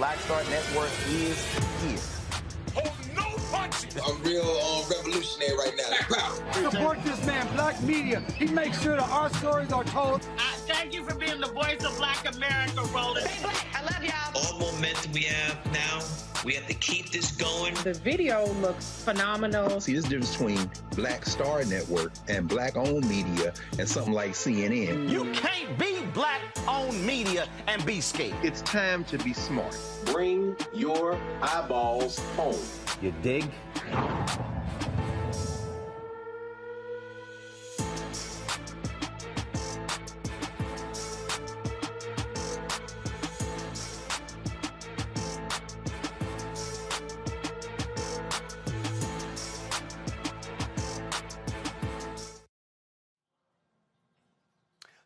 Black Star Network is here. Hold no punches! I'm real revolutionary right now. Support this man, Black media. He makes sure that our stories are told. Thank you for being the voice of Black America, Roland. Stay black. I love y'all. All momentum we have now, we have to keep this going. The video looks phenomenal. See, this difference between Black Star Network and Black-owned media and something like CNN. You can't be Black-owned media and be scared. It's time to be smart. Bring your eyeballs home. You dig?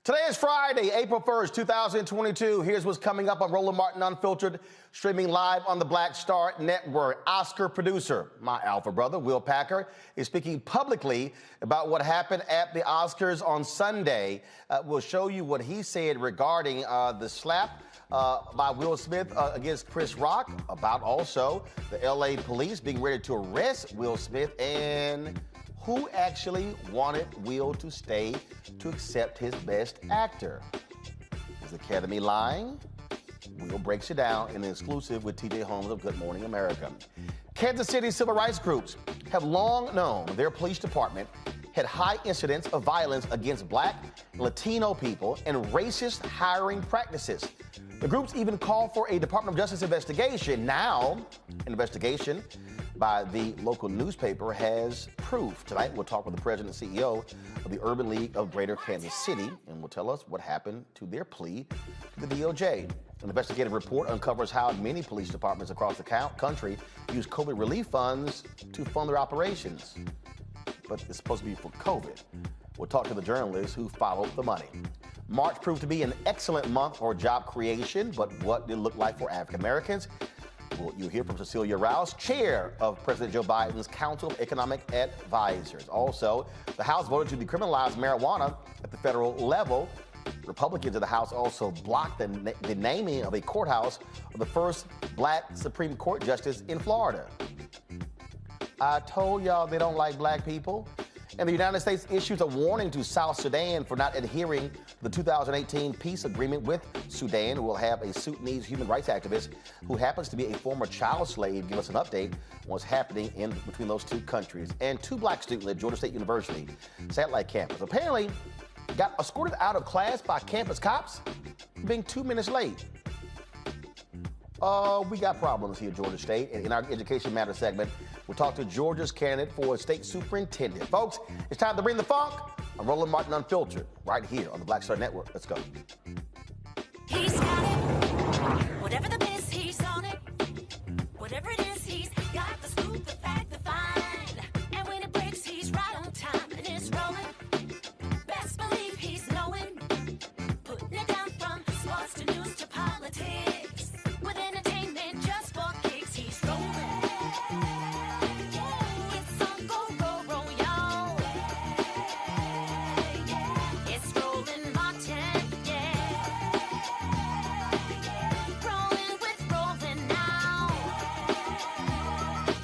Today is Friday, April 1st, 2022. Here's what's coming up on Roland Martin Unfiltered, streaming live on the Black Star Network. Oscar producer, my alpha brother, Will Packer, is speaking publicly about what happened at the Oscars on Sunday. We'll show you what he said regarding the slap by Will Smith against Chris Rock, about also the L.A. police being ready to arrest Will Smith, and who actually wanted Will to stay to accept his Best Actor. Is the Academy lying? Will breaks it down in an exclusive with TJ Holmes of Good Morning America. Kansas City civil rights groups have long known their police department had high incidents of violence against Black and Latino people and racist hiring practices. The groups even called for a Department of Justice investigation. Now, an investigation by the local newspaper has proof. Tonight, we'll talk with the president and CEO of the Urban League of Greater Kansas City, and will tell us what happened to their plea to the DOJ. An investigative report uncovers how many police departments across the country use COVID relief funds to fund their operations. But it's supposed to be for COVID. We'll talk to the journalists who followed the money. March proved to be an excellent month for job creation, but what did it look like for African Americans? Well, you'll hear from Cecilia Rouse, chair of President Joe Biden's Council of Economic Advisors. Also, the House voted to decriminalize marijuana at the federal level. Republicans in the House also blocked the naming of a courthouse of the first Black Supreme Court justice in Florida. I told y'all they don't like Black people. And the United States issues a warning to South Sudan for not adhering to the 2018 peace agreement with Sudan. We'll have a Sudanese human rights activist who happens to be a former child slave give us an update on what's happening in between those two countries. And two Black students at Georgia State University satellite campus apparently got escorted out of class by campus cops for being 2 minutes late. We got problems here at Georgia State. And in our Education Matters segment, we'll talk to Georgia's candidate for state superintendent. Folks, it's time to bring the funk. I'm Roland Martin Unfiltered, right here on the Black Star Network. Let's go. He's got it. Whatever the biz, he's on it. Whatever it is, he's got the scoop, the fact, the find. And when it breaks, he's right on time and it's rolling. Best believe he's knowing. Putting it down from sports to news to politics. With entertainment just for kicks, he's rolling. It's on go, roll, y'all. It's Roland Martin, yeah. Rolling with Roland now.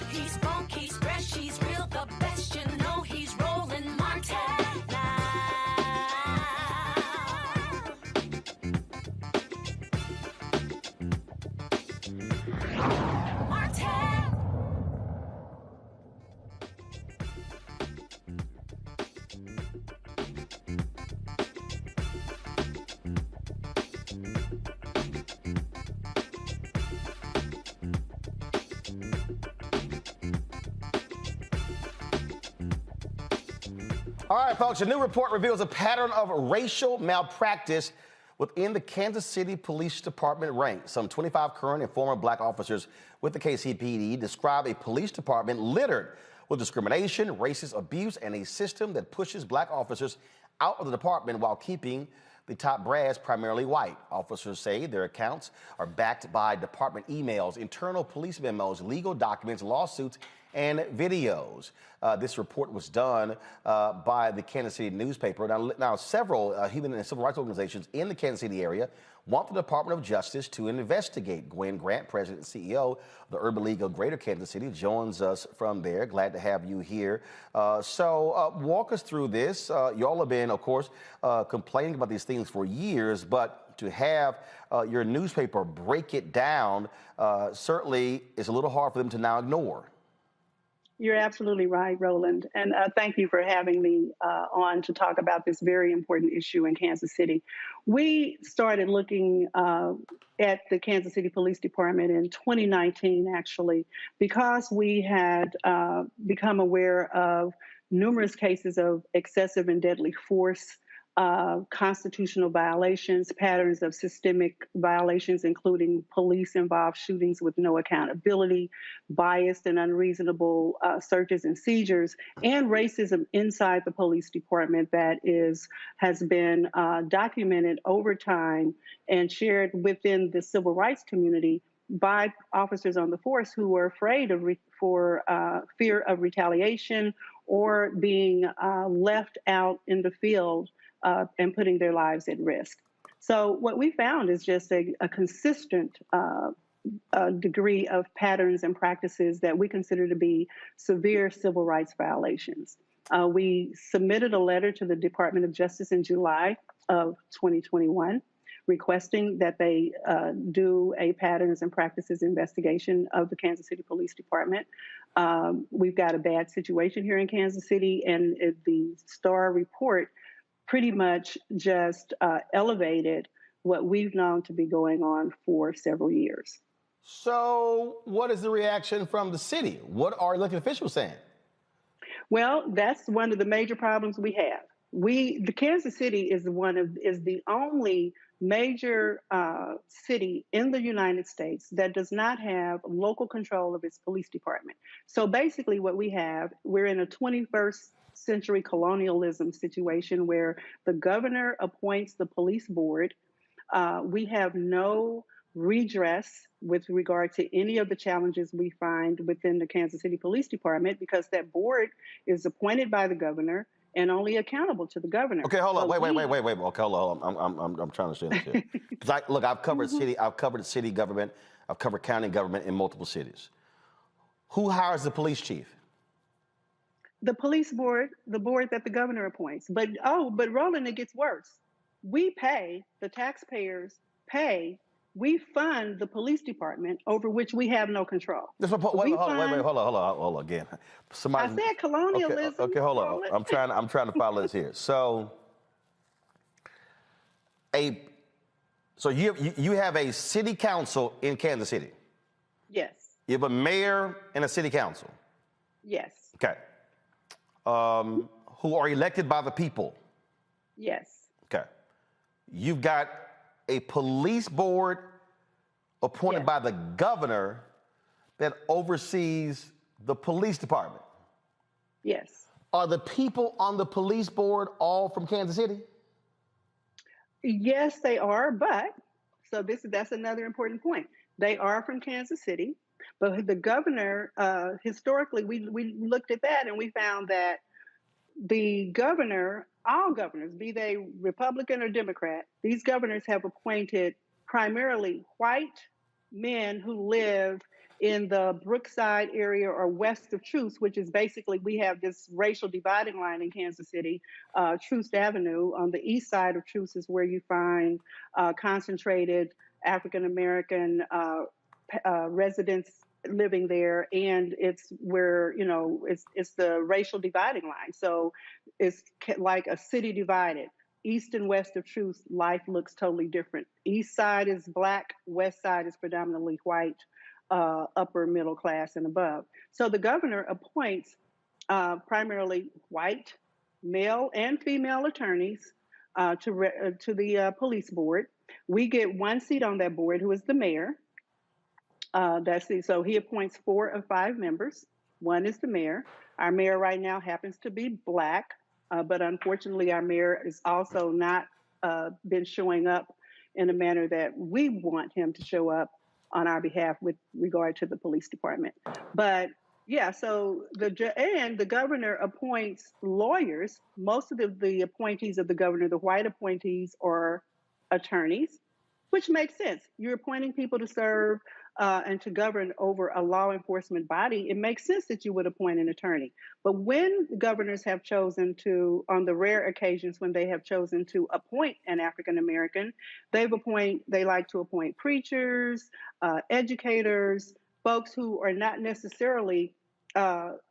He's funk, he's fresh, he's real, the best, you know he's Roland Martin now. All right, folks, a new report reveals a pattern of racial malpractice within the Kansas City Police Department ranks. Some 25 current and former Black officers with the KCPD describe a police department littered with discrimination, racist abuse, and a system that pushes Black officers out of the department while keeping the top brass primarily white. Officers say their accounts are backed by department emails, internal police memos, legal documents, lawsuits, and videos. This report was done by the Kansas City newspaper. Now several human and civil rights organizations in the Kansas City area want the Department of Justice to investigate. Gwen Grant, President and CEO of the Urban League of Greater Kansas City, joins us from there. Glad to have you here. So walk us through this. Y'all have been, of course, complaining about these things for years, but to have your newspaper break it down certainly is a little hard for them to now ignore. You're absolutely right, Roland. And thank you for having me on to talk about this very important issue in Kansas City. We started looking at the Kansas City Police Department in 2019, actually, because we had become aware of numerous cases of excessive and deadly force, constitutional violations, patterns of systemic violations, including police-involved shootings with no accountability, biased and unreasonable searches and seizures, and racism inside the police department that has been documented over time and shared within the civil rights community by officers on the force who were afraid of fear of retaliation or being left out in the field and putting their lives at risk. So what we found is just a consistent degree of patterns and practices that we consider to be severe civil rights violations. We submitted a letter to the Department of Justice in July of 2021 requesting that they do a patterns and practices investigation of the Kansas City Police Department. We've got a bad situation here in Kansas City, and the STAR report pretty much just elevated what we've known to be going on for several years. So what is the reaction from the city? What are elected officials saying? Well, that's one of the major problems we have. The Kansas City is the only major city in the United States that does not have local control of its police department. So basically what we're in a 21st century colonialism situation where the governor appoints the police board. We have no redress with regard to any of the challenges we find within the Kansas City Police Department because that board is appointed by the governor and only accountable to the governor. Okay, hold on. Wait. Okay, hold on. I'm trying to understand this here. Because I've covered city government, I've covered county government in multiple cities. Who hires the police chief? The police board, the board that the governor appoints. But Roland, it gets worse. We pay, the taxpayers pay, we fund the police department over which we have no control. Hold on again. I said colonialism. Okay, hold on. I'm trying to follow this here. So you have a city council in Kansas City. Yes. You have a mayor and a city council. Yes. Okay. Who are elected by the people. Yes. Okay. You've got a police board appointed by the governor that oversees the police department. Yes. Are the people on the police board all from Kansas City? Yes, they are, but that's another important point. They are from Kansas City, but the governor, historically, we looked at that and we found that the governor, all governors, be they Republican or Democrat, these governors have appointed primarily white men who live in the Brookside area or west of Troost, which is basically, we have this racial dividing line in Kansas City. Troost Avenue on the east side of Troost is where you find concentrated African-American residents living there, and it's where, it's the racial dividing line. So it's like a city divided. East and west of Troost, life looks totally different. East side is Black, west side is predominantly white, upper middle class and above. So the governor appoints primarily white, male and female attorneys to the police board. We get one seat on that board, who is the mayor. So he appoints 4 of 5 members. One is the mayor. Our mayor right now happens to be Black, but unfortunately our mayor is also not been showing up in a manner that we want him to show up on our behalf with regard to the police department. But, Yeah, so the governor appoints lawyers. Most of the appointees of the governor, the white appointees, are attorneys, which makes sense. You're appointing people to serve and to govern over a law enforcement body. It makes sense that you would appoint an attorney. But when governors have chosen to, on the rare occasions when they have chosen to appoint an African American, they like to appoint preachers, educators, folks who are not necessarily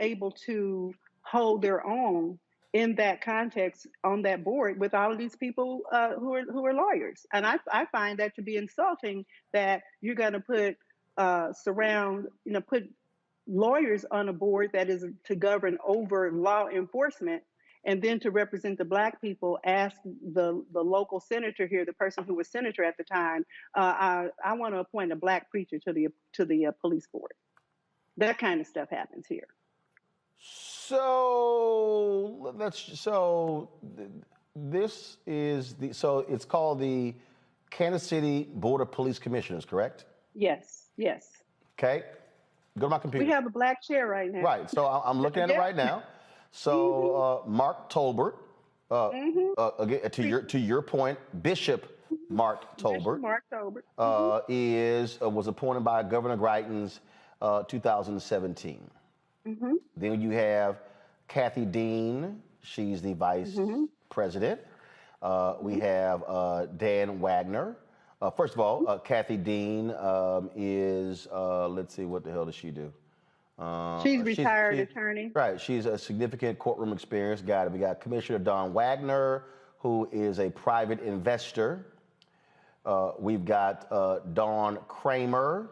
able to hold their own in that context on that board with all of these people who are lawyers. And I find that to be insulting, that you're going to put lawyers on a board that is to govern over law enforcement, and then to represent the Black people, ask the local senator here, the person who was senator at the time, I want to appoint a Black preacher to the police board. That kind of stuff happens here. So it's called the Kansas City Board of Police Commissioners, correct? Yes. Okay, go to my computer. We have a black chair right now. Right, so I'm looking at it right now. So Mark Tolbert, again to your point, Bishop Mark Tolbert, was appointed by Governor Greitens 2017. Then you have Kathy Dean. She's the vice president. We have Dan Wagner. First of all, Kathy Dean is, let's see, what the hell does she do? She's retired attorney. Right. She's a significant courtroom experience. We got Commissioner Don Wagner, who is a private investor. We've got Dawn Kramer,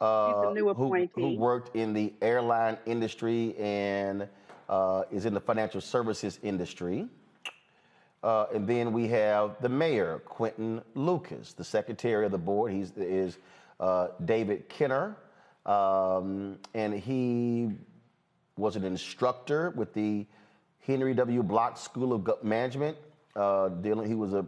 who worked in the airline industry and is in the financial services industry. And then we have the mayor, Quentin Lucas. The secretary of the board is David Kenner. And he was an instructor with the Henry W. Block School of Management. He was a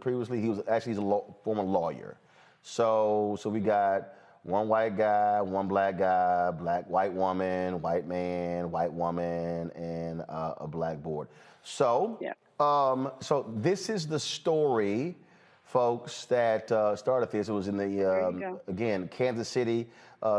former lawyer. So we got one white guy, one black guy, white woman, white man, white woman, and a Black board. So, so this is the story, folks, that started this. It was in the, again, Kansas City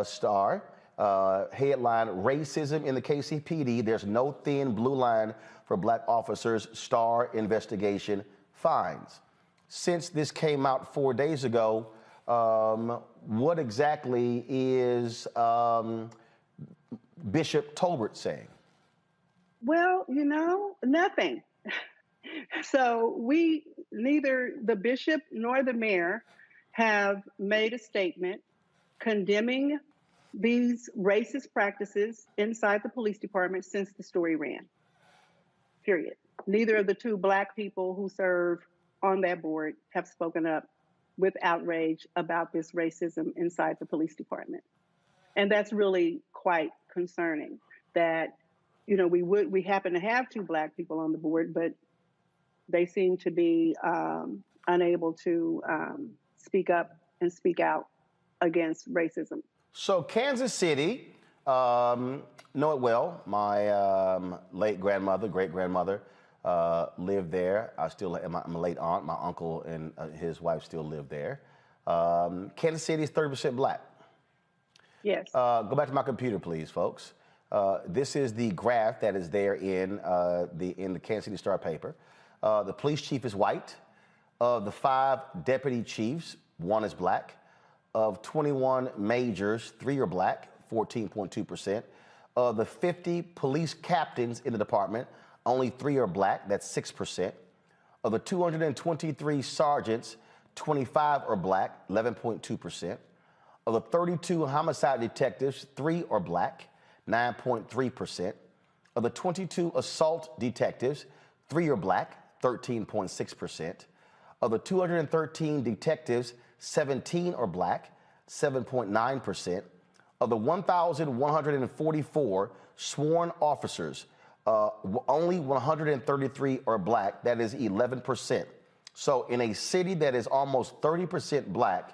Star. Headline, Racism in the KCPD. There's no thin blue line for Black officers. Star investigation finds. Since this came out 4 days ago, what exactly is Bishop Tolbert saying? Well, nothing. So neither the bishop nor the mayor have made a statement condemning these racist practices inside the police department since the story ran. Period. Neither of the two Black people who serve on that board have spoken up with outrage about this racism inside the police department. And that's really quite concerning that, we happen to have two Black people on the board, but they seem to be unable to speak up and speak out against racism. So Kansas City, know it well. My late grandmother, great-grandmother, lived there. I'm a late aunt. My uncle and his wife still live there. Kansas City is 30% Black. Yes. Go back to my computer, please, folks. This is the graph that is there in the Kansas City Star paper. The police chief is white. Of the 5 deputy chiefs, 1 is Black. Of 21 majors, 3 are Black, 14.2%. Of the 50 police captains in the department, only 3 are Black, that's 6%. Of the 223 sergeants, 25 are Black, 11.2%. Of the 32 homicide detectives, 3 are Black, 9.3%. Of the 22 assault detectives, 3 are Black, 13.6%. Of the 213 detectives, 17 are Black, 7.9%. Of the 1,144 sworn officers, only 133 are Black, that is 11%. So in a city that is almost 30% Black,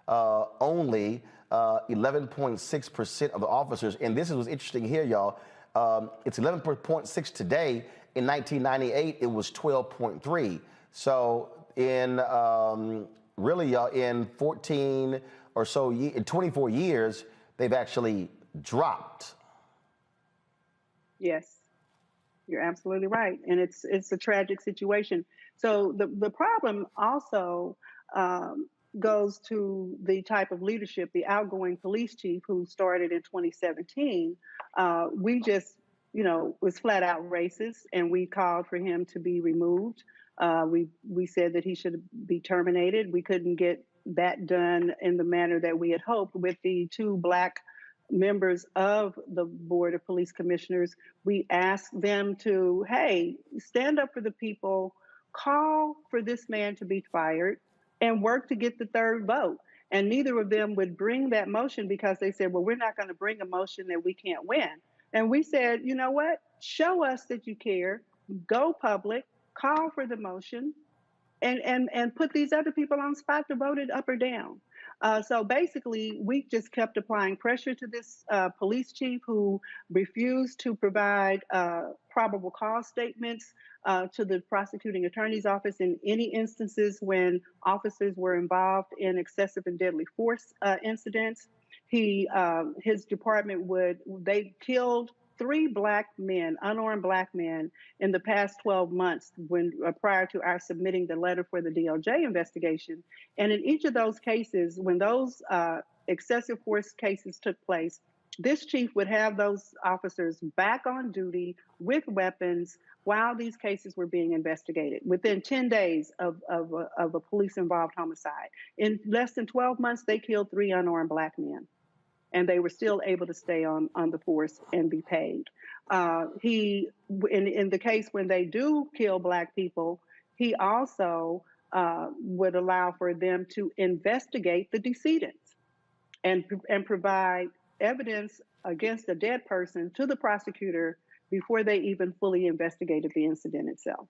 only 11.6% of the officers, and this is what's interesting here, y'all, It's 11.6 today. In 1998, it was 12.3. So in in 14 or so, in 24 years, they've actually dropped. Yes, you're absolutely right, and it's a tragic situation. So the problem also goes to the type of leadership, the outgoing police chief who started in 2017. We just, was flat out racist, and we called for him to be removed. We said that he should be terminated. We couldn't get that done in the manner that we had hoped with the 2 Black members of the Board of Police Commissioners. We asked them to, hey, stand up for the people, call for this man to be fired, and work to get the 3rd vote. And neither of them would bring that motion because they said, well, we're not going to bring a motion that we can't win. And we said, you know what? Show us that you care. Go public, call for the motion, and put these other people on the spot to vote it up or down. So basically, we just kept applying pressure to this police chief who refused to provide probable cause statements to the prosecuting attorney's office in any instances when officers were involved in excessive and deadly force incidents. His department they killed 3 Black men, unarmed Black men, in the past 12 months when prior to our submitting the letter for the DOJ investigation. And in each of those cases, when those excessive force cases took place, this chief would have those officers back on duty with weapons while these cases were being investigated within 10 days of a police-involved homicide. In less than 12 months, they killed 3 unarmed Black men, and they were still able to stay on the force and be paid. In the case when they do kill Black people, he also would allow for them to investigate the decedents and provide evidence against a dead person to the prosecutor before they even fully investigated the incident itself.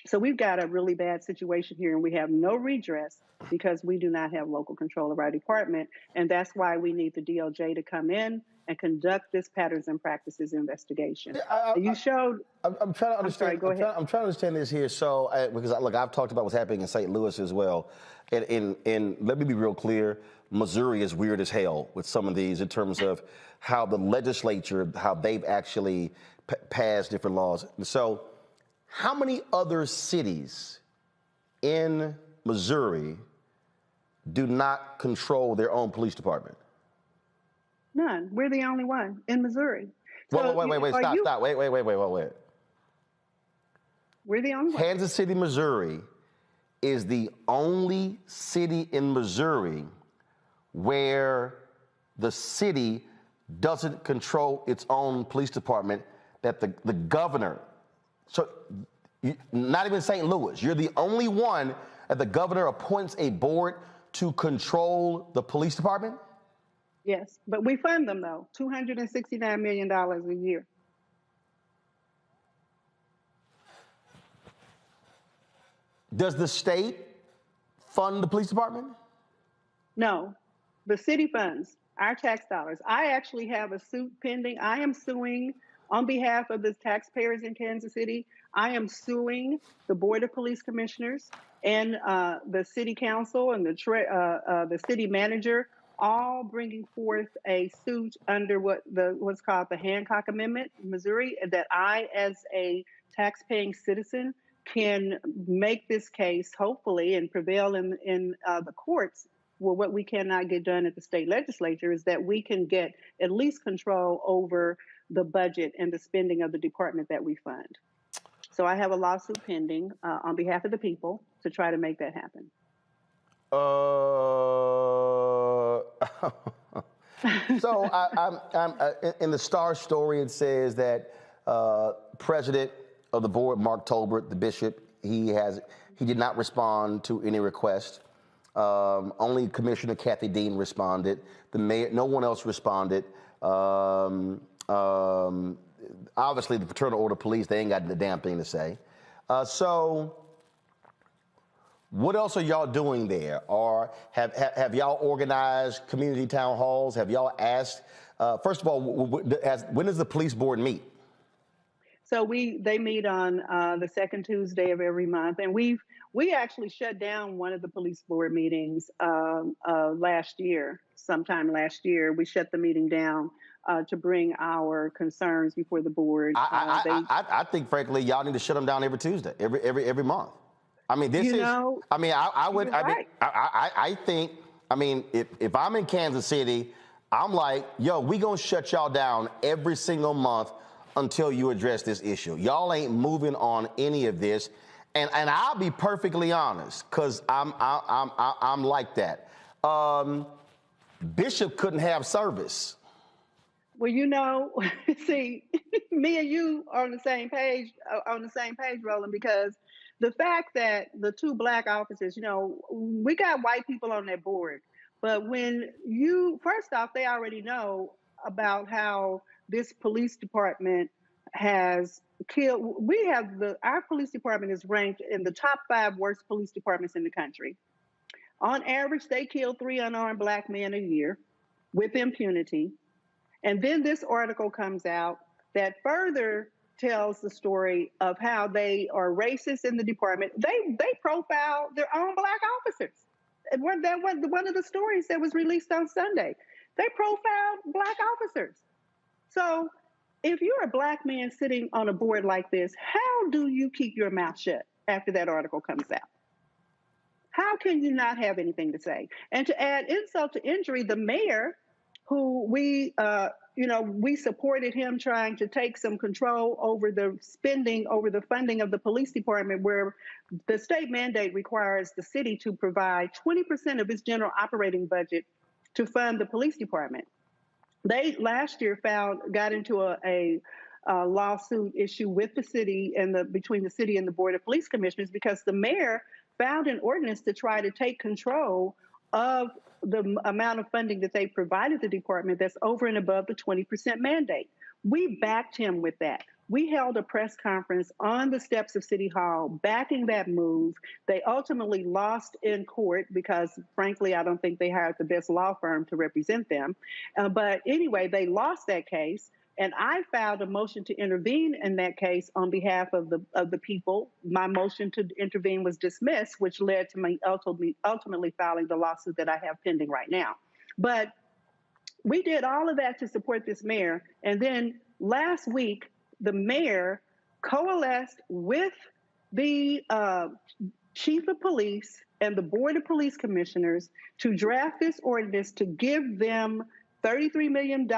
So we've got a really bad situation here, and we have no redress because we do not have local control of our department. And that's why we need the DOJ to come in and conduct this patterns and practices investigation. I'm trying to understand. I'm sorry, go ahead. I'm trying to understand this here. So, because look, I've talked about what's happening in St. Louis as well. And let me be real clear. Missouri is weird as hell with some of these in terms of how the legislature, how they've actually passed different laws. So, how many other cities in Missouri do not control their own police department? None. We're the only one in Missouri. So wait, stop. Wait. We're the only one. Kansas City, Missouri is the only city in Missouri where the city doesn't control its own police department, that the governor, so not even St. Louis, you're the only one that the governor appoints a board to control the police department? Yes, but we fund them though, $269 million a year. Does the state fund the police department? No, the city funds our tax dollars. I actually have a suit pending. I am suing on behalf of the taxpayers in Kansas City. I am suing the Board of Police Commissioners and the City Council and the City Manager, all bringing forth a suit under what's called the Hancock Amendment in Missouri, that I, as a taxpaying citizen, can make this case, hopefully, and prevail in the courts. Well, what we cannot get done at the state legislature is that we can get at least control over the budget and the spending of the department that we fund. So I have a lawsuit pending on behalf of the people to try to make that happen. So I'm in the Star story, it says that President of the board, Mark Tolbert, the bishop, he did not respond to any request. Only Commissioner Kathy Dean responded. The mayor, no one else responded. Obviously, the Fraternal Order of Police, they ain't got the damn thing to say. So What else are y'all doing there? Or have y'all organized community town halls? Have y'all asked, first of all, when does the police board meet? So they meet on the second Tuesday of every month, and we actually shut down one of the police board meetings sometime last year. We shut the meeting down to bring our concerns before the board. I think, frankly, y'all need to shut them down every Tuesday, every month. I mean, I think, if I'm in Kansas City, I'm like, yo, we gonna shut y'all down every single month until you address this issue. Y'all ain't moving on any of this. And I'll be perfectly honest, because I'm like that. Bishop couldn't have service. Well, see, me and you are on the same page, Roland, because the fact that the two Black officers, we got white people on that board, but first off, they already know about how this police department has killed. Our police department is ranked in the top 5 worst police departments in the country. On average, they kill 3 unarmed Black men a year with impunity. And then this article comes out that further tells the story of how they are racist in the department. They profile their own Black officers. One of the stories that was released on Sunday, they profiled Black officers. So if you're a Black man sitting on a board like this, how do you keep your mouth shut after that article comes out? How can you not have anything to say? And to add insult to injury, the mayor, who we supported him trying to take some control over the funding of the police department, where the state mandate requires the city to provide 20% of its general operating budget to fund the police department. They last year got into a lawsuit issue with the city between the city and the Board of Police Commissioners, because the mayor found an ordinance to try to take control of the amount of funding that they provided the department that's over and above the 20% mandate. We backed him with that. We held a press conference on the steps of City Hall backing that move. They ultimately lost in court because, frankly, I don't think they hired the best law firm to represent them. But anyway, they lost that case. And I filed a motion to intervene in that case on behalf of the people. My motion to intervene was dismissed, which led to me ultimately filing the lawsuit that I have pending right now. But we did all of that to support this mayor. And then last week, the mayor coalesced with the chief of police and the Board of Police Commissioners to draft this ordinance to give them $33 million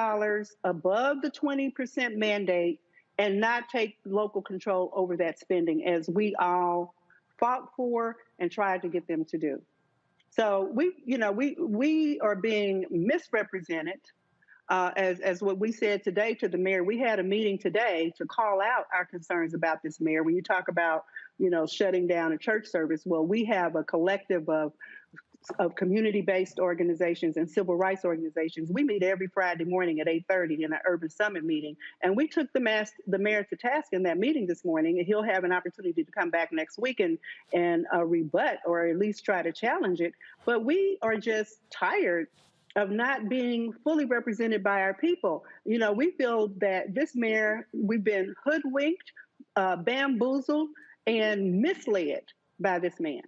above the 20% mandate and not take local control over that spending, as we all fought for and tried to get them to do. So we are being misrepresented, as what we said today to the mayor. We had a meeting today to call out our concerns about this mayor. When you talk about, shutting down a church service, well, we have a collective of community-based organizations and civil rights organizations. We meet every Friday morning at 8:30 in an urban summit meeting. And we took the mayor to task in that meeting this morning, and he'll have an opportunity to come back next week and rebut or at least try to challenge it. But we are just tired of not being fully represented by our people. We feel that this mayor, we've been hoodwinked, bamboozled, and misled by this man.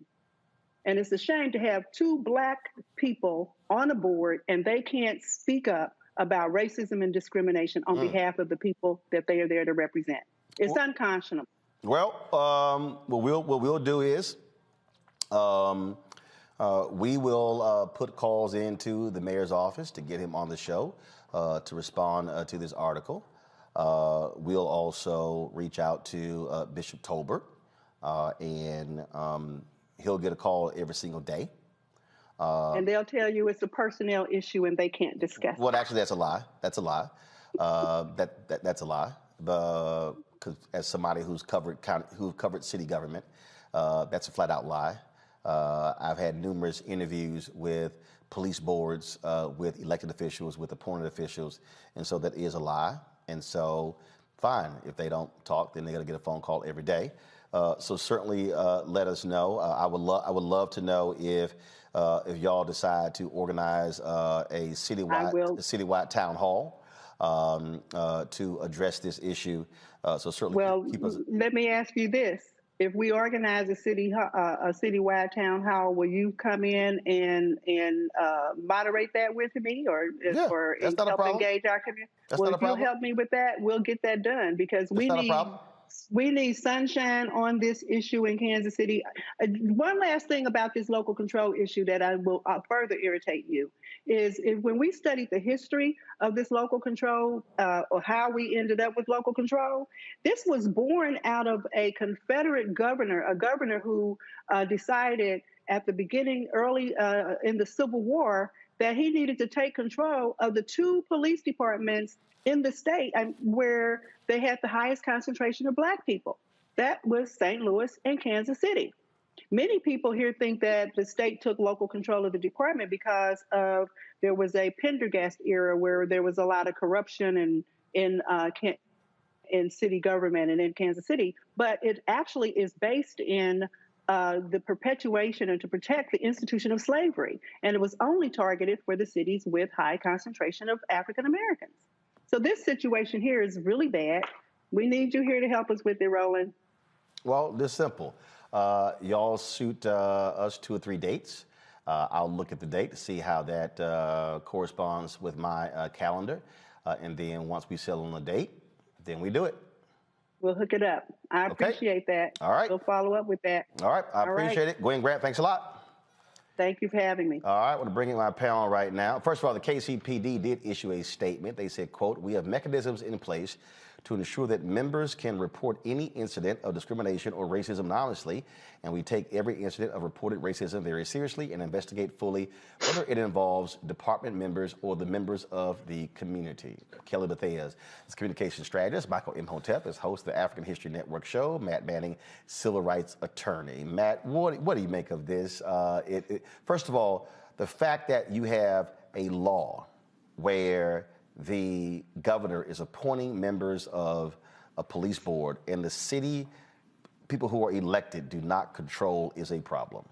And it's a shame to have 2 Black people on the board and they can't speak up about racism and discrimination on behalf of the people that they are there to represent. It's unconscionable. Well, what we'll do is we will put calls into the mayor's office to get him on the show to respond to this article. We'll also reach out to Bishop Tolbert and he'll get a call every single day. And they'll tell you it's a personnel issue and they can't discuss it. Well, actually, that's a lie. That's a lie. That's a lie. Because as somebody who's covered city government, that's a flat out lie. I've had numerous interviews with police boards, with elected officials, with appointed officials, and so that is a lie. And so, fine, if they don't talk, then they got to get a phone call every day. So certainly let us know. I would love to know if y'all decide to organize a citywide town hall to address this issue. So certainly keep us. Let me ask you this: if we organize a citywide town hall, will you come in and moderate that with me, or help engage our community? Well, if you'll help me with that, we'll get that done, because we need sunshine on this issue in Kansas City. One last thing about this local control issue that I will further irritate you is when we studied the history of this local control, or how we ended up with local control, this was born out of a Confederate governor, a governor who decided at the beginning, early in the Civil War, that he needed to take control of the two police departments in the state where they had the highest concentration of Black people. That was St. Louis and Kansas City. Many people here think that the state took local control of the department because there was a Pendergast era where there was a lot of corruption in city government and in Kansas City. But it actually is based in the perpetuation and to protect the institution of slavery. And it was only targeted for the cities with high concentration of African Americans. So this situation here is really bad. We need you here to help us with it, Roland. Well, this simple. Y'all shoot us 2 or 3 dates. I'll look at the date to see how that corresponds with my calendar. And then once we settle on a date, then we do it. We'll hook it up. I appreciate that. All right. We'll follow up with that. All right. I appreciate it. Gwen Grant, thanks a lot. Thank you for having me. All right, I want to bring in my panel right now. First of all, the KCPD did issue a statement. They said, quote, "We have mechanisms in place to ensure that members can report any incident of discrimination or racism anonymously, and we take every incident of reported racism very seriously and investigate fully whether it involves department members or the members of the community." Kelly Bethea is communication strategist. Michael Imhotep is host of the African History Network show. Matt Manning, civil rights attorney. Matt, what do you make of this? First of all, the fact that you have a law where the governor is appointing members of a police board and the city people who are elected do not control is a problem.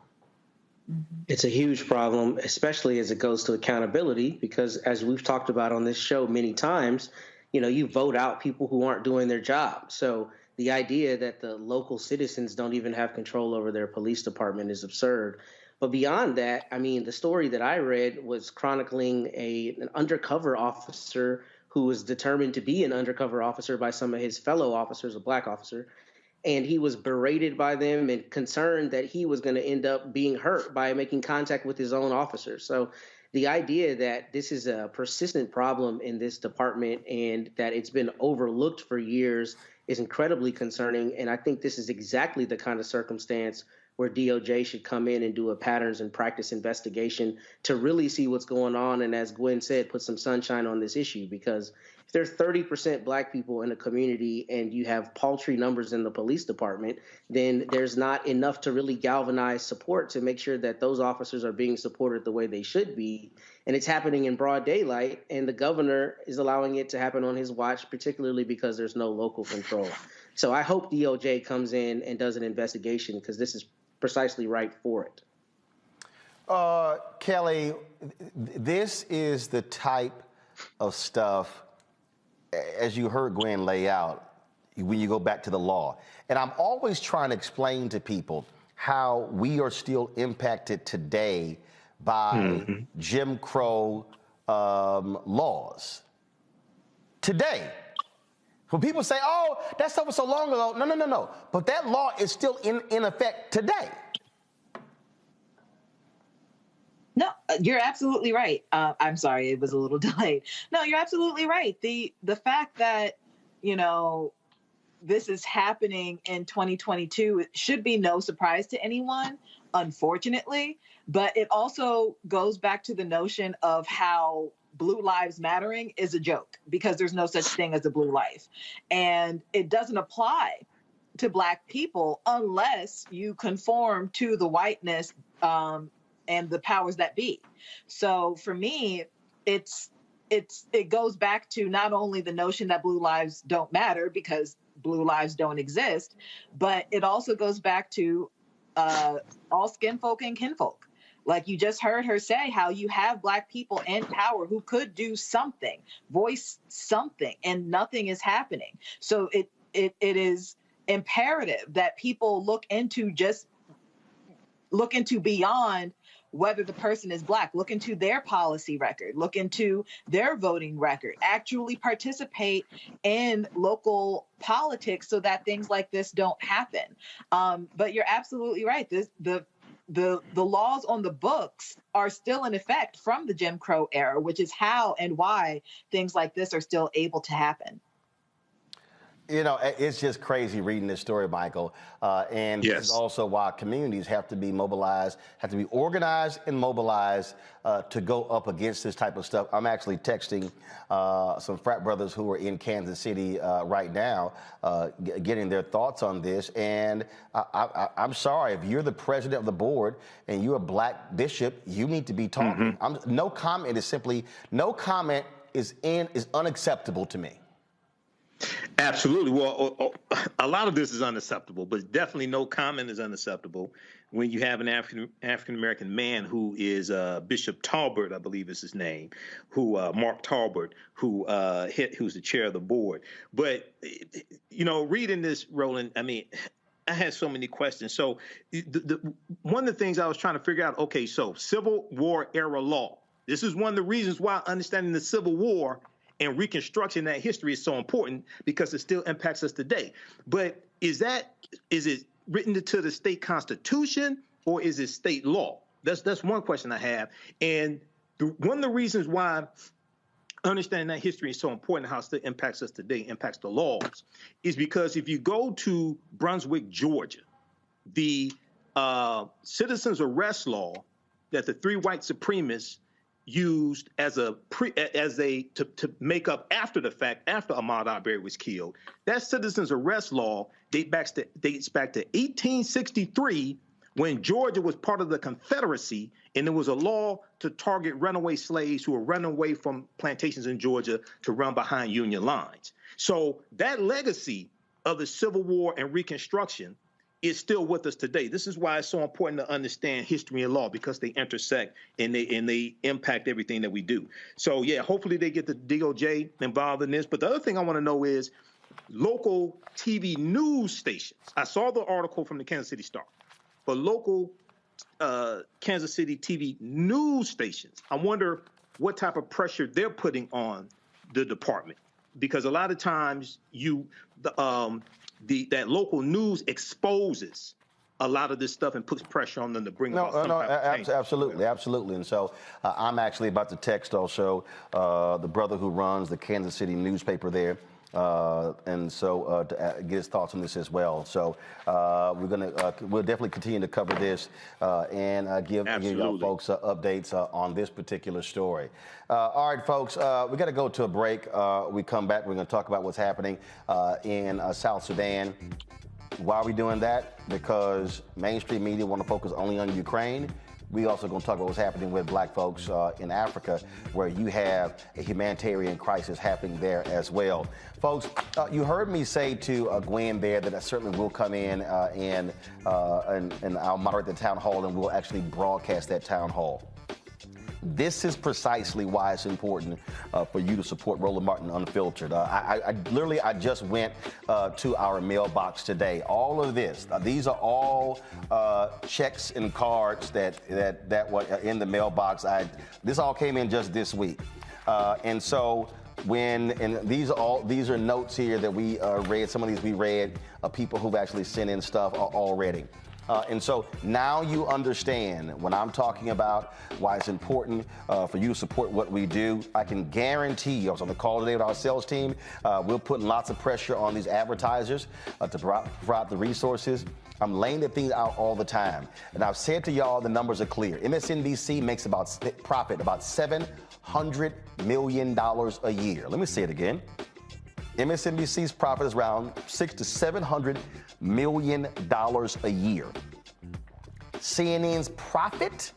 It's a huge problem, especially as it goes to accountability, because as we've talked about on this show many times, you vote out people who aren't doing their job. So the idea that the local citizens don't even have control over their police department is absurd. But beyond that, the story that I read was chronicling an undercover officer who was determined to be an undercover officer by some of his fellow officers, a Black officer, and he was berated by them and concerned that he was going to end up being hurt by making contact with his own officers. So the idea that this is a persistent problem in this department and that it's been overlooked for years is incredibly concerning. And I think this is exactly the kind of circumstance where DOJ should come in and do a patterns and practice investigation to really see what's going on. And as Gwen said, put some sunshine on this issue, because if there's 30% Black people in a community and you have paltry numbers in the police department, then there's not enough to really galvanize support to make sure that those officers are being supported the way they should be. And it's happening in broad daylight, and the governor is allowing it to happen on his watch, particularly because there's no local control. So I hope DOJ comes in and does an investigation, because this is precisely right for it. Kelly, this is the type of stuff, as you heard Gwen lay out, when you go back to the law. And I'm always trying to explain to people how we are still impacted today by Jim Crow laws. Today. When people say, oh, that stuff was so long ago, no. But that law is still in effect today. No, you're absolutely right. I'm sorry, it was a little delayed. No, you're absolutely right. The fact that, this is happening in 2022, it should be no surprise to anyone, unfortunately. But it also goes back to the notion of how Blue Lives Mattering is a joke, because there's no such thing as a blue life. And it doesn't apply to Black people unless you conform to the whiteness and the powers that be. So for me, it goes back to not only the notion that blue lives don't matter, because blue lives don't exist. But it also goes back to all skin folk and kinfolk. Like you just heard her say how you have Black people in power who could do something, voice something, and nothing is happening. So it is imperative that people look into beyond whether the person is Black, look into their policy record, look into their voting record, actually participate in local politics so that things like this don't happen. But you're absolutely right. The laws on the books are still in effect from the Jim Crow era, which is how and why things like this are still able to happen. You know, it's just crazy reading this story, Michael. And Yes. This is also why communities have to be mobilized, have to be organized and mobilized to go up against this type of stuff. I'm actually texting some frat brothers who are in Kansas City right now, getting their thoughts on this. And I'm sorry, if you're the president of the board and you're a Black bishop, you need to be talking. No comment is unacceptable to me. Absolutely. Well, a lot of this is unacceptable, but definitely no comment is unacceptable when you have an African-American man who is Bishop Talbert, I believe is his name, who Mark Talbert, who's the chair of the board. But, you know, reading this, Roland, I mean, I had so many questions. So one of the things I was trying to figure out, okay, so Civil War era law. This is one of the reasons why understanding the Civil War and reconstruction that history is so important, because it still impacts us today. But is it written into the state constitution or is it state law? That's one question I have. And one of the reasons why understanding that history is so important, how it still impacts us today, impacts the laws, is because if you go to Brunswick, Georgia, the citizens arrest law that the three white supremacists used to make up after the fact, after Ahmaud Arbery was killed. That citizens arrest law dates back to 1863, when Georgia was part of the Confederacy, and there was a law to target runaway slaves who were running away from plantations in Georgia to run behind Union lines. So that legacy of the Civil War and Reconstruction is still with us today. This is why it's so important to understand history and law, because they intersect and they impact everything that we do. So yeah, hopefully they get the DOJ involved in this. But the other thing I want to know is local TV news stations. I saw the article from the Kansas City Star, but local Kansas City TV news stations, I wonder what type of pressure they're putting on the department, because a lot of times that local news exposes a lot of this stuff and puts pressure on them to bring about some type of change. Absolutely. And so I'm actually about to text also the brother who runs the Kansas City newspaper there. And so to get his thoughts on this as well. So we'll definitely continue to cover this and give y'all folks updates on this particular story. All right, folks, we got to go to a break. We come back, we're going to talk about what's happening in South Sudan. Why are we doing that? Because mainstream media want to focus only on Ukraine. We also going to talk about what's happening with Black folks in Africa, where you have a humanitarian crisis happening there as well. Folks, you heard me say to Gwen there that I certainly will come in and I'll moderate the town hall, and we'll actually broadcast that town hall. This is precisely why it's important for you to support Roland Martin Unfiltered. I just went to our mailbox today. All of this, these are all checks and cards that were in the mailbox. This all came in just this week, and so these are notes here that we read. Some of these we read people who've actually sent in stuff already. And so now you understand when I'm talking about why it's important for you to support what we do. I can guarantee you, I was on the call today with our sales team, we're putting lots of pressure on these advertisers to provide the resources. I'm laying the things out all the time. And I've said to y'all, the numbers are clear. MSNBC makes profit about $700 million a year. Let me say it again. MSNBC's profit is around $600 to $700 million a year. CNN's profit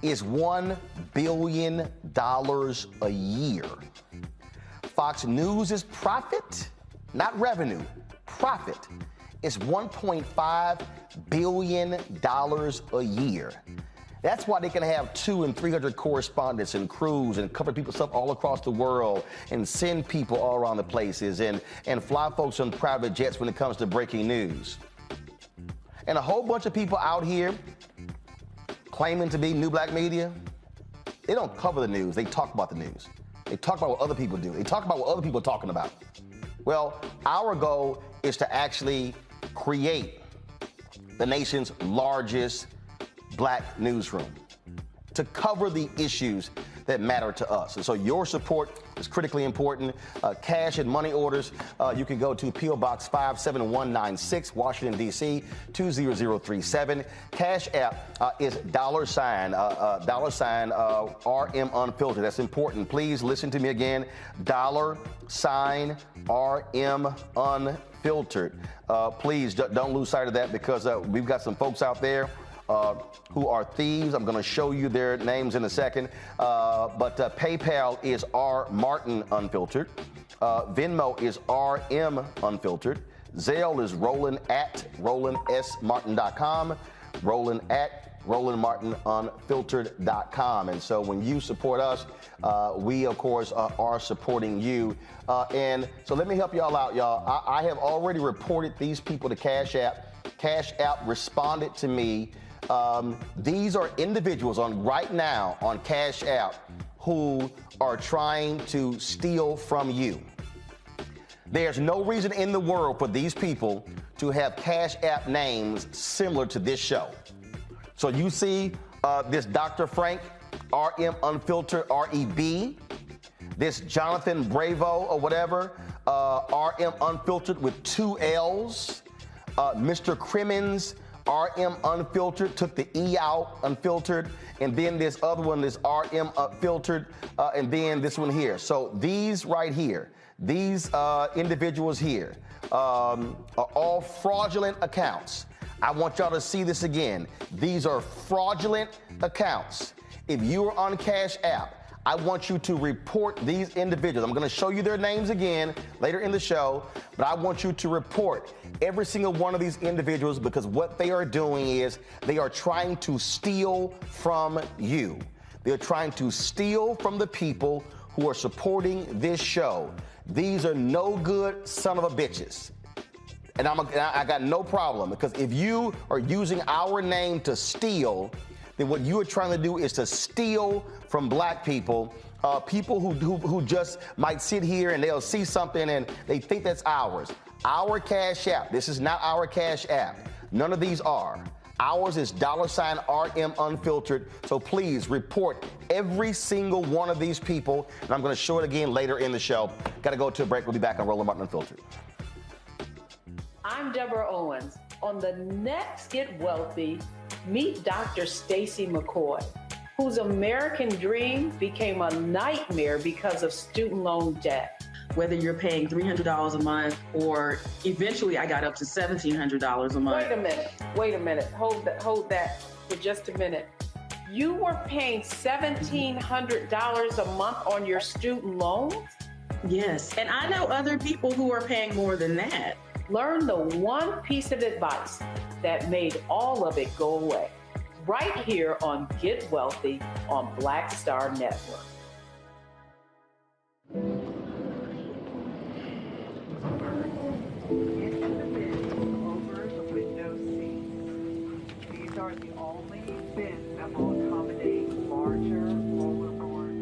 is $1 billion a year. Fox News' profit, not revenue, profit is $1.5 billion a year. That's why they can have 200 and 300 correspondents and crews and cover people stuff all across the world and send people all around the places and fly folks on private jets when it comes to breaking news. And a whole bunch of people out here claiming to be new black media, they don't cover the news, they talk about the news. They talk about what other people do. They talk about what other people are talking about. Well, our goal is to actually create the nation's largest black newsroom to cover the issues that matter to us. And so your support is critically important. Cash and money orders, you can go to P.O. Box 57196, Washington, D.C., 20037. Cash app is $RM Unfiltered. That's important. Please listen to me again. $RM Unfiltered. Please don't lose sight of that because we've got some folks out there who are thieves. I'm going to show you their names in a second. But PayPal is R Martin Unfiltered. Venmo is RM Unfiltered. Zelle is Roland at RolandSMartin.com. Roland at RolandMartinUnfiltered.com. And so when you support us, we, of course, are supporting you. And so let me help y'all out, y'all. I have already reported these people to Cash App. Cash App responded to me. These are individuals right now on Cash App who are trying to steal from you. There's no reason in the world for these people to have Cash App names similar to this show. So you see this Dr. Frank, RM Unfiltered, REB, this Jonathan Bravo or whatever, RM Unfiltered with 2 L's, Mr. Crimmins, RM Unfiltered, took the E out, Unfiltered, and then this other one is RM Unfiltered, and then this one here. So these right here, these individuals here are all fraudulent accounts. I want y'all to see this again. These are fraudulent accounts. If you are on Cash App, I want you to report these individuals. I'm going to show you their names again later in the show, but I want you to report every single one of these individuals because what they are doing is they are trying to steal from you. They're trying to steal from the people who are supporting this show. These are no good son of a bitches. And I got no problem because if you are using our name to steal, then what you are trying to do is to steal from black people, people who just might sit here and they'll see something and they think that's ours. Our Cash App, this is not our Cash App. None of these are. Ours is $RM Unfiltered. So please report every single one of these people. And I'm going to show it again later in the show. Got to go to a break. We'll be back on Roland Martin Unfiltered. I'm Deborah Owens. On the next Get Wealthy, meet Dr. Stacy McCoy, whose American dream became a nightmare because of student loan debt. Whether you're paying $300 a month or eventually I got up to $1,700 a month. Wait a minute. Hold that for just a minute. You were paying $1,700 a month on your student loans? Yes, and I know other people who are paying more than that. Learn the one piece of advice that made all of it go away. Right here on Get Wealthy on Black Star Network. These are the only bins that will accommodate larger rollerboards.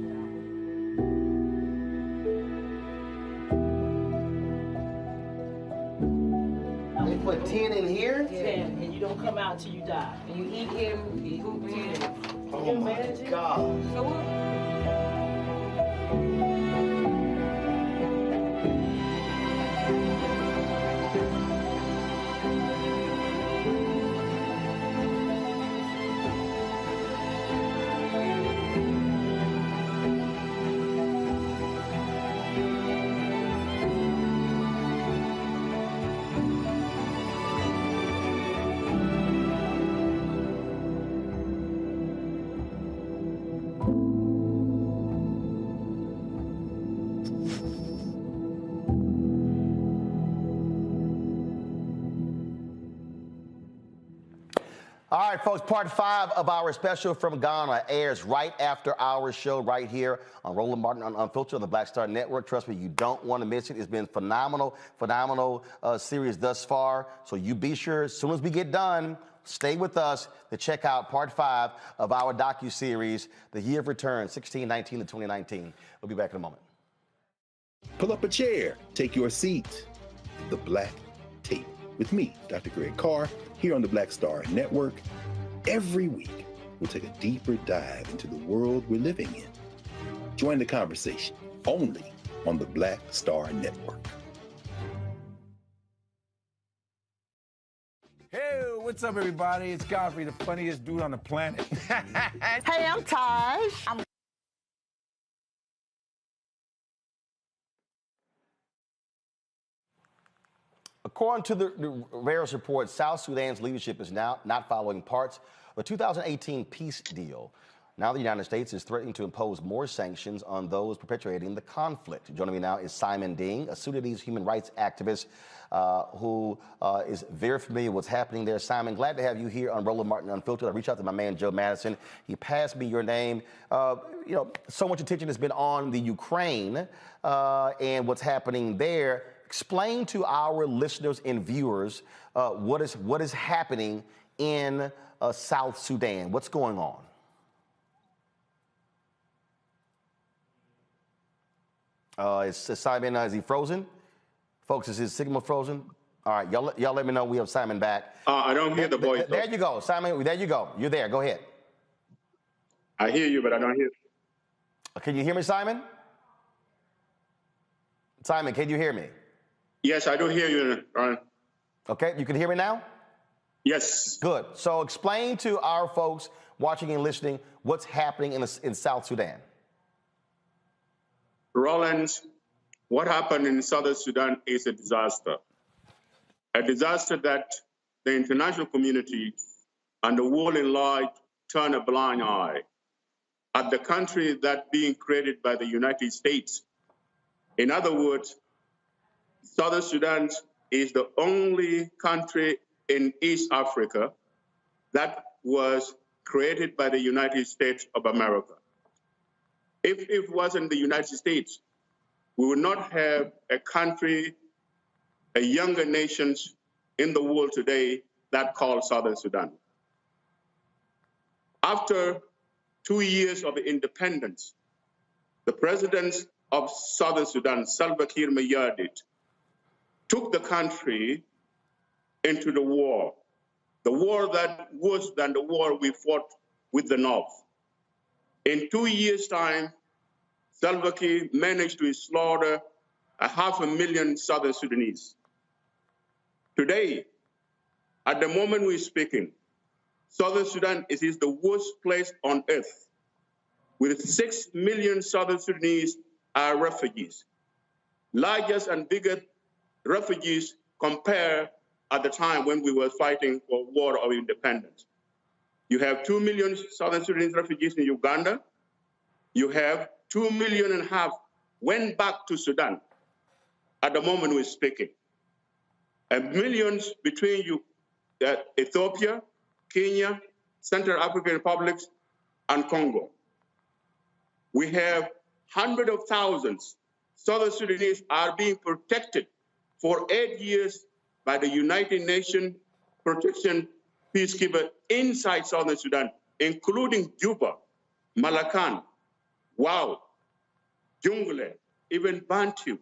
They put 10 in here? 10, and you don't come out till you die. And you eat him, you eat 10. Oh my God. All right, folks, part 5 of our special from Ghana airs right after our show right here on Roland Martin Unfiltered on the Black Star Network. Trust me, you don't want to miss it. It's been phenomenal series thus far. So you be sure, as soon as we get done, stay with us to check out part 5 of our docuseries, The Year of Return, 1619 to 2019. We'll be back in a moment. Pull up a chair, take your seat. The Black Tape with me, Dr. Greg Carr, here on the Black Star Network. Every week, we'll take a deeper dive into the world we're living in. Join the conversation only on the Black Star Network. Hey, what's up, everybody? It's Godfrey, the funniest dude on the planet. Hey, I'm Taj. According to the various reports, South Sudan's leadership is now not following parts of a 2018 peace deal. Now the United States is threatening to impose more sanctions on those perpetuating the conflict. Joining me now is Simon Ding, a Sudanese human rights activist who is very familiar with what's happening there. Simon, glad to have you here on Roland Martin Unfiltered. I reached out to my man, Joe Madison. He passed me your name. So much attention has been on the Ukraine and what's happening there. Explain to our listeners and viewers what is happening in South Sudan. What's going on? Is Simon, is he frozen? Folks, is his signal frozen? All right, y'all let me know we have Simon back. I don't hear the voice. There you go, Simon, there you go. You're there, go ahead. I hear you, but I don't hear. Can you hear me, Simon? Simon, can you hear me? Yes, I do hear you, Ron. Okay, you can hear me now? Yes. Good. So explain to our folks watching and listening what's happening in South Sudan. Roland, what happened in Southern Sudan is a disaster. A disaster that the international community and the world in large turn a blind eye at the country that being created by the United States. In other words, Southern Sudan is the only country in East Africa that was created by the United States of America. If it wasn't the United States, we would not have a country, a younger nation in the world today that called Southern Sudan. After 2 years of independence, the president of Southern Sudan, Salva Kiir Mayardit, took the country into the war that worse than the war we fought with the North. In 2 years' time, Salva Kiir managed to slaughter 500,000 Southern Sudanese. Today, at the moment we're speaking, Southern Sudan is the worst place on earth, with 6 million Southern Sudanese are refugees, largest and biggest refugees compared at the time when we were fighting for war of independence. You have 2 million Southern Sudanese refugees in Uganda. You have 2.5 million went back to Sudan at the moment we're speaking. And millions between Ethiopia, Kenya, Central African Republic, and Congo. We have hundreds of thousands Southern Sudanese are being protected for 8 years by the United Nations Protection Peacekeeper inside Southern Sudan, including Juba, Malacan, Wow, Jungle, even Bantu.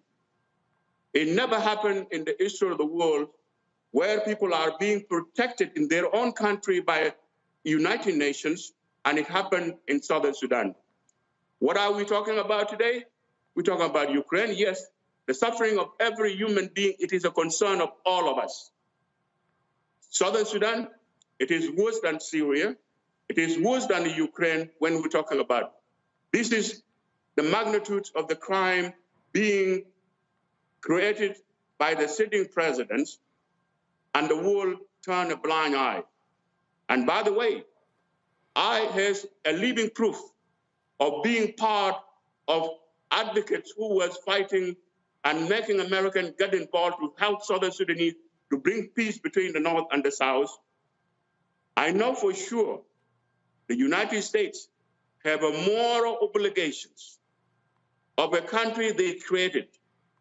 It never happened in the history of the world where people are being protected in their own country by United Nations, and it happened in Southern Sudan. What are we talking about today? We're talking about Ukraine. Yes, the suffering of every human being, it is a concern of all of us. Southern Sudan, it is worse than Syria. It is worse than the Ukraine when we're talking about. This is the magnitude of the crime being created by the sitting presidents, and the world turned a blind eye. And by the way, I have a living proof of being part of advocates who was fighting and making Americans get involved to help Southern Sudanese to bring peace between the North and the South. I know for sure the United States have a moral obligations of a country they created.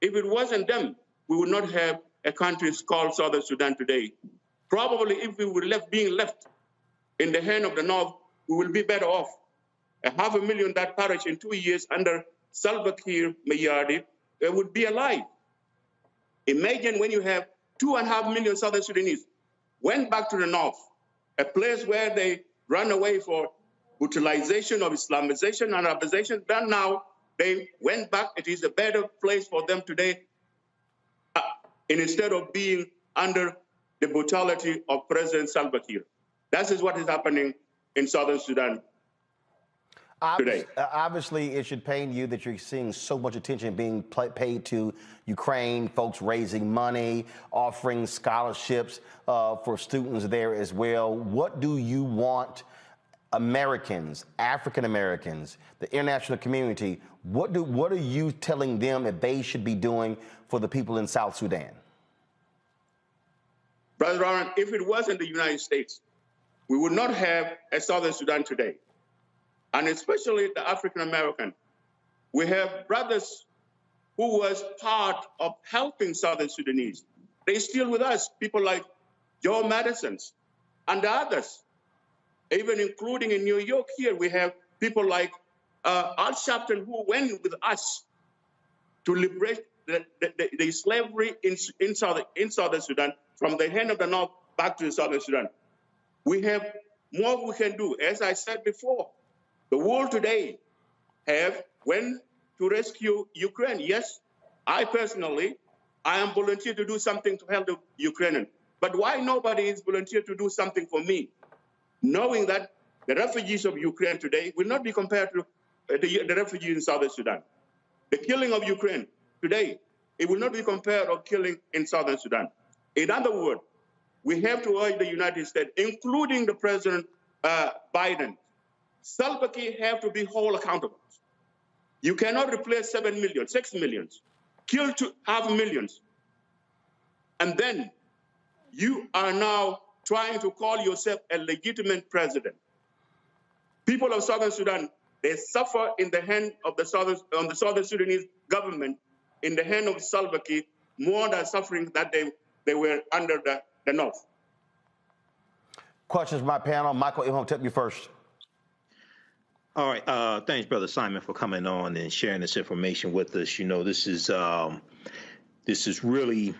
If it wasn't them, we would not have a country called Southern Sudan today. Probably if we were being left in the hand of the North, we will be better off. 500,000 that perished in 2 years under Salva Kiir Mayardit, they would be alive. Imagine when you have 2.5 million Southern Sudanese went back to the North, a place where they ran away for brutalization of Islamization and Arabization. Then now they went back. It is a better place for them today, instead of being under the brutality of President Salva Kiir. That is what is happening in Southern Sudan today. Obviously, it should pain you that you're seeing so much attention being paid to Ukraine, folks raising money, offering scholarships for students there as well. What do you want Americans, African Americans, the international community, what are you telling them that they should be doing for the people in South Sudan? Brother Aaron, if it wasn't the United States, we would not have a Southern Sudan today. And especially the African American. We have brothers who was part of helping Southern Sudanese. They're still with us, people like Joe Madison's and the others. Even including in New York here, we have people like Al Sharpton who went with us to liberate the slavery in Southern Sudan from the hand of the North back to Southern Sudan. We have more we can do. As I said before, the world today went to rescue Ukraine. Yes, I personally, I am volunteer to do something to help the Ukrainian. But why nobody is volunteer to do something for me? Knowing that the refugees of Ukraine today will not be compared to the refugees in Southern Sudan. The killing of Ukraine today, it will not be compared to killing in Southern Sudan. In other words, we have to urge the United States, including the President Biden, Salva Kiir have to be held accountable. You cannot replace 7 million, 6 million, kill 2.5 million. And then you are now trying to call yourself a legitimate president. People of Southern Sudan, they suffer in the hand of the Southern Sudanese government, in the hand of Salva Kiir, more than suffering that they were under the North. Questions from my panel. Michael, I'm going to take you first. All right. Thanks, Brother Simon, for coming on and sharing this information with us. You know, this is really,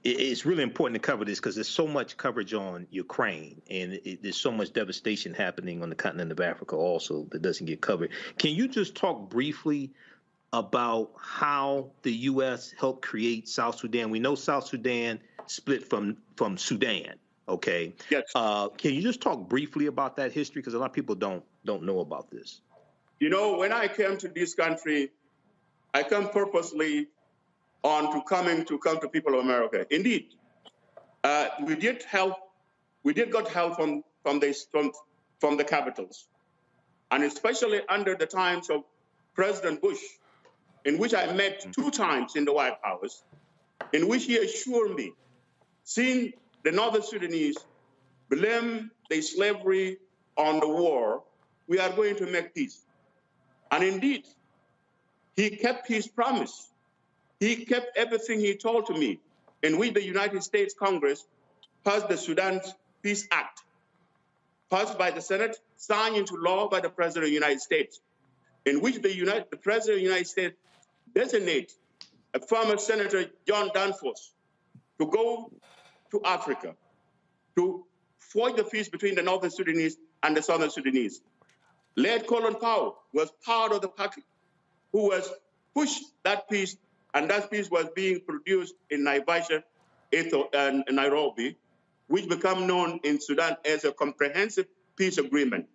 it's really important to cover this because there's so much coverage on Ukraine and there's so much devastation happening on the continent of Africa also that doesn't get covered. Can you just talk briefly about how the U.S. helped create South Sudan? We know South Sudan split from Sudan. Okay. Yes. Can you just talk briefly about that history? Because a lot of people don't know about this. You know, when I came to this country, I come purposely to come to people of America. Indeed, we did got help from the capitals, and especially under the times of President Bush, in which I met 2 times in the White House, in which he assured me, seeing the Northern Sudanese blame the slavery on the war, we are going to make peace. And indeed, he kept his promise. He kept everything he told to me, in which the United States Congress passed the Sudan Peace Act, passed by the Senate, signed into law by the President of the United States, in which the President of the United States designates a former Senator John Danforth to go to Africa to forge the peace between the Northern Sudanese and the Southern Sudanese. Late Colin Powell was part of the party who was pushed that peace, and that peace was being produced in Naivasha and Nairobi, which become known in Sudan as a comprehensive peace agreement.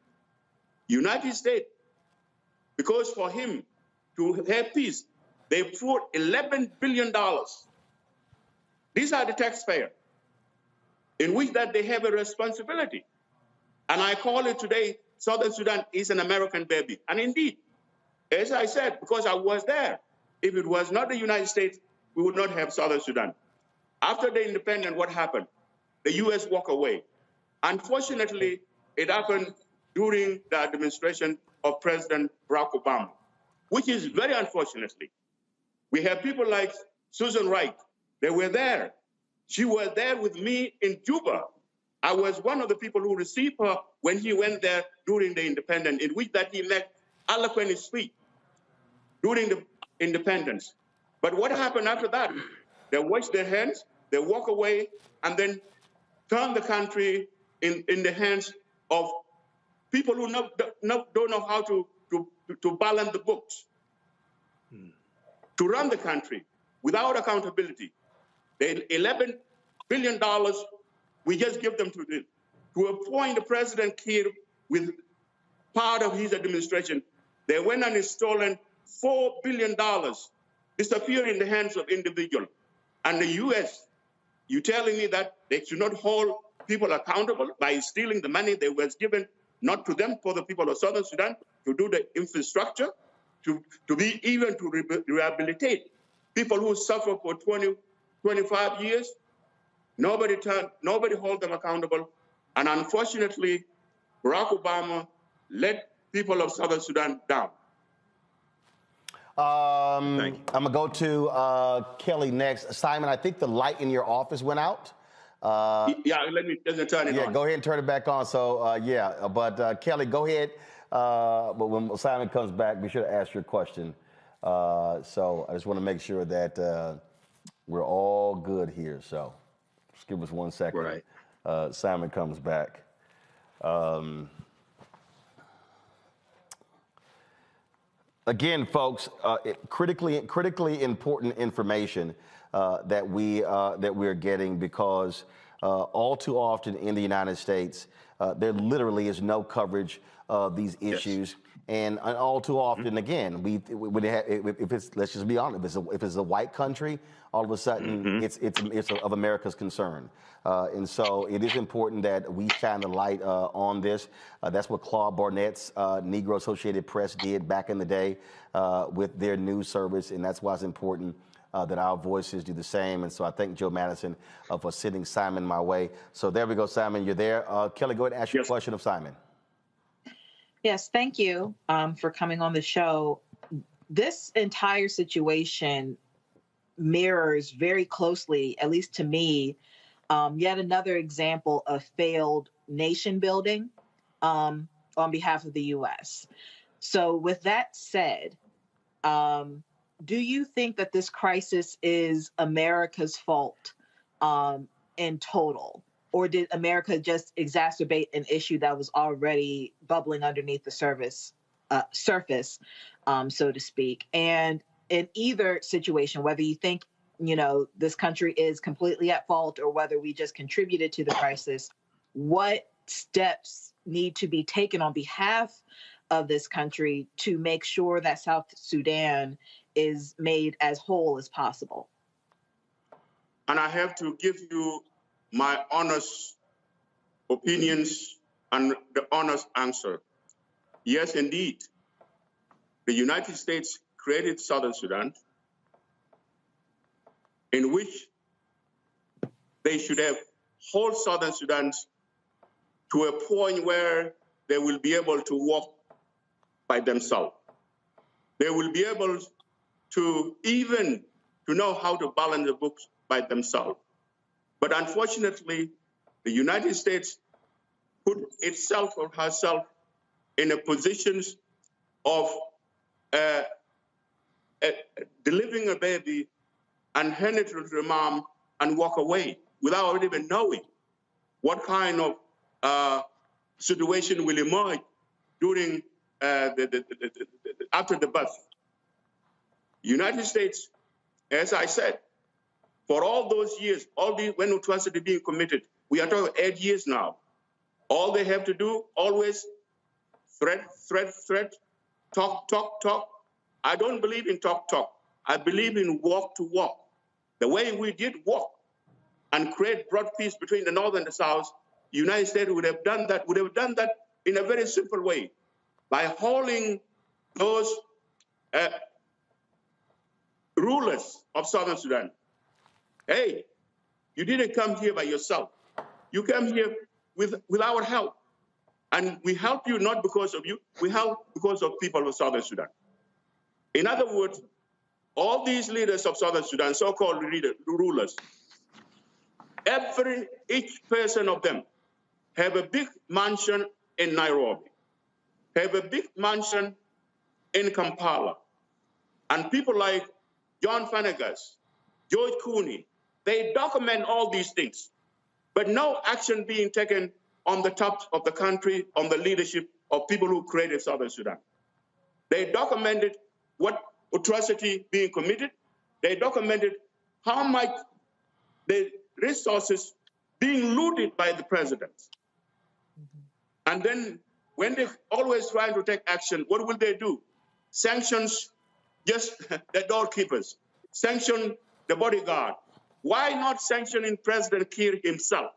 United States, because for him to have peace, they put $11 billion. These are the taxpayers, in which that they have a responsibility. And I call it today, Southern Sudan is an American baby. And indeed, as I said, because I was there, if it was not the United States, we would not have Southern Sudan. After the independence, what happened? The U.S. walked away. Unfortunately, it happened during the administration of President Barack Obama, which is very unfortunately. We have people like Susan Wright. They were there. She was there with me in Juba. I was one of the people who received her when he went there during the independence, in which that he made eloquent speech during the independence. But what happened after that? They wash their hands, they walk away, and then turn the country in the hands of people who don't know how to balance the books, to run the country without accountability. The $11 billion, we just give them to appoint the President Kiir with part of his administration. They went and stolen $4 billion, disappeared in the hands of individuals. And the U.S., you telling me that they should not hold people accountable by stealing the money that was given not to them, for the people of Southern Sudan, to do the infrastructure, to be even to rehabilitate people who suffer for 20, 25 years. Nobody hold them accountable. And unfortunately, Barack Obama let people of Southern Sudan down. I'm going to go to Kelly next. Simon, I think the light in your office went out. Yeah, let me just turn it on. Yeah, go ahead and turn it back on. So, but Kelly, go ahead. But when Simon comes back, be sure to ask your question. So I just want to make sure that we're all good here. So just give us 1 second. Right. Simon comes back. Again, folks, critically important information that we're getting, because all too often in the United States, there literally is no coverage of these issues. Yes. And all too often, again, if it's, let's just be honest, if it's a white country, all of a sudden it's of America's concern. And so it is important that we shine the light on this. That's what Claude Barnett's Negro Associated Press did back in the day with their news service, and that's why it's important that our voices do the same. And so I thank Joe Madison for sending Simon my way. So there we go, Simon, you're there. Kelly, go ahead and ask your question of Simon. Yes, thank you for coming on the show. This entire situation mirrors very closely, at least to me, yet another example of failed nation building on behalf of the U.S. So with that said, do you think that this crisis is America's fault in total? Or did America just exacerbate an issue that was already bubbling underneath the surface, so to speak? And in either situation, whether you think, this country is completely at fault or whether we just contributed to the crisis, what steps need to be taken on behalf of this country to make sure that South Sudan is made as whole as possible? And I have to give you my honest opinions and the honest answer. Yes, indeed. The United States created Southern Sudan, in which they should have whole Southern Sudan to a point where they will be able to walk by themselves. They will be able to even to know how to balance the books by themselves. But unfortunately, the United States put itself or herself in a position of delivering a baby and hand it to the mom and walk away without even knowing what kind of situation will emerge during after the birth. United States, as I said, for all those years, when atrocity being committed, we are talking 8 years now. All they have to do, always threat, talk. I don't believe in talk. I believe in walk to walk. The way we did walk and create broad peace between the North and the South, the United States would have done that in a very simple way, by holding those rulers of Southern Sudan. Hey, you didn't come here by yourself. You came here with our help. And we help you not because of you, we help because of people of Southern Sudan. In other words, all these leaders of Southern Sudan, so-called rulers, each person of them have a big mansion in Nairobi, have a big mansion in Kampala. And people like John Fanegas, George Cooney, they document all these things, but no action being taken on the top of the country, on the leadership of people who created Southern Sudan. They documented what atrocity being committed. They documented how much the resources being looted by the president. And then when they always trying to take action, what will they do? Sanctions just the doorkeepers, sanction the bodyguard. Why not sanctioning President Kiir himself?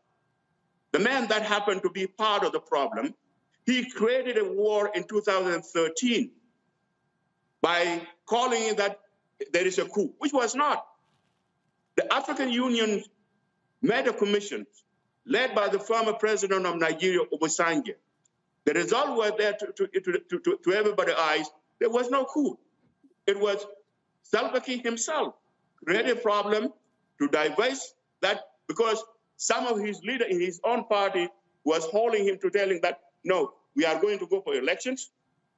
The man that happened to be part of the problem, he created a war in 2013 by calling it that there is a coup, which was not. The African Union made a commission led by the former president of Nigeria, Obasanjo. The result was there to everybody's eyes. There was no coup. It was Salva Kiir himself created a problem to divest that because some of his leaders in his own party was holding him to telling that, no, we are going to go for elections,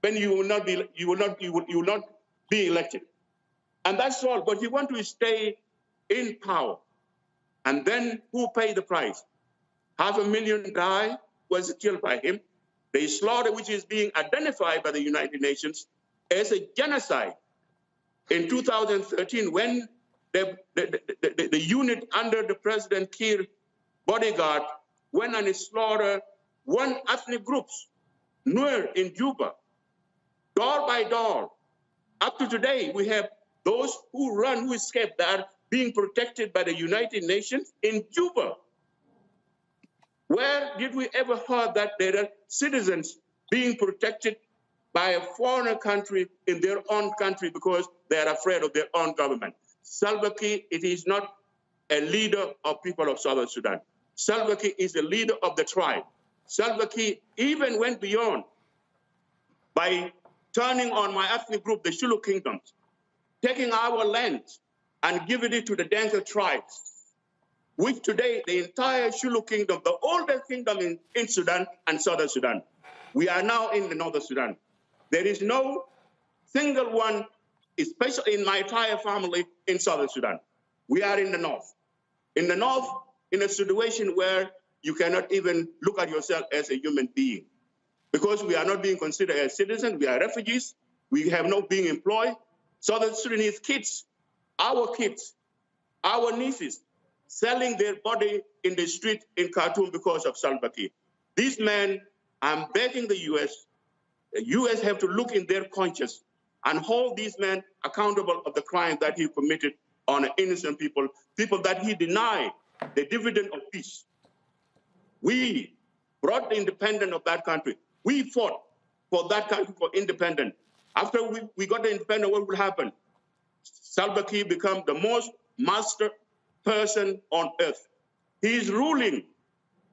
then you will not be elected. And that's all, but he want to stay in power. And then who paid the price? 500,000 died, was killed by him. The slaughter, which is being identified by the United Nations as a genocide. In 2013, when the unit under the President Kiir bodyguard went and slaughtered one ethnic groups, Noir in Juba, door by door. Up to today, we have those who run, who escape, that are being protected by the United Nations in Juba. Where did we ever heard that there are citizens being protected by a foreign country in their own country because they are afraid of their own government? Salva Kiir, it is not a leader of people of Southern Sudan. Salva Kiir is a leader of the tribe. Salva Kiir even went beyond by turning on my ethnic group, the Shulu Kingdoms, taking our land and giving it to the Dinka tribes, which today the entire Shulu Kingdom, the oldest kingdom in Sudan and Southern Sudan. We are now in the Northern Sudan. There is no single one, especially in my entire family, in Southern Sudan. We are in the North. In the North, in a situation where you cannot even look at yourself as a human being. Because we are not being considered as citizens, we are refugees, we have not being employed. Southern Sudanese kids, our nieces, selling their body in the street in Khartoum because of Salva Kiir. These men, I'm begging the U.S. have to look in their conscience and hold these men accountable of the crime that he committed on innocent people, people that he denied the dividend of peace. We brought the independence of that country. We fought for that country for independence. After we got the independence, what will happen? Salva Kiir become the most master person on earth. He is ruling.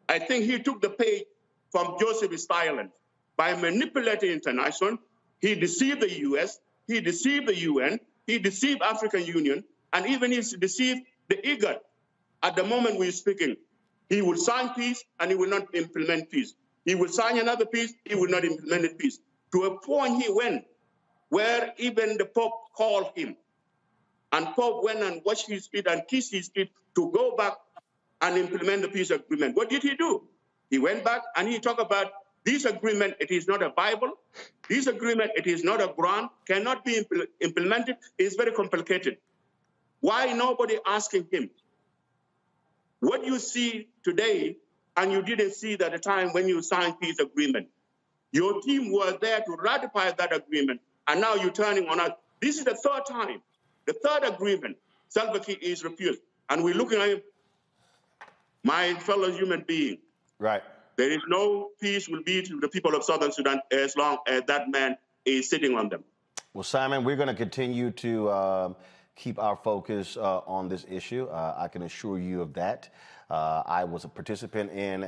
I think he took the page from Joseph Stalin by manipulating international. He deceived the U.S., he deceived the UN, he deceived African Union, and even he deceived the IGAD. At the moment we're speaking, he will sign peace and he will not implement peace. He will sign another peace, he will not implement peace. To a point he went where even the Pope called him. And Pope went and washed his feet and kissed his feet to go back and implement the peace agreement. What did he do? He went back and he talked about this agreement, it is not a Bible. This agreement, it is not a Quran, cannot be implemented. It's very complicated. Why nobody asking him? What you see today, and you didn't see that at the time when you signed peace agreement. Your team was there to ratify that agreement, and now you're turning on us. This is the third time. The third agreement, Salva Kiir is refused. And we're looking at him, my fellow human being. Right. There is no peace will be to the people of Southern Sudan as long as that man is sitting on them. Well, Simon, we're going to continue to keep our focus on this issue. I can assure you of that. I was a participant in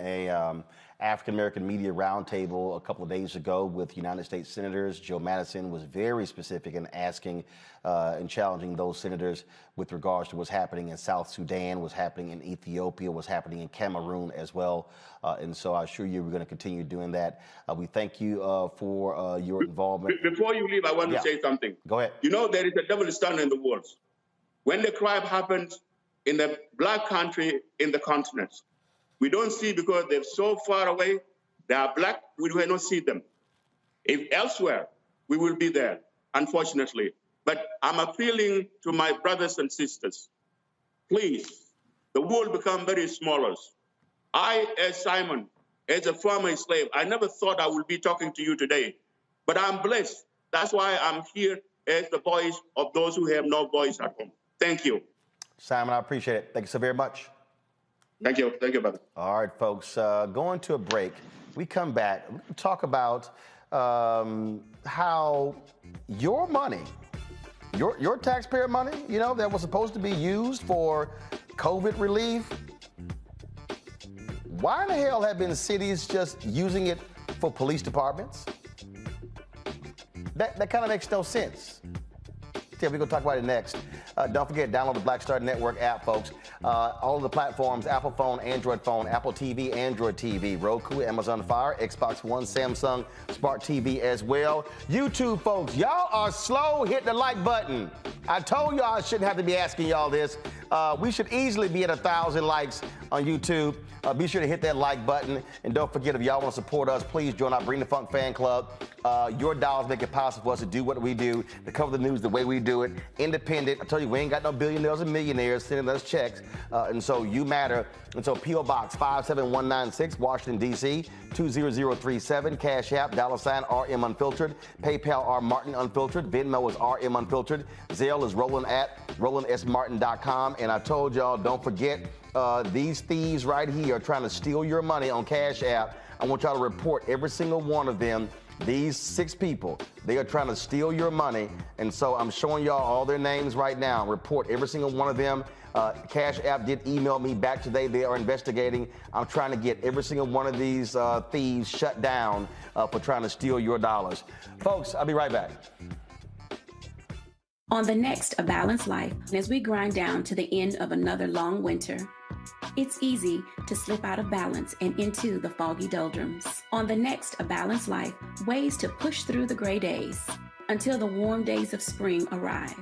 African-American Media Roundtable a couple of days ago with United States Senators. Joe Madison was very specific in asking and challenging those senators with regards to what's happening in South Sudan, what's happening in Ethiopia, what's happening in Cameroon as well. And so I assure you we're going to continue doing that. We thank you for your involvement. Before you leave, I want to say something. Go ahead. You know, there is a double standard in the world. When the crime happens in the black country in the continent, we don't see because they're so far away. They are black, we will not see them. If elsewhere, we will be there, unfortunately. But I'm appealing to my brothers and sisters. Please, the world become very smaller. I, as Simon, as a former slave, I never thought I would be talking to you today, but I'm blessed. That's why I'm here as the voice of those who have no voice at home. Thank you. Simon, I appreciate it. Thank you so very much. Thank you. Thank you, brother. All right, folks, going to a break. We come back, we talk about how your money, your taxpayer money, you know, that was supposed to be used for COVID relief, why in the hell have been cities just using it for police departments? That kind of makes no sense. Yeah, we're going to talk about it next. Don't forget, download the Black Star Network app, folks. All of the platforms, Apple phone, Android phone, Apple TV, Android TV, Roku, Amazon Fire, Xbox One, Samsung, Smart TV as well. YouTube, folks, y'all are slow. Hit the like button. I told y'all I shouldn't have to be asking y'all this. We should easily be at 1,000 likes on YouTube. Be sure to hit that like button. And don't forget, if y'all want to support us, please join our Bring the Funk fan club. Your dollars make it possible for us to do what we do, to cover the news the way we do it. Independent. I told you, we ain't got no billionaires and millionaires sending us checks. And so you matter. And so P.O. Box 57196, Washington, D.C., 20037. Cash App, $RM Unfiltered. PayPal, R Martin Unfiltered. Venmo is RM Unfiltered. Zelle is Roland at RolandSMartin.com. And I told y'all, don't forget, these thieves right here are trying to steal your money on Cash App. I want y'all to report every single one of them. These 6 people, they are trying to steal your money. And so I'm showing y'all all their names right now. Report every single one of them. Cash App did email me back today. They are investigating. I'm trying to get every single one of these thieves shut down for trying to steal your dollars. Folks, I'll be right back. On the next A Balanced Life, as we grind down to the end of another long winter, it's easy to slip out of balance and into the foggy doldrums. On the next A Balanced Life, ways to push through the gray days until the warm days of spring arrive.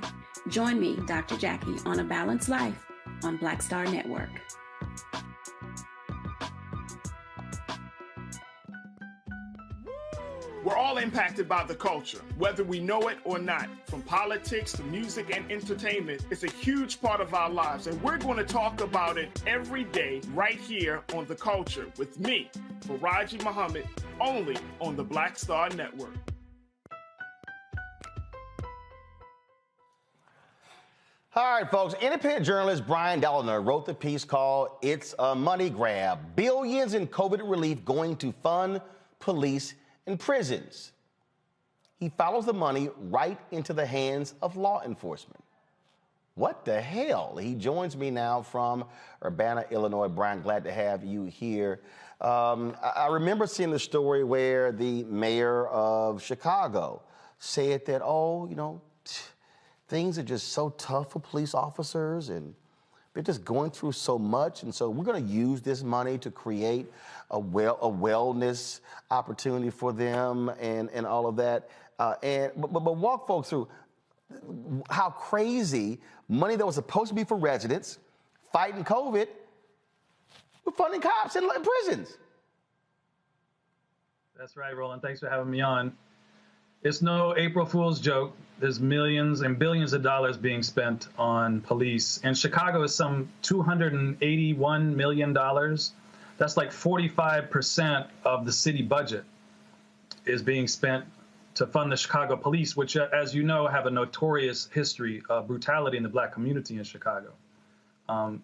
Join me, Dr. Jackie, on A Balanced Life on Black Star Network. We're all impacted by the culture, whether we know it or not. From politics to music and entertainment, it's a huge part of our lives, and we're going to talk about it every day right here on The Culture with me, Faraji Muhammad, only on the Black Star Network. All right, folks. Independent journalist Brian Dalliner wrote the piece called "It's a Money Grab: Billions in COVID Relief Going to Fund Police and Prisons." He follows the money right into the hands of law enforcement. What the hell? He joins me now from Urbana, Illinois. Brian, glad to have you here. I remember seeing the story where the mayor of Chicago said that, oh, you know, things are just so tough for police officers and they're just going through so much. And so we're going to use this money to create a wellness opportunity for them and all of that. But walk folks through how crazy money that was supposed to be for residents fighting COVID, we're funding cops in prisons. That's right, Roland. Thanks for having me on. It's no April Fool's joke. There's millions and billions of dollars being spent on police. And Chicago is some $281 million. That's like 45% of the city budget is being spent to fund the Chicago police, which, as you know, have a notorious history of brutality in the black community in Chicago.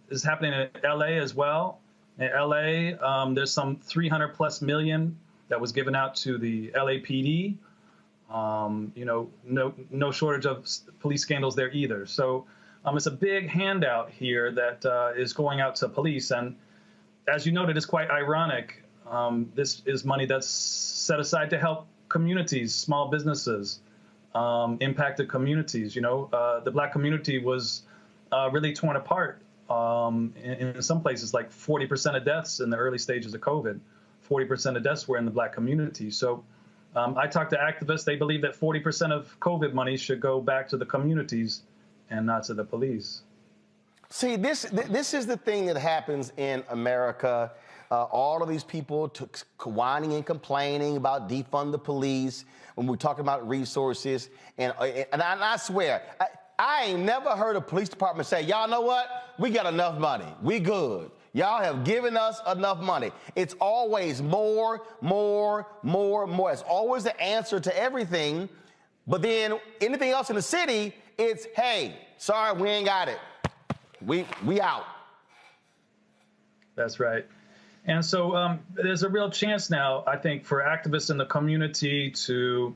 This is happening in LA as well. In LA, there's some 300 plus million that was given out to the LAPD. You know, no shortage of police scandals there either. So it's a big handout here that is going out to police. And as you noted, it's quite ironic. This is money that's set aside to help communities, small businesses, impacted communities. The Black community was really torn apart in some places, like 40% of deaths in the early stages of COVID. 40% of deaths were in the Black community. So I talked to activists. They believe that 40% of COVID money should go back to the communities and not to the police. See, this is the thing that happens in America. All of these people whining and complaining about defund the police when we're talking about resources. And I swear, I ain't never heard a police department say, y'all know what? We got enough money. We good. Y'all have given us enough money. It's always more. It's always the answer to everything. But then anything else in the city, it's, hey, sorry, we ain't got it. We out. That's right. And so there's a real chance now, I think, for activists in the community to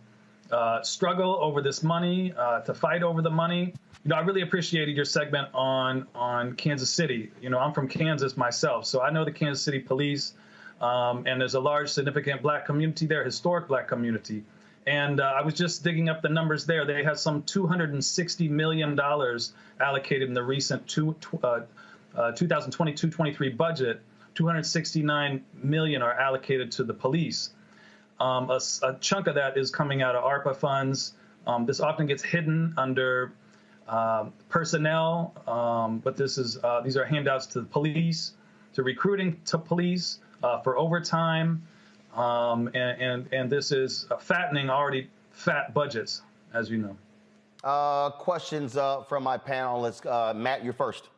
struggle over this money, to fight over the money. I really appreciated your segment on Kansas City. I'm from Kansas myself, so I know the Kansas City police, and there's a large, significant Black community there, historic Black community. And I was just digging up the numbers there. They have some $260 million allocated in the recent 2022-23 budget. 269 million are allocated to the police. A chunk of that is coming out of ARPA funds. This often gets hidden under personnel, but these are handouts to the police, to recruiting to police, for overtime, and this is fattening already fat budgets, as you know. Questions from my panelists. Matt, you're first.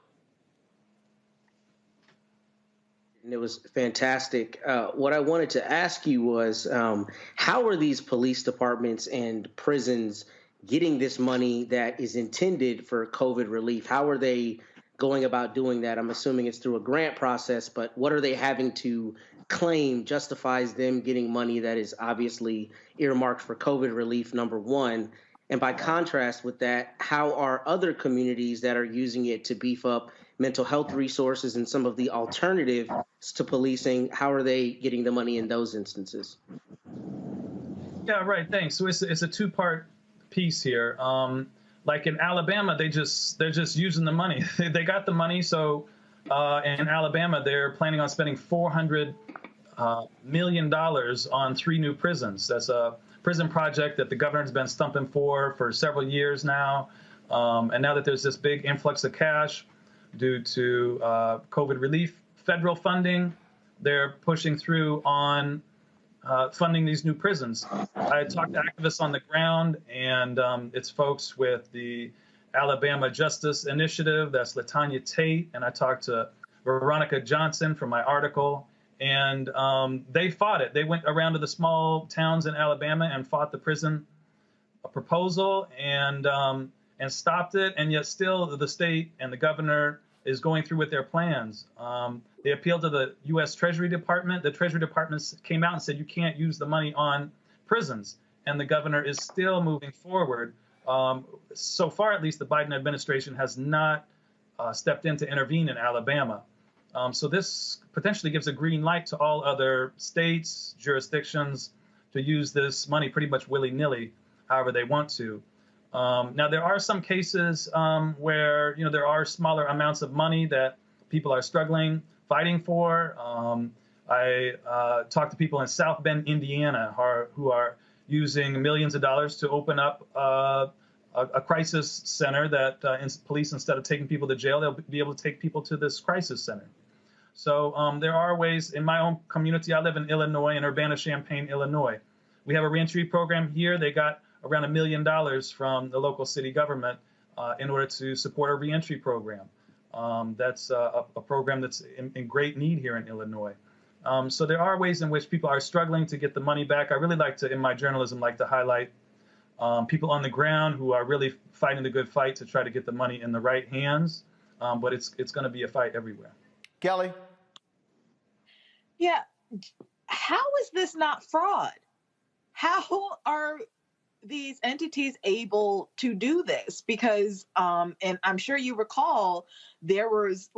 And it was fantastic. What I wanted to ask you was, how are these police departments and prisons getting this money that is intended for COVID relief? How are they going about doing that? I'm assuming it's through a grant process, but what are they having to claim justifies them getting money that is obviously earmarked for COVID relief, number one? And by contrast with that, how are other communities that are using it to beef up mental health resources and some of the alternatives to policing, how are they getting the money in those instances? Yeah, right. Thanks. So it's a two-part piece here. Like in Alabama, they're just using the money. They got the money. So in Alabama, they're planning on spending $400 million on 3 new prisons. That's a prison project that the governor's been stumping for several years now. And now that there's this big influx of cash due to COVID relief, federal funding, they're pushing through on funding these new prisons. I talked to activists on the ground, and it's folks with the Alabama Justice Initiative, that's LaTanya Tate, and I talked to Veronica Johnson from my article, and they fought it. They went around to the small towns in Alabama and fought the prison proposal and stopped it, and yet still the state and the governor is going through with their plans. They appealed to the U.S. Treasury Department. The Treasury Department came out and said you can't use the money on prisons, and the governor is still moving forward. So far, at least, the Biden administration has not stepped in to intervene in Alabama. So this potentially gives a green light to all other states, jurisdictions, to use this money pretty much willy-nilly, however they want to. Now, there are some cases where, there are smaller amounts of money that people are struggling, fighting for. I talked to people in South Bend, Indiana, who are using millions of dollars to open up a crisis center that police, instead of taking people to jail, they'll be able to take people to this crisis center. So there are ways. In my own community, I live in Illinois, in Urbana-Champaign, Illinois. We have a reentry program here. They got around $1 million from the local city government in order to support a reentry program. That's a program that's in great need here in Illinois. So there are ways in which people are struggling to get the money back. I really like to, in my journalism, to highlight people on the ground who are really fighting the good fight to try to get the money in the right hands. But it's going to be a fight everywhere. Kelly? Yeah. How is this not fraud? How are these entities able to do this? Because, and I'm sure you recall, there was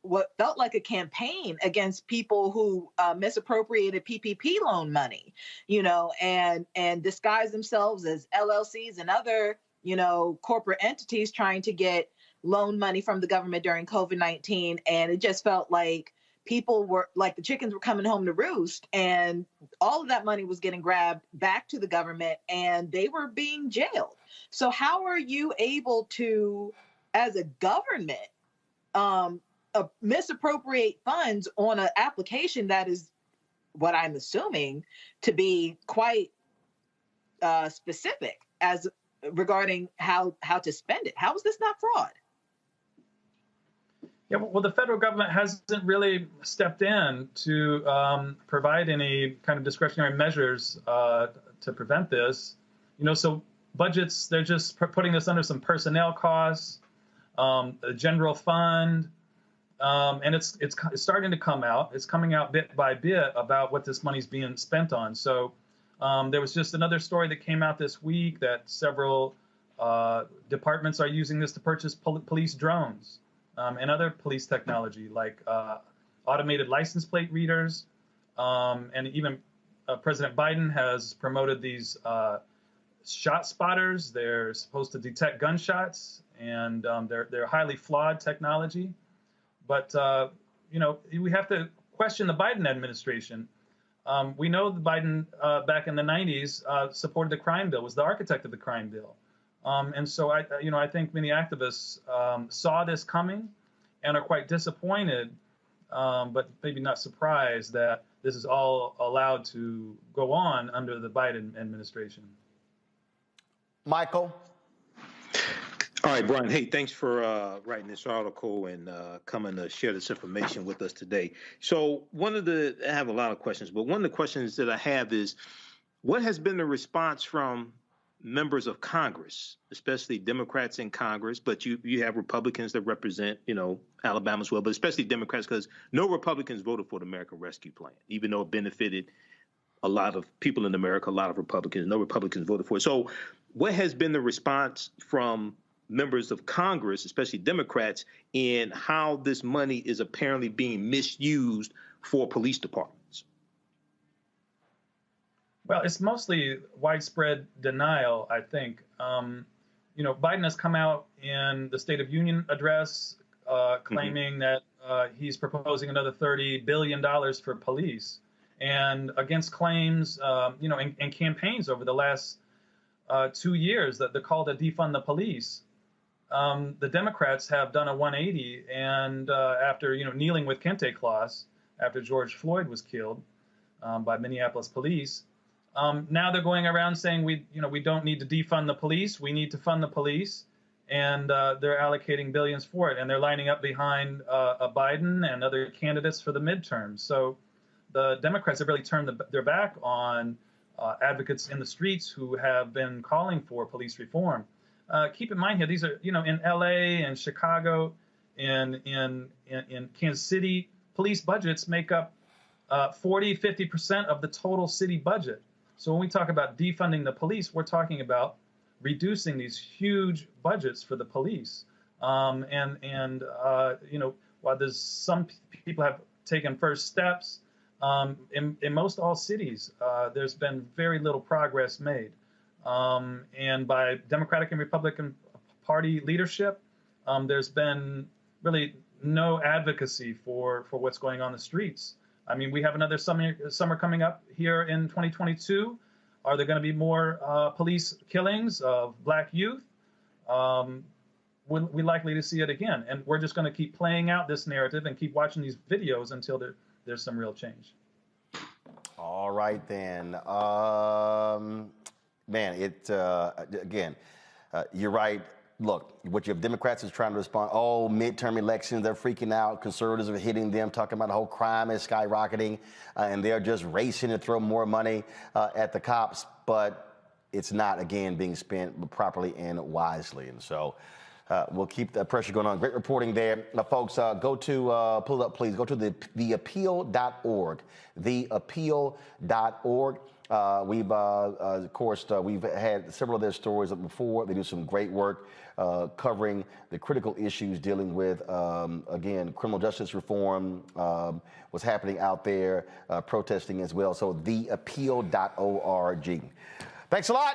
what felt like a campaign against people who misappropriated PPP loan money, and disguised themselves as LLCs and other, corporate entities trying to get loan money from the government during COVID-19. And it just felt like people were like the chickens were coming home to roost, and all of that money was getting grabbed back to the government and they were being jailed. So how are you able to, as a government, misappropriate funds on an application that is what I'm assuming to be quite specific as regarding how to spend it? How is this not fraud? Yeah, well, the federal government hasn't really stepped in to provide any kind of discretionary measures to prevent this. So budgets, they're just putting this under some personnel costs, a general fund, and it's starting to come out. It's coming out bit by bit about what this money's being spent on. So there was just another story that came out this week that several departments are using this to purchase police drones. And other police technology like automated license plate readers. And even President Biden has promoted these shot spotters. They're supposed to detect gunshots, and they're highly flawed technology. But, we have to question the Biden administration. We know the Biden back in the 90s supported the crime bill, was the architect of the crime bill. And so I think many activists saw this coming and are quite disappointed, but maybe not surprised that this is all allowed to go on under the Biden administration. Michael. All right, Brian. Hey, thanks for writing this article and coming to share this information with us today. So I have a lot of questions, but one of the questions that I have is, what has been the response from members of Congress, especially Democrats in Congress, but you have Republicans that represent, Alabama as well, but especially Democrats, because no Republicans voted for the American Rescue Plan, even though it benefited a lot of people in America, a lot of Republicans. No Republicans voted for it. So what has been the response from members of Congress, especially Democrats, in how this money is apparently being misused for police departments? Well, it's mostly widespread denial, I think. Biden has come out in the State of Union address claiming that he's proposing another $30 billion for police, and against claims, and campaigns over the last 2 years that the call to defund the police. The Democrats have done a 180, and after kneeling with kente cloths after George Floyd was killed by Minneapolis police. Now they're going around saying we don't need to defund the police. We need to fund the police, and they're allocating billions for it. And they're lining up behind Biden and other candidates for the midterms. So the Democrats have really turned their back on advocates in the streets who have been calling for police reform. Keep in mind here, these are in L.A. and Chicago, in Kansas City, police budgets make up 40-50% of the total city budget. So when we talk about defunding the police, we're talking about reducing these huge budgets for the police. While there's some people have taken first steps, in most all cities, there's been very little progress made. And by Democratic and Republican Party leadership, there's been really no advocacy for what's going on in the streets. I mean, we have another summer coming up here in 2022. Are there going to be more police killings of Black youth? We're likely to see it again. And we're just going to keep playing out this narrative and keep watching these videos until there's some real change. All right, then. You're right. Look, what you have Democrats is trying to respond, midterm elections, they're freaking out. Conservatives are hitting them, talking about the whole crime is skyrocketing, and they're just racing to throw more money at the cops. But it's not, again, being spent properly and wisely. And so we'll keep the pressure going on. Great reporting there. Folks, go to, pull it up, please. Go to theappeal.org, theappeal.org. Of course, we've had several of their stories before. They do some great work covering the critical issues dealing with, again, criminal justice reform, what's happening out there, protesting as well. So theappeal.org. Thanks a lot.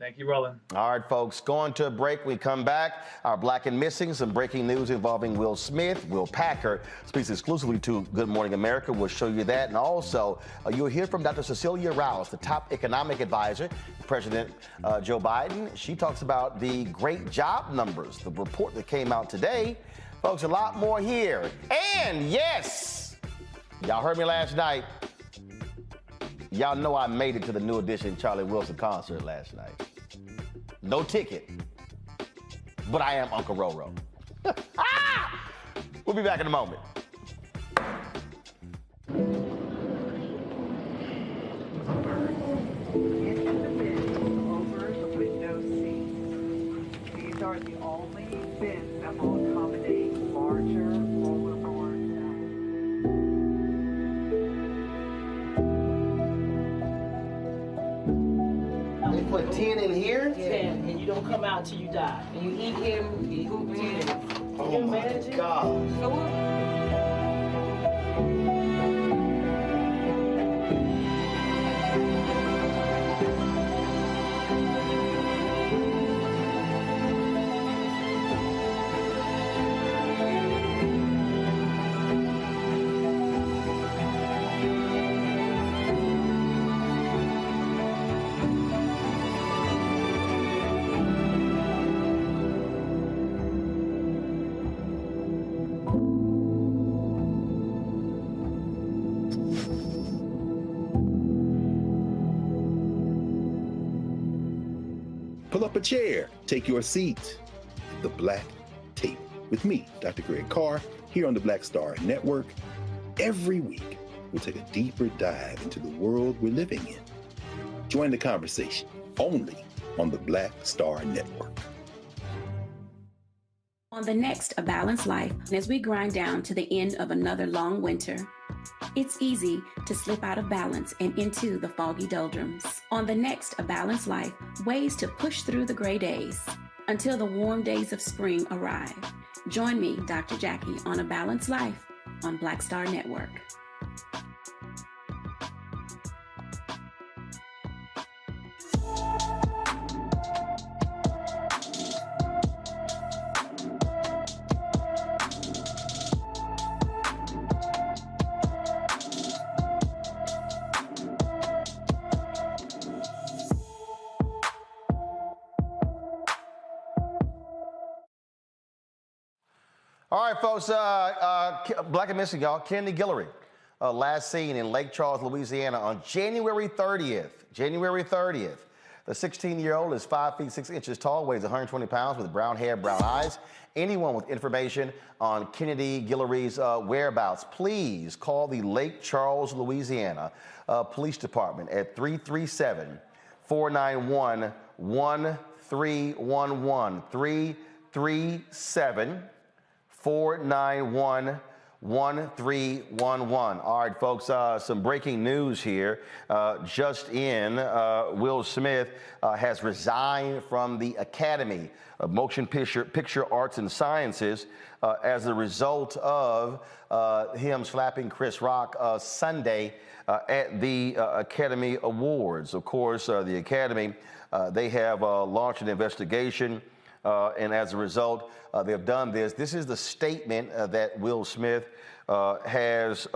Thank you, Roland. All right, folks, going to a break. We come back. Our Black and Missing, some breaking news involving Will Smith. Will Packer speaks exclusively to Good Morning America. We'll show you that. And also, you'll hear from Dr. Cecilia Rouse, the top economic advisor to President Joe Biden. She talks about the great job numbers, the report that came out today. Folks, a lot more here. And yes, y'all heard me last night. Y'all know I made it to the New Edition Charlie Wilson concert last night. No ticket, but I am Uncle Roro. We'll be back in a moment. Into the bins over the window seats. These are the only bins that will accommodate larger rollerboard. They put 10 in here? 10, and you don't come out till you die. And you eat him, you hoop 10. Oh my God. Pull up a chair, take your seat. The Black Tape with me, Dr. Greg Carr, here on the Black Star Network. Every week, we'll take a deeper dive into the world we're living in. Join the conversation only on the Black Star Network. On the next A Balanced Life, as we grind down to the end of another long winter, it's easy to slip out of balance and into the foggy doldrums. On the next A Balanced Life, ways to push through the gray days until the warm days of spring arrive. Join me, Dr. Jackie, on A Balanced Life on Black Star Network. All right, folks, Black and Missing, y'all. Kennedy Guillory, last seen in Lake Charles, Louisiana on January 30th. January 30th. The 16-year-old is 5 feet 6 inches tall, weighs 120 pounds with brown hair, brown eyes. Anyone with information on Kennedy Guillory's whereabouts, please call the Lake Charles, Louisiana Police Department at 337-491-1311. 337-491-1311. All right, folks, some breaking news here. Just in, Will Smith has resigned from the Academy of Motion Picture Arts and Sciences as a result of him slapping Chris Rock Sunday at the Academy Awards. Of course, the Academy, they have launched an investigation, and as a result, they have done this. This is the statement that Will Smith has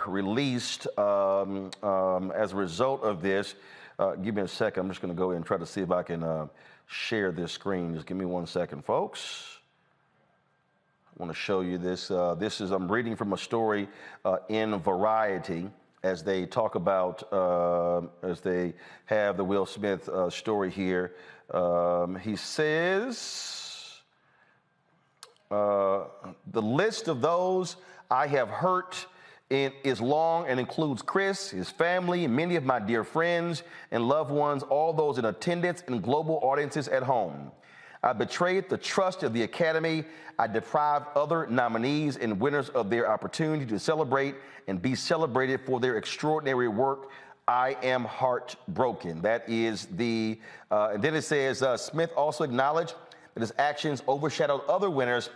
released as a result of this. Give me a second. I'm just going to go in and try to see if I can share this screen. Just give me 1 second, folks. I want to show you this. I'm reading from a story in Variety as they talk about, as they have the Will Smith story here. He says, the list of those I have hurt is long and includes Chris, his family, many of my dear friends and loved ones, all those in attendance and global audiences at home. I betrayed the trust of the Academy. I deprived other nominees and winners of their opportunity to celebrate and be celebrated for their extraordinary work. I am heartbroken. That is the, and then it says, Smith also acknowledged that his actions overshadowed other winners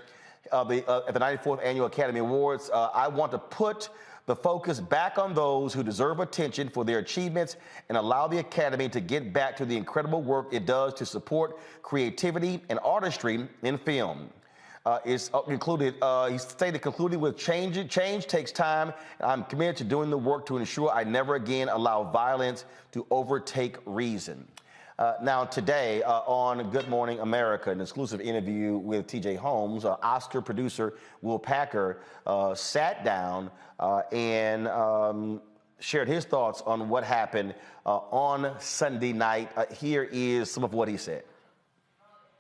at the 94th Annual Academy Awards. I want to put the focus back on those who deserve attention for their achievements and allow the Academy to get back to the incredible work it does to support creativity and artistry in film. He stated, concluding with change takes time. And I'm committed to doing the work to ensure I never again allow violence to overtake reason. Now today on Good Morning America, an exclusive interview with TJ Holmes, Oscar producer Will Packer sat down and shared his thoughts on what happened on Sunday night. Here is some of what he said.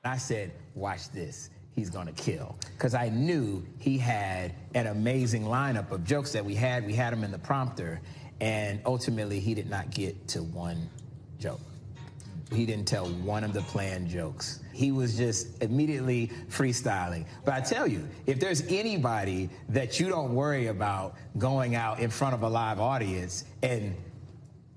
I said, watch this. He's gonna kill. Because I knew he had an amazing lineup of jokes that we had. We had him in the prompter, and ultimately he did not get to one joke. He didn't tell one of the planned jokes. He was just immediately freestyling. But I tell you, if there's anybody that you don't worry about going out in front of a live audience and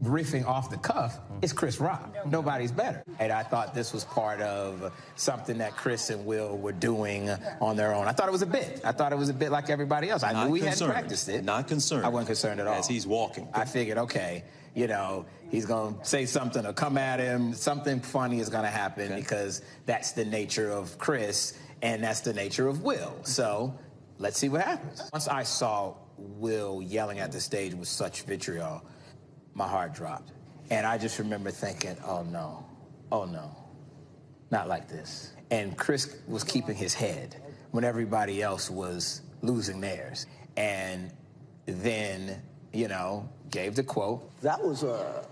riffing off the cuff, it's Chris Rock. Nobody's better. And I thought this was part of something that Chris and Will were doing on their own. I thought it was a bit. I thought it was a bit like everybody else. I knew he hadn't practiced it. Not concerned. I wasn't concerned at all. As he's walking. I figured, okay, you know, he's going to say something or come at him. Something funny is going to happen because that's the nature of Chris and that's the nature of Will. So let's see what happens. Once I saw Will yelling at the stage with such vitriol, my heart dropped. And I just remember thinking, oh no, not like this. And Chris was keeping his head when everybody else was losing theirs. And then, you know, gave the quote. That was a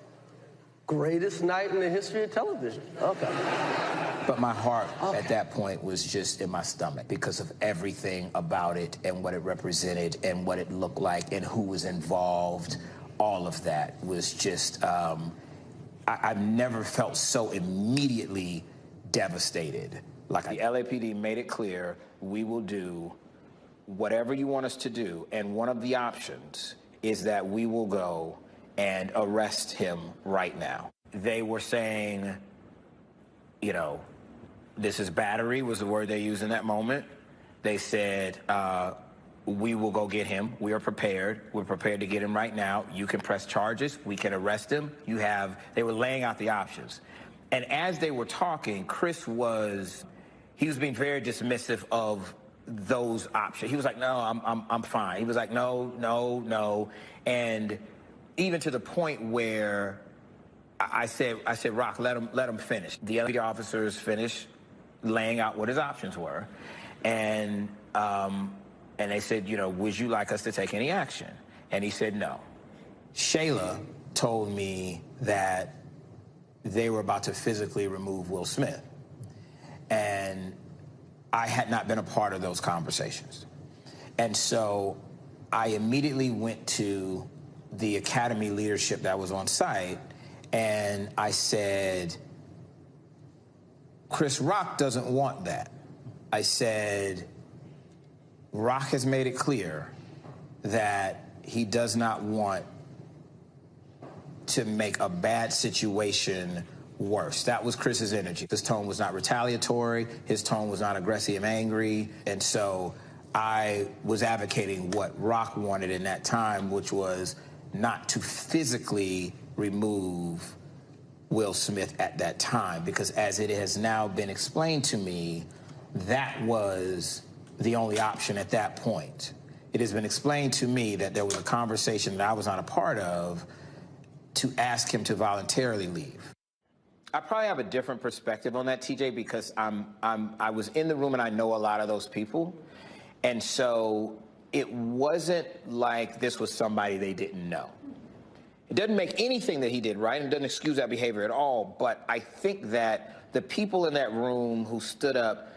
greatest night in the history of television. Okay. But my heart at that point was just in my stomach because of everything about it and what it represented and what it looked like and who was involved. All of that was just, I've never felt so immediately devastated. Like the LAPD made it clear, we will do whatever you want us to do. And one of the options is that we will go and arrest him right now. They were saying, you know, this is battery was the word they used in that moment. They said, we will go get him. We are prepared. We're prepared to get him right now. You can press charges. We can arrest him. They were laying out the options. And as they were talking, Chris was being very dismissive of those options. He was like, no, I'm fine. He was like, no. And even to the point where I said, Rock, let him finish. The other officers finished laying out what his options were. And they said, you know, would you like us to take any action? And he said no. Shayla told me that they were about to physically remove Will Smith. And I had not been a part of those conversations. And so I immediately went to the Academy leadership that was on site, and I said, Chris Rock doesn't want that. I said, Rock has made it clear that he does not want to make a bad situation worse. That was Chris's energy. His tone was not retaliatory. His tone was not aggressive and angry. And so I was advocating what Rock wanted in that time, which was not to physically remove Will Smith at that time, because as it has now been explained to me, that was the only option at that point. It has been explained to me that there was a conversation that I was not a part of to ask him to voluntarily leave. I probably have a different perspective on that, TJ, because I was in the room and I know a lot of those people. And so it wasn't like this was somebody they didn't know. It doesn't make anything that he did right and doesn't excuse that behavior at all. But I think that the people in that room who stood up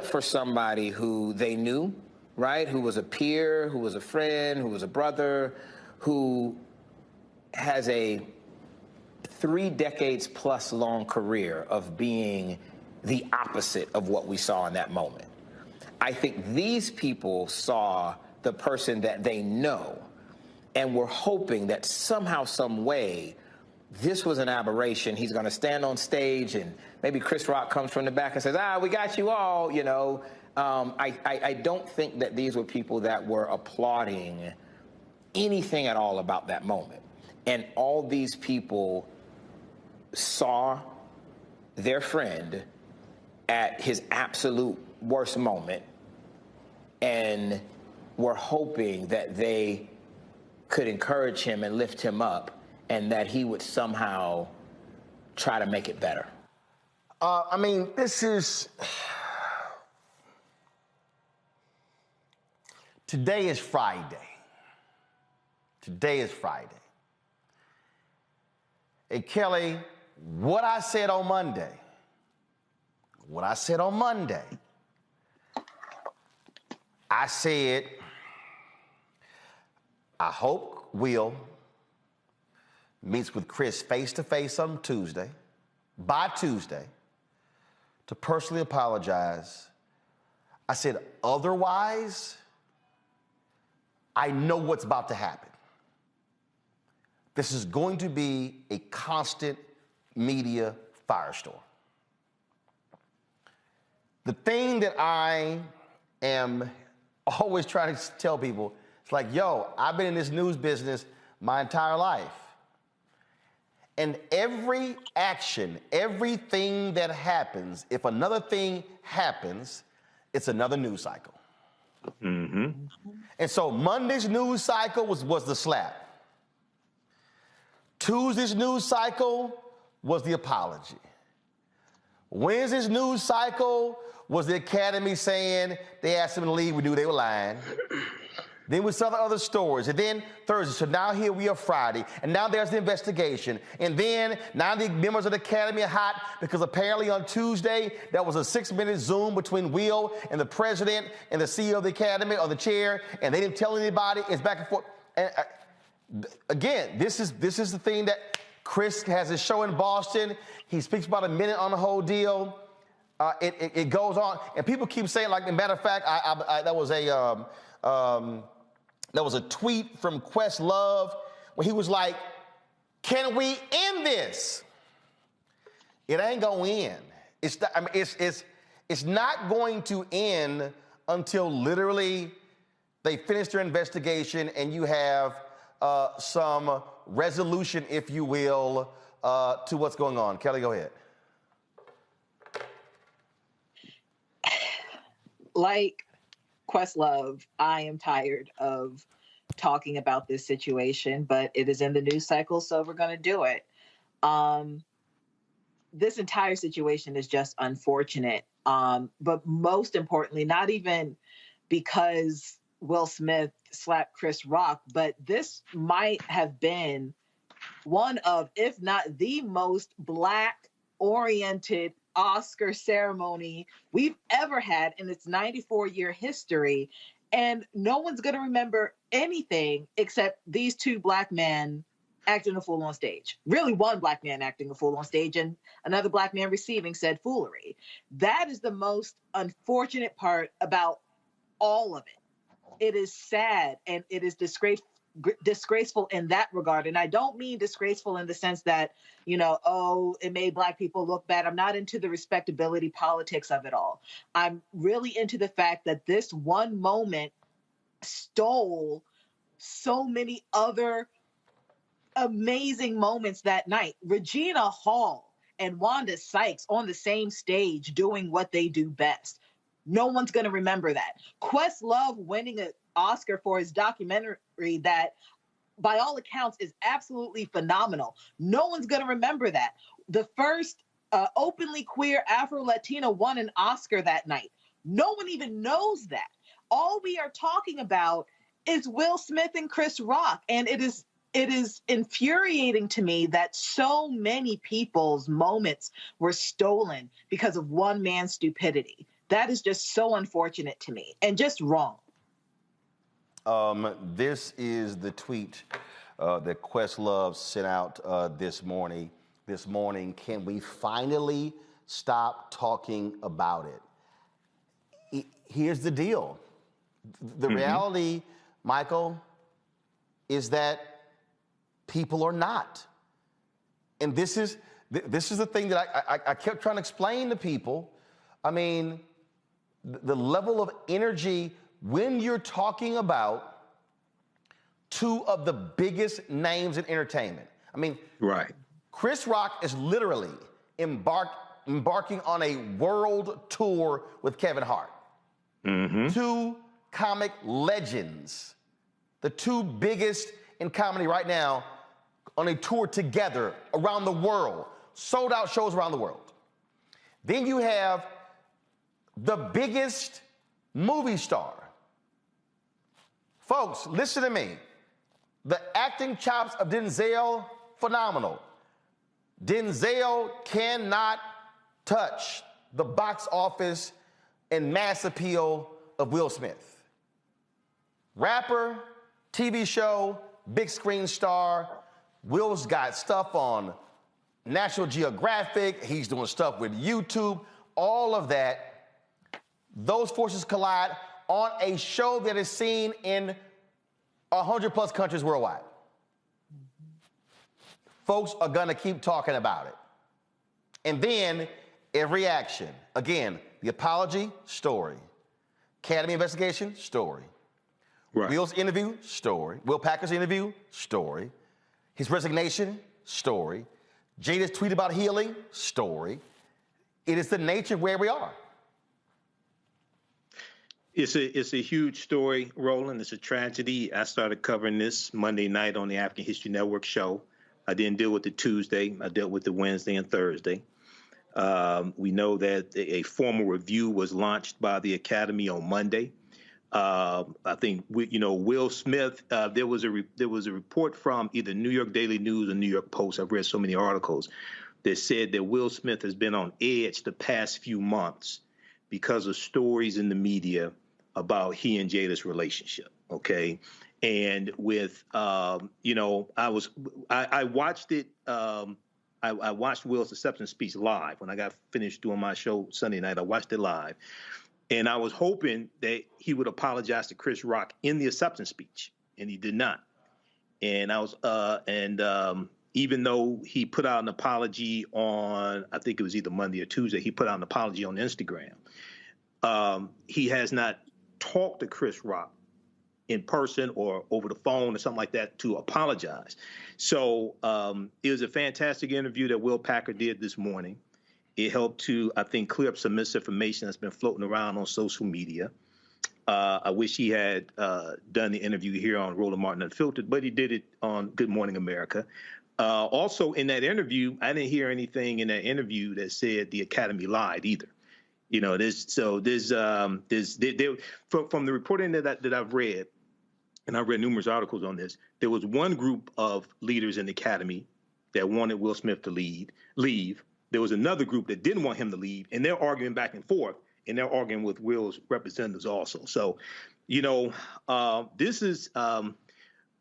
for somebody who they knew, right? Who was a peer, who was a friend, who was a brother, who has a 3 decades plus long career of being the opposite of what we saw in that moment. I think these people saw the person that they know And we're hoping that somehow, some way, this was an aberration. He's going to stand on stage and maybe Chris Rock comes from the back and says, we got you all, you know. I don't think that these were people that were applauding anything at all about that moment. And all these people saw their friend at his absolute worst moment and were hoping that they could encourage him and lift him up and that he would somehow try to make it better. I mean, this is... Today is Friday. Today is Friday. Hey, Kelly, what I said on Monday, I said, I hope Will meets with Chris face-to-face on Tuesday, by Tuesday, to personally apologize. I said, otherwise, I know what's about to happen. This is going to be a constant media firestorm. The thing that I am always trying to tell people, it's like, yo, I've been in this news business my entire life. And every action, everything that happens, if another thing happens, it's another news cycle. Mm-hmm. And so Monday's news cycle was the slap. Tuesday's news cycle was the apology. Wednesday's news cycle was the Academy saying they asked him to leave, we knew they were lying. Then we saw the other stories, and then Thursday. So now here we are Friday, and now there's the investigation. And then now the members of the Academy are hot because apparently on Tuesday there was a 6-minute Zoom between Will and the president and the CEO of the Academy or the chair, and they didn't tell anybody. It's back and forth. And again, this is the thing that Chris has his show in Boston. He speaks about a minute on the whole deal. It goes on, and people keep saying, like, as a matter of fact, there was a tweet from Questlove where he was like, "Can we end this?" It ain't gonna end. It's not going to end until literally they finish their investigation and you have some resolution, if you will, to what's going on. Kelly, go ahead. Like Questlove, I am tired of talking about this situation, but it is in the news cycle, so we're going to do it. This entire situation is just unfortunate, but most importantly, not even because Will Smith slapped Chris Rock, but this might have been one of, if not the most Black-oriented Oscar ceremony we've ever had in its 94-year history. And no one's going to remember anything except these two Black men acting a fool on stage. Really, one Black man acting a fool on stage and another Black man receiving said foolery. That is the most unfortunate part about all of it. It is sad and it is disgraceful in that regard. And I don't mean disgraceful in the sense that, it made Black people look bad. I'm not into the respectability politics of it all. I'm really into the fact that this one moment stole so many other amazing moments that night. Regina Hall and Wanda Sykes on the same stage doing what they do best. No one's going to remember that. Questlove winning an Oscar for his documentary that, by all accounts, is absolutely phenomenal. No one's going to remember that. The first openly queer Afro-Latino won an Oscar that night. No one even knows that. All we are talking about is Will Smith and Chris Rock. And it is infuriating to me that so many people's moments were stolen because of one man's stupidity. That is just so unfortunate to me and just wrong. This is the tweet that Questlove sent out this morning. Can we finally stop talking about it? Here's the deal. The reality, Michael, is that people are not. And this is the thing that I kept trying to explain to people. I mean, the level of energy when you're talking about two of the biggest names in entertainment. I mean, right. Chris Rock is literally embarking on a world tour with Kevin Hart. Mm-hmm. Two comic legends, the two biggest in comedy right now, on a tour together around the world, sold out shows around the world. Then you have the biggest movie star. Folks, listen to me. The acting chops of Denzel, phenomenal. Denzel cannot touch the box office and mass appeal of Will Smith. Rapper, TV show, big screen star. Will's got stuff on National Geographic. He's doing stuff with YouTube. All of that. Those forces collide on a show that is seen in 100+ countries worldwide. Folks are gonna keep talking about it. And then every action. Again, the apology, story. Academy investigation, story. Right. Will's interview, story. Will Packer's interview, story. His resignation, story. Jada's tweet about healing, story. It is the nature of where we are. It's a huge story, Roland. It's a tragedy. I started covering this Monday night on the African History Network show. I didn't deal with it Tuesday. I dealt with it Wednesday and Thursday. We know that a formal review was launched by the Academy on Monday. I think Will Smith. There was a report from either New York Daily News or New York Post. I've read so many articles that said that Will Smith has been on edge the past few months because of stories in the media about he and Jada's relationship. Okay, and with I watched it. I watched Will's acceptance speech live when I got finished doing my show Sunday night. I watched it live. And I was hoping that he would apologize to Chris Rock in the acceptance speech, and he did not. And I was, even though he put out an apology on, I think it was either Monday or Tuesday, he put out an apology on Instagram. He has not talked to Chris Rock in person or over the phone or something like that to apologize. So it was a fantastic interview that Will Packer did this morning. It helped to, I think, clear up some misinformation that's been floating around on social media. I wish he had done the interview here on Roland Martin Unfiltered, but he did it on Good Morning America. Also, in that interview, I didn't hear anything in that interview that said the Academy lied either. You know, from the reporting that I've read, and I've read numerous articles on this, there was one group of leaders in the Academy that wanted Will Smith to leave. There was another group that didn't want him to leave, and they're arguing back and forth, and they're arguing with Will's representatives also. So, this is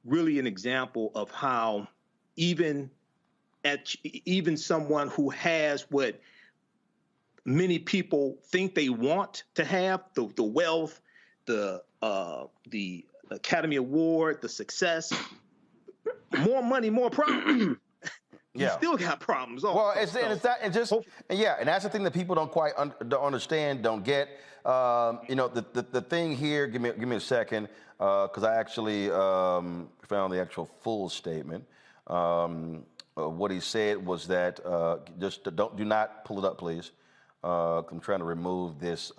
really an example of how even someone who has what many people think they want to have, the wealth, the Academy Award, the success, more money, more problems. You still got problems. Also. Well, and that's the thing that people don't quite don't understand, don't get. The thing here. Give me a second, because I actually found the actual full statement. What he said was that do not pull it up, please. I'm trying to remove this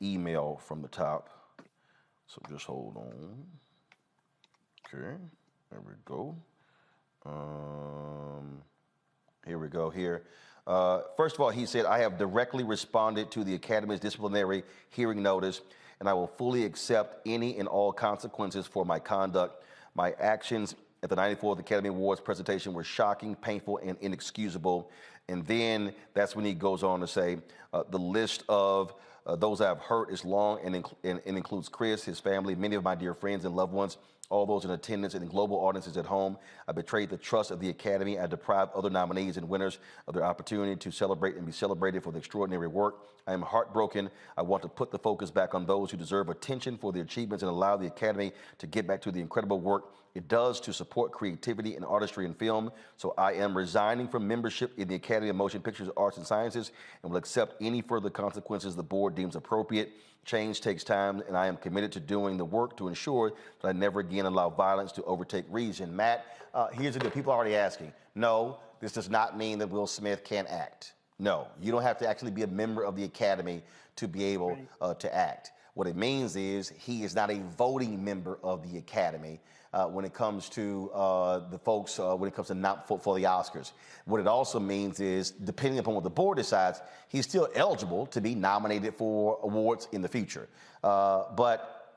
email from the top. So just hold on. Okay, there we go. Here we go. First of all, he said, I have directly responded to the Academy's disciplinary hearing notice, and I will fully accept any and all consequences for my conduct. My actions at the 94th Academy Awards presentation were shocking, painful, and inexcusable. And then that's when he goes on to say, the list of those I have hurt is long and includes Chris, his family, many of my dear friends and loved ones. all those in attendance and global audiences at home. I betrayed the trust of the Academy. I deprived other nominees and winners of their opportunity to celebrate and be celebrated for the extraordinary work. I am heartbroken. I want to put the focus back on those who deserve attention for their achievements and allow the Academy to get back to the incredible work it does to support creativity and artistry in film. So I am resigning from membership in the Academy of Motion Pictures, Arts, and Sciences and will accept any further consequences the board deems appropriate. Change takes time, and I am committed to doing the work to ensure that I never again allow violence to overtake reason. Matt, here's the deal. People are already asking, no, this does not mean that Will Smith can't act. No, you don't have to actually be a member of the Academy to be able to act. What it means is he is not a voting member of the Academy when it comes to the folks, when it comes to not for the Oscars. What it also means is, depending upon what the board decides, he's still eligible to be nominated for awards in the future. But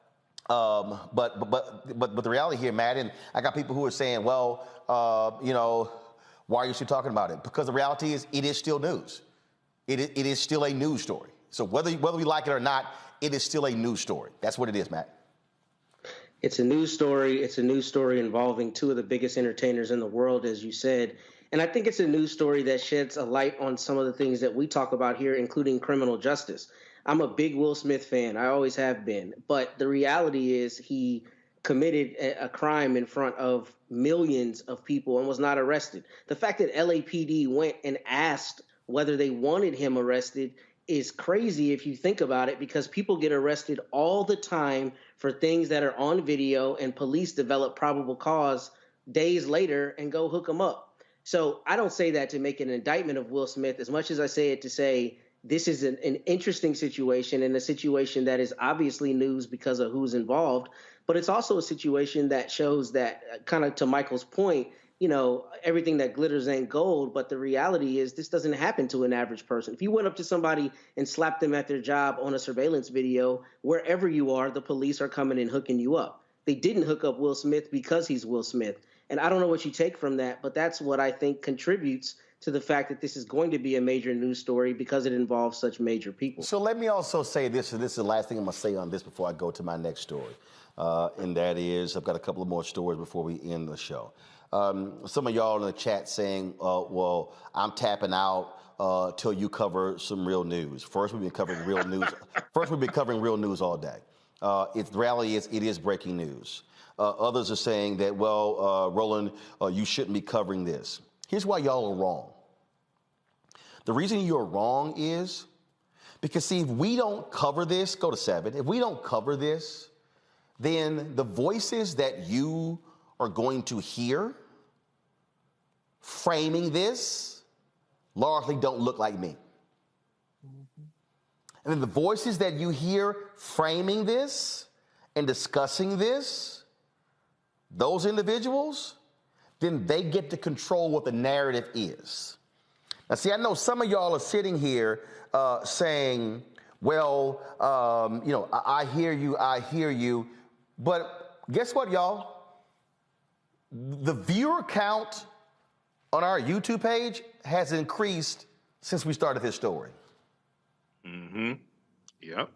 the reality here, Matt, and I got people who are saying, well, you know, why are you still talking about it? Because the reality is, it is still news. It is still a news story. So whether we like it or not, it is still a news story. That's what it is, Matt. It's a news story. It's a news story involving two of the biggest entertainers in the world, as you said. And I think it's a news story that sheds a light on some of the things that we talk about here, including criminal justice. I'm a big Will Smith fan. I always have been. But the reality is he committed a crime in front of millions of people and was not arrested. The fact that LAPD went and asked whether they wanted him arrested is crazy if you think about it, because people get arrested all the time for things that are on video, and police develop probable cause days later and go hook them up. So I don't say that to make an indictment of Will Smith as much as I say it to say this is an interesting situation, and a situation that is obviously news because of who's involved. But it's also a situation that shows that, kind of to Michael's point, you know, everything that glitters ain't gold. But the reality is this doesn't happen to an average person. If you went up to somebody and slapped them at their job on a surveillance video, wherever you are, the police are coming and hooking you up. They didn't hook up Will Smith because he's Will Smith. And I don't know what you take from that, but that's what I think contributes to the fact that this is going to be a major news story because it involves such major people. So let me also say this, and this is the last thing I'm going to say on this before I go to my next story. And that is, I've got a couple of more stories before we end the show. Some of y'all in the chat saying, well, I'm tapping out till you cover some real news. First, we've been covering real news. First, we've been covering real news all day. The reality is, it is breaking news. Others are saying that, well, Roland, you shouldn't be covering this. Here's why y'all are wrong. The reason you're wrong is because, see, if we don't cover this, go to 7. If we don't cover this, then the voices that you are going to hear framing this largely don't look like me. And then the voices that you hear framing this and discussing this, those individuals, then they get to control what the narrative is. Now, see, I know some of y'all are sitting here saying, well, you know, I hear you, but guess what, y'all? The viewer count on our YouTube page has increased since we started this story. Mm-hmm. Yep.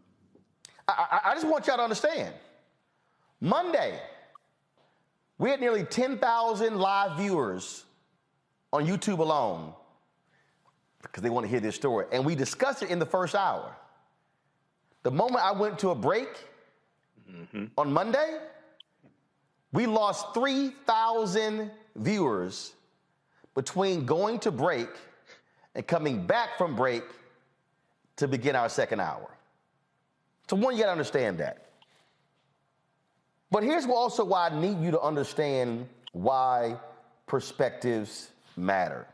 I just want y'all to understand. Monday, we had nearly 10,000 live viewers on YouTube alone because they want to hear this story. And we discussed it in the first hour. The moment I went to a break on Monday, we lost 3,000 viewers between going to break and coming back from break to begin our second hour. So one, you got to understand that. But here's also why I need you to understand why perspectives matter.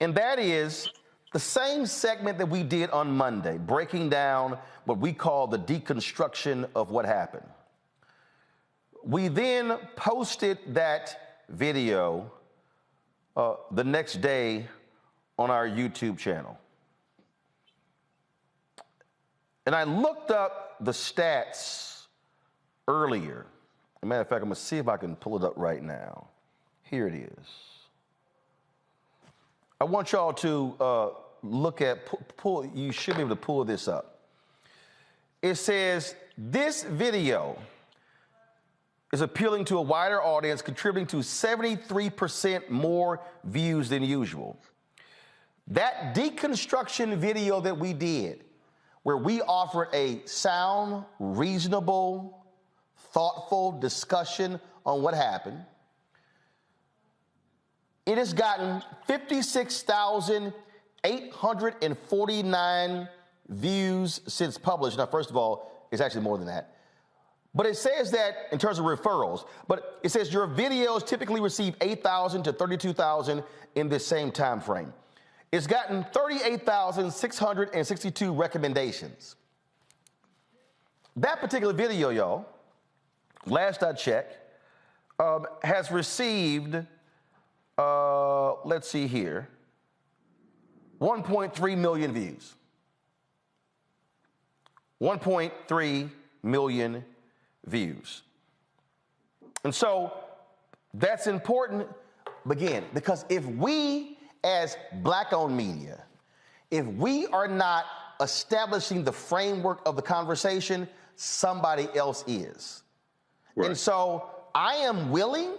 And that is the same segment that we did on Monday, breaking down what we call the deconstruction of what happened. We then posted that video the next day on our YouTube channel. And I looked up the stats earlier. As a matter of fact, I'm going to see if I can pull it up right now. Here it is. I want y'all to look at, you should be able to pull this up. It says, this video is appealing to a wider audience, contributing to 73% more views than usual. That deconstruction video that we did, where we offered a sound, reasonable, thoughtful discussion on what happened, it has gotten 56,849 views since published. Now, first of all, it's actually more than that. But it says that in terms of referrals, but it says your videos typically receive 8,000 to 32,000 in this same time frame. It's gotten 38,662 recommendations. That particular video, y'all, last I checked, has received, let's see here, 1.3 million views. 1.3 million views. And so that's important, again, because if we as Black-owned media, if we are not establishing the framework of the conversation, somebody else is. Right. And so I am willing,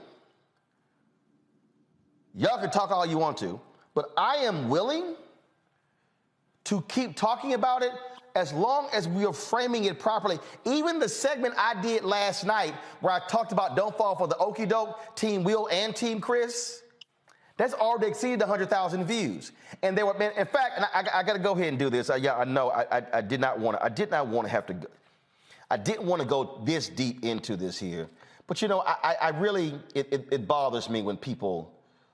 y'all can talk all you want to, but I am willing to keep talking about it as long as we are framing it properly. Even the segment I did last night where I talked about don't fall for the okie doke, Team Will and Team Chris, that's already exceeded 100,000 views. And they were, in fact, and I got to go ahead and do this. Yeah, I know I didn't want to go this deep into this here. But you know, I really, it bothers me when people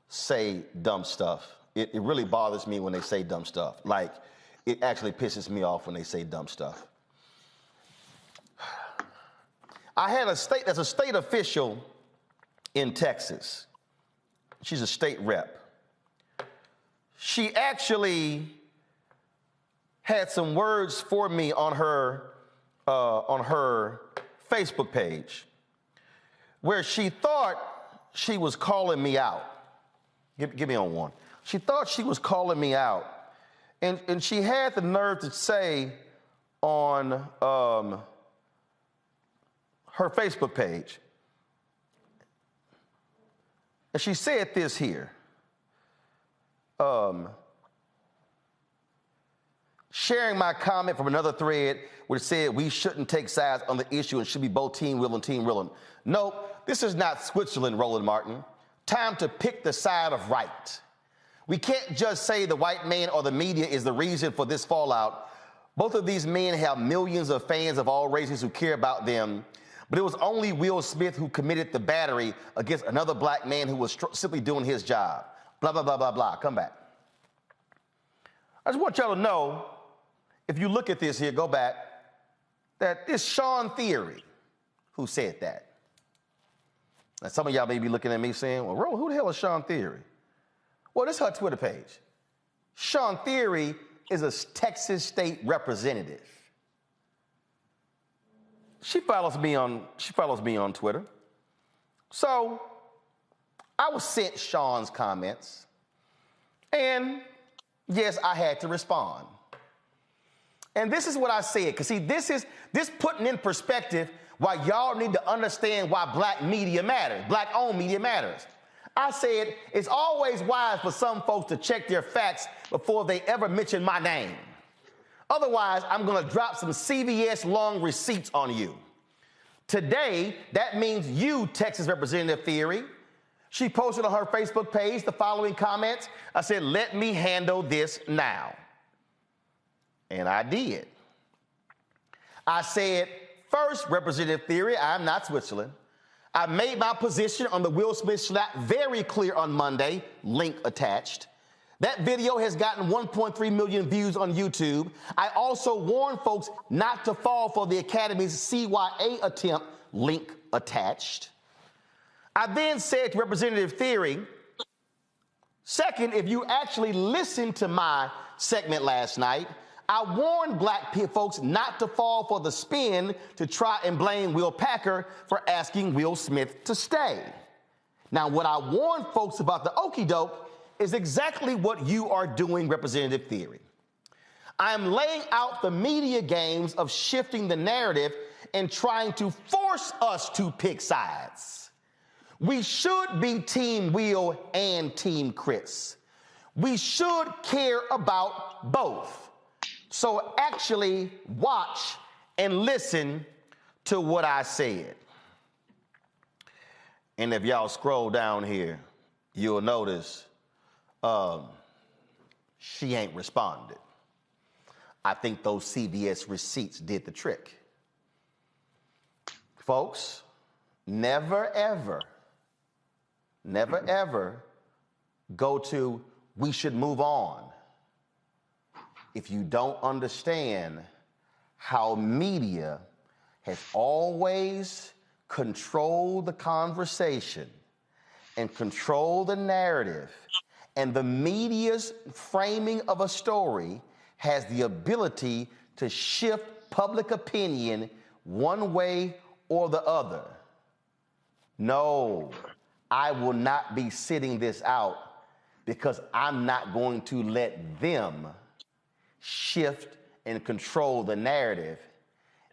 say dumb stuff. It really bothers me when they say dumb stuff. Like, it actually pisses me off when they say dumb stuff. I had there's a state official in Texas. She's a state rep. She actually had some words for me on her Facebook page where she thought she was calling me out. Give me on one. She thought she was calling me out. And she had the nerve to say on her Facebook page, and she said this here, sharing my comment from another thread which said we shouldn't take sides on the issue and should be both Team Will and Team Roland. No, this is not Switzerland, Roland Martin. Time to pick the side of right. We can't just say the white man or the media is the reason for this fallout. Both of these men have millions of fans of all races who care about them. But it was only Will Smith who committed the battery against another black man who was simply doing his job. Blah, blah, blah, blah, blah. Come back. I just want y'all to know, if you look at this here, go back, that it's Sean Theory who said that. Now, some of y'all may be looking at me saying, well, Ro, who the hell is Sean Theory? Well, this is her Twitter page. Sean Theory is a Texas state representative. She follows me on Twitter. So I was sent Sean's comments, and yes, I had to respond. And this is what I said, because see, this putting in perspective why y'all need to understand why black media matters, black-owned media matters. I said, it's always wise for some folks to check their facts before they ever mention my name. Otherwise, I'm going to drop some CVS long receipts on you. Today, that means you, Texas Representative Theory. She posted on her Facebook page the following comments. I said, let me handle this now. And I did. I said, first, Representative Theory, I'm not Switzerland. I made my position on the Will Smith slap very clear on Monday, link attached. That video has gotten 1.3 million views on YouTube. I also warned folks not to fall for the Academy's CYA attempt, link attached. I then said to Representative Theory, second, if you actually listened to my segment last night, I warned black folks not to fall for the spin to try and blame Will Packer for asking Will Smith to stay. Now, what I warned folks about the okie doke is exactly what you are doing, Representative Theory. I am laying out the media games of shifting the narrative and trying to force us to pick sides. We should be Team Will and Team Chris. We should care about both. So actually watch and listen to what I said. And if y'all scroll down here, you'll notice she ain't responded. I think those CVS receipts did the trick. Folks, never ever go to we should move on if you don't understand how media has always controlled the conversation and controlled the narrative, and the media's framing of a story has the ability to shift public opinion one way or the other. No, I will not be sitting this out because I'm not going to let them shift and control the narrative.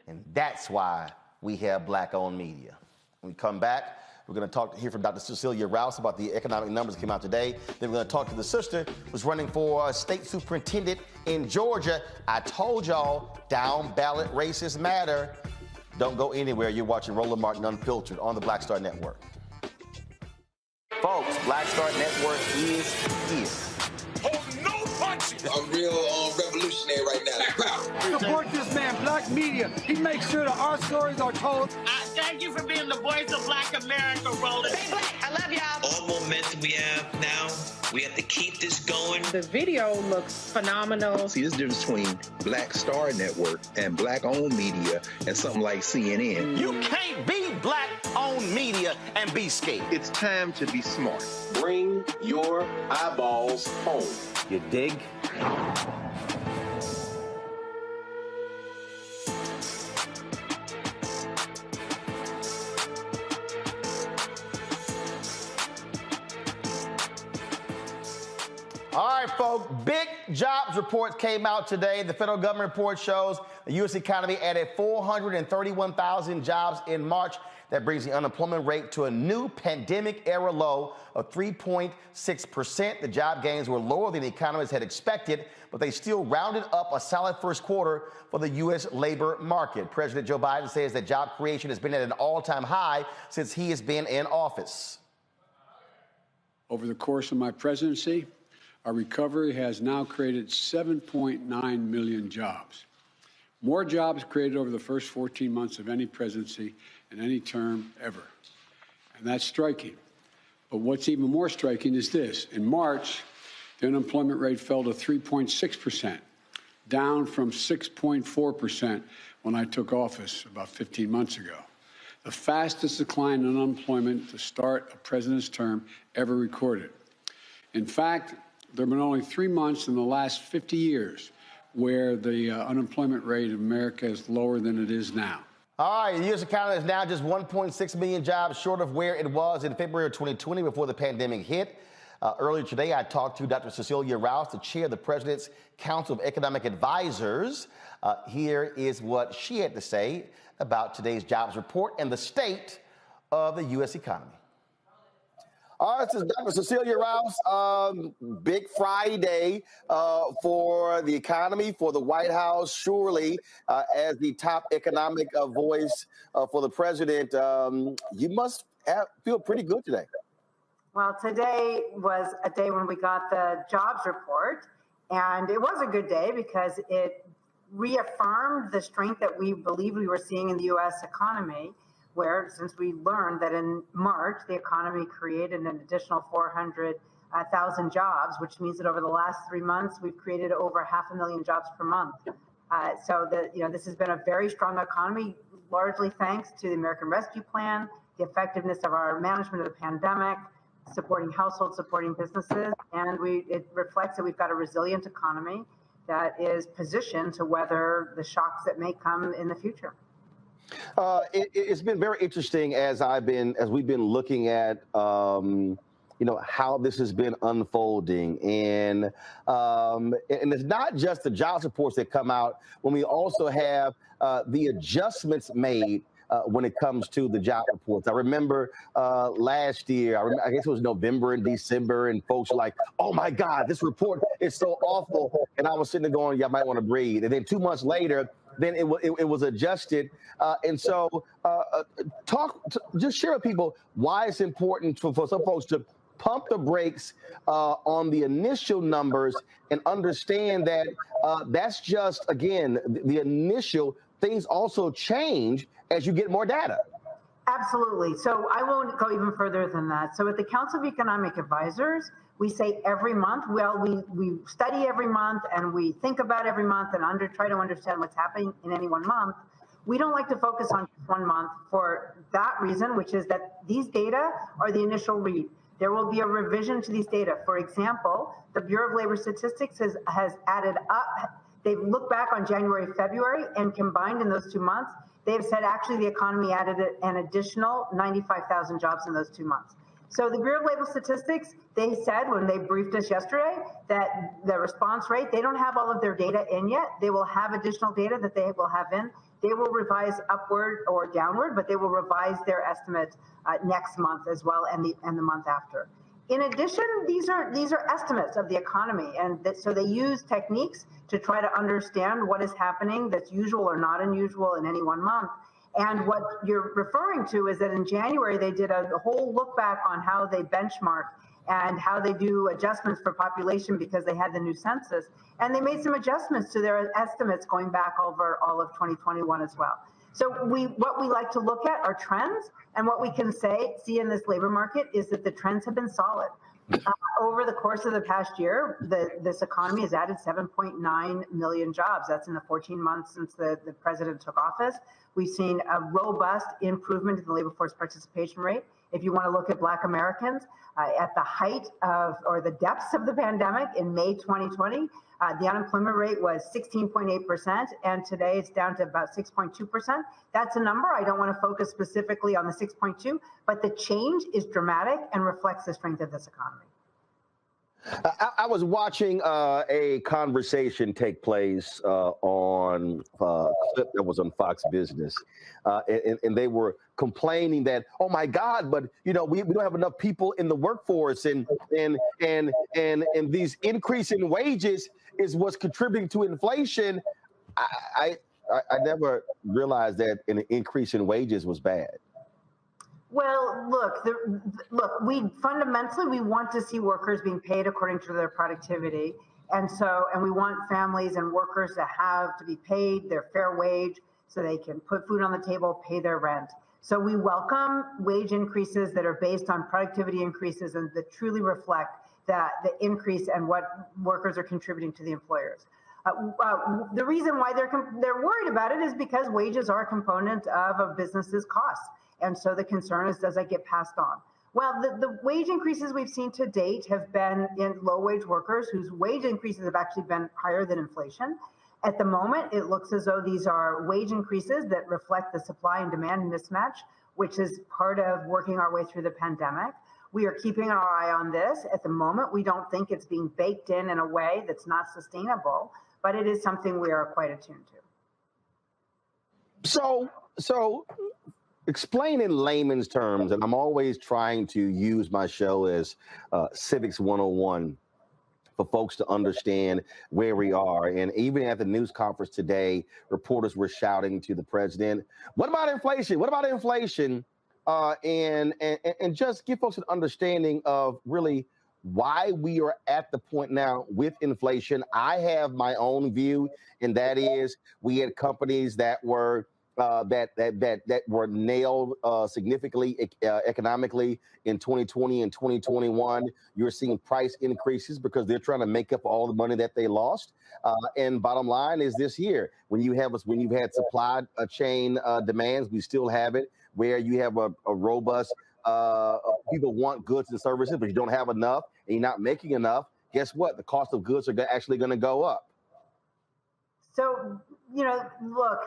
And that's why we have Black-owned media. When we come back, we're going to hear from Dr. Cecilia Rouse about the economic numbers that came out today. Then we're going to talk to the sister who's running for state superintendent in Georgia. I told y'all, down ballot races matter. Don't go anywhere. You're watching Roland Martin Unfiltered on the Black Star Network. Folks, Black Star Network is here. I'm real revolutionary right now. Support this man, Black media. He makes sure that our stories are told. Thank you for being the voice of Black America, Roland. Stay black. I love y'all. All momentum we have now, we have to keep this going. The video looks phenomenal. See, there's a difference between Black Star Network and Black-owned media and something like CNN. You can't be Black-owned media and be scared. It's time to be smart. Bring your eyeballs home. You dig? All right, folks, big jobs reports came out today. The federal government report shows the U.S. economy added 431,000 jobs in March. That brings the unemployment rate to a new pandemic-era low of 3.6%. The job gains were lower than economists had expected, but they still rounded up a solid first quarter for the U.S. labor market. President Joe Biden says that job creation has been at an all-time high since he has been in office. Over the course of my presidency, our recovery has now created 7.9 million jobs. More jobs created over the first 14 months of any presidency in any term ever. And that's striking. But what's even more striking is this. In March, the unemployment rate fell to 3.6%, down from 6.4% when I took office about 15 months ago. The fastest decline in unemployment to start a president's term ever recorded. In fact, there have been only 3 months in the last 50 years where the unemployment rate of America is lower than it is now. All right, the U.S. economy is now just 1.6 million jobs short of where it was in February of 2020 before the pandemic hit. Earlier today, I talked to Dr. Cecilia Rouse, the chair of the President's Council of Economic Advisors. Here is what she had to say about today's jobs report and the state of the U.S. economy. All right, this is Dr. Cecilia Rouse. Big Friday for the economy, for the White House. Surely, as the top economic voice for the president, you must feel pretty good today. Well, today was a day when we got the jobs report, and it was a good day because it reaffirmed the strength that we believe we were seeing in the U.S. economy, where since we learned that in March, the economy created an additional 400,000 jobs, which means that over the last 3 months, we've created over 500,000 jobs per month. So this has been a very strong economy, largely thanks to the American Rescue Plan, the effectiveness of our management of the pandemic, supporting households, supporting businesses, and it reflects that we've got a resilient economy that is positioned to weather the shocks that may come in the future. It's been very interesting as we've been looking at how this has been unfolding. And it's not just the jobs reports that come out, when we also have the adjustments made when it comes to the job reports. I remember last year, I guess it was November and December, and folks were like, oh my God, this report is so awful. And I was sitting there going, yeah, I might want to breathe. And then 2 months later, then it was adjusted. And so just share with people why it's important for some folks to pump the brakes on the initial numbers and understand that that's just, again, the initial. Things also change as you get more data. Absolutely. So I won't go even further than that. So at the Council of Economic Advisors, we say every month, well, we study every month and we think about every month and try to understand what's happening in any one month. We don't like to focus on 1 month for that reason, which is that these data are the initial read. There will be a revision to these data. For example, the Bureau of Labor Statistics has added up. They've looked back on January, February, and combined in those 2 months, they've said actually the economy added an additional 95,000 jobs in those 2 months. So the Bureau of Labor Statistics, they said when they briefed us yesterday that the response rate, they don't have all of their data in yet. They will have additional data that they will have in. They will revise upward or downward, but they will revise their estimate next month as well and the month after. In addition, these are estimates of the economy, and so they use techniques to try to understand what is happening that's usual or not unusual in any 1 month. And what you're referring to is that in January, they did a whole look back on how they benchmark and how they do adjustments for population because they had the new census. And they made some adjustments to their estimates going back over all of 2021 as well. So what we like to look at are trends, and what we can see in this labor market is that the trends have been solid. Over the course of the past year, this economy has added 7.9 million jobs. That's in the 14 months since the president took office. We've seen a robust improvement in the labor force participation rate. If you want to look at Black Americans, at the height of, or the depths of the pandemic in May 2020, the unemployment rate was 16.8%, and today it's down to about 6.2%. That's a number. I don't want to focus specifically on the 6.2, but the change is dramatic and reflects the strength of this economy. I was watching a conversation take place on a clip that was on Fox Business, and they were complaining that, oh my God, but we don't have enough people in the workforce, and these increasing wages is what's contributing to inflation. I never realized that an increase in wages was bad. Well, look, we fundamentally want to see workers being paid according to their productivity. And we want families and workers to be paid their fair wage so they can put food on the table, pay their rent. So we welcome wage increases that are based on productivity increases and that truly reflect the increase and what workers are contributing to the employers. The reason why they're worried about it is because wages are a component of a business's costs. And so the concern is, does that get passed on? Well, the wage increases we've seen to date have been in low-wage workers whose wage increases have actually been higher than inflation. At the moment, it looks as though these are wage increases that reflect the supply and demand mismatch, which is part of working our way through the pandemic. We are keeping our eye on this. At the moment, we don't think it's being baked in a way that's not sustainable, but it is something we are quite attuned to. So explain in layman's terms, and I'm always trying to use my show as Civics 101 for folks to understand where we are. And even at the news conference today, reporters were shouting to the president, what about inflation? What about inflation? And just give folks an understanding of really why we are at the point now with inflation. I have my own view, and that is we had companies that were that were nailed significantly economically in 2020 and 2021. You're seeing price increases because they're trying to make up all the money that they lost. And bottom line is this year, when you've had supply chain demands, we still have it, where you have a robust people want goods and services, but you don't have enough and you're not making enough. Guess what? The cost of goods are actually going to go up. So, look,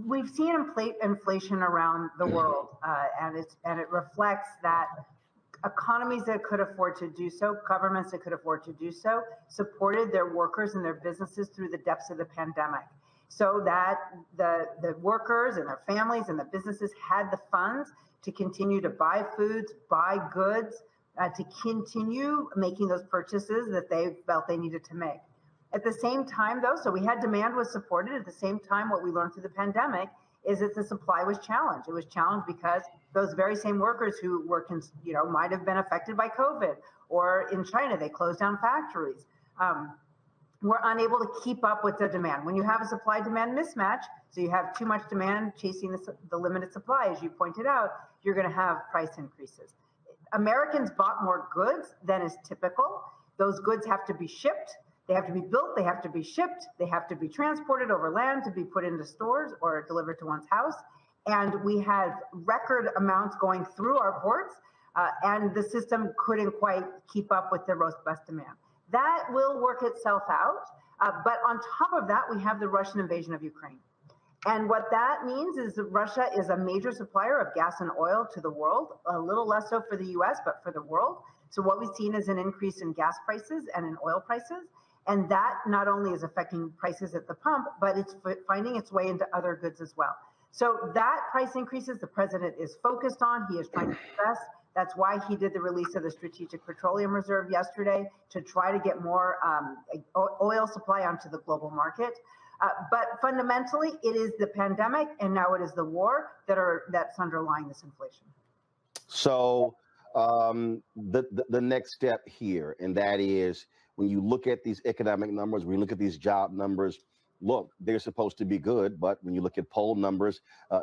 we've seen inflation around the world, and it reflects that economies that could afford to do so, governments that could afford to do so, supported their workers and their businesses through the depths of the pandemic, so that the workers and their families and the businesses had the funds to continue to buy foods, buy goods, to continue making those purchases that they felt they needed to make. At the same time, though, so we had demand was supported. At the same time, what we learned through the pandemic is that the supply was challenged. It was challenged because those very same workers who were, might have been affected by COVID, or in China, they closed down factories, were unable to keep up with the demand. When you have a supply-demand mismatch, so you have too much demand chasing the limited supply, as you pointed out, you're going to have price increases. Americans bought more goods than is typical. Those goods have to be shipped. They have to be built, they have to be shipped, they have to be transported over land to be put into stores or delivered to one's house. And we had record amounts going through our ports, and the system couldn't quite keep up with the robust demand. That will work itself out. But on top of that, we have the Russian invasion of Ukraine. And what that means is that Russia is a major supplier of gas and oil to the world, a little less so for the US, but for the world. So what we've seen is an increase in gas prices and in oil prices. And that not only is affecting prices at the pump, but it's finding its way into other goods as well. So that price increases the president is focused on, he is trying to address. That's why he did the release of the Strategic Petroleum Reserve yesterday, to try to get more oil supply onto the global market. But fundamentally, it is the pandemic and now it is the war that's underlying this inflation. So the next step here, and that is, when you look at these economic numbers, when you look at these job numbers, look, they're supposed to be good, but when you look at poll numbers,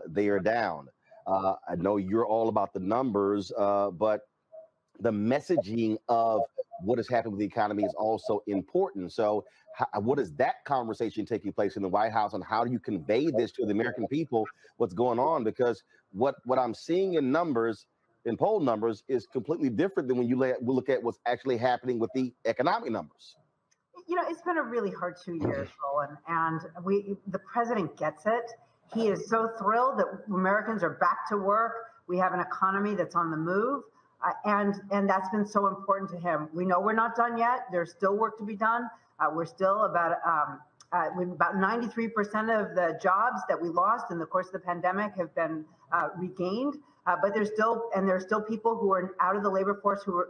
they are down. I know you're all about the numbers, but the messaging of what is happening with the economy is also important. So what is that conversation taking place in the White House, and how do you convey this to the American people, what's going on? Because what I'm seeing in numbers, in poll numbers, is completely different than when you look at what's actually happening with the economic numbers. You know, it's been a really hard 2 years, Roland, and the president gets it. He is so thrilled that Americans are back to work. We have an economy that's on the move, and that's been so important to him. We know we're not done yet. There's still work to be done. We're still about 93% of the jobs that we lost in the course of the pandemic have been regained. But there's still people who are out of the labor force who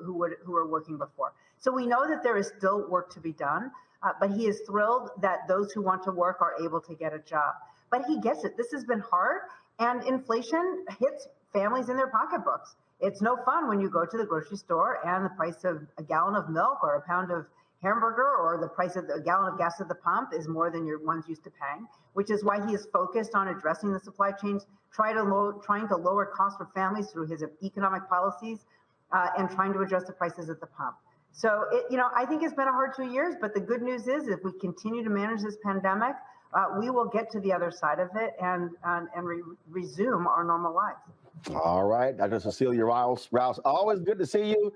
were working before. So we know that there is still work to be done, but he is thrilled that those who want to work are able to get a job. But he gets it. This has been hard, and inflation hits families in their pocketbooks. It's no fun when you go to the grocery store and the price of a gallon of milk or a pound of hamburger or the price of a gallon of gas at the pump is more than your one's used to paying, which is why he is focused on addressing the supply chains, trying to lower costs for families through his economic policies, and trying to address the prices at the pump. So, I think it's been a hard 2 years, but the good news is if we continue to manage this pandemic, we will get to the other side of it and resume our normal lives. All right, Dr. Cecilia Rouse, always good to see you.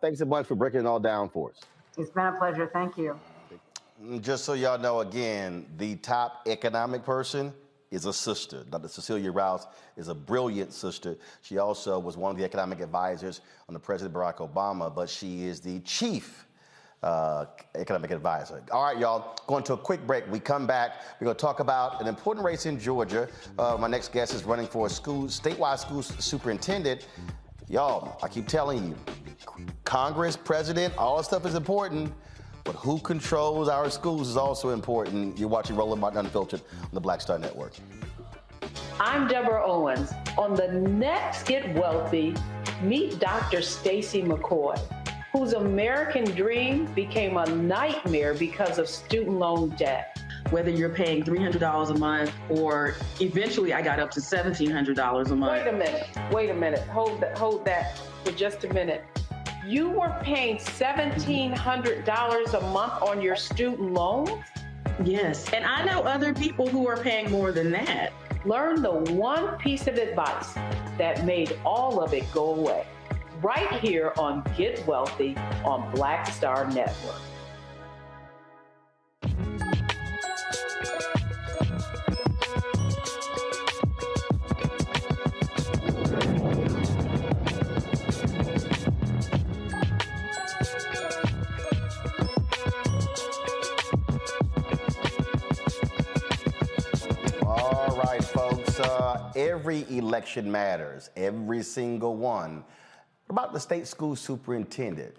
Thanks a bunch for breaking it all down for us. It's been a pleasure. Thank you. Just so y'all know, again, the top economic person is a sister. Dr. Cecilia Rouse is a brilliant sister. She also was one of the economic advisors under President Barack Obama, but she is the chief economic advisor. All right, y'all, going to a quick break. We come back, we're going to talk about an important race in Georgia. My next guest is running for a statewide school superintendent. Y'all, I keep telling you, Congress, president, all that stuff is important, but who controls our schools is also important. You're watching Roland Martin Unfiltered on the Black Star Network. I'm Deborah Owens. On the next Get Wealthy, meet Dr. Stacy McCoy, whose American dream became a nightmare because of student loan debt. Whether you're paying $300 a month or eventually I got up to $1,700 a month. Wait a minute. Hold that for just a minute. You were paying $1,700 a month on your student loan? Yes, and I know other people who are paying more than that. Learn the one piece of advice that made all of it go away. Right here on Get Wealthy on Black Star Network. every election matters, every single one. What about the state school superintendent?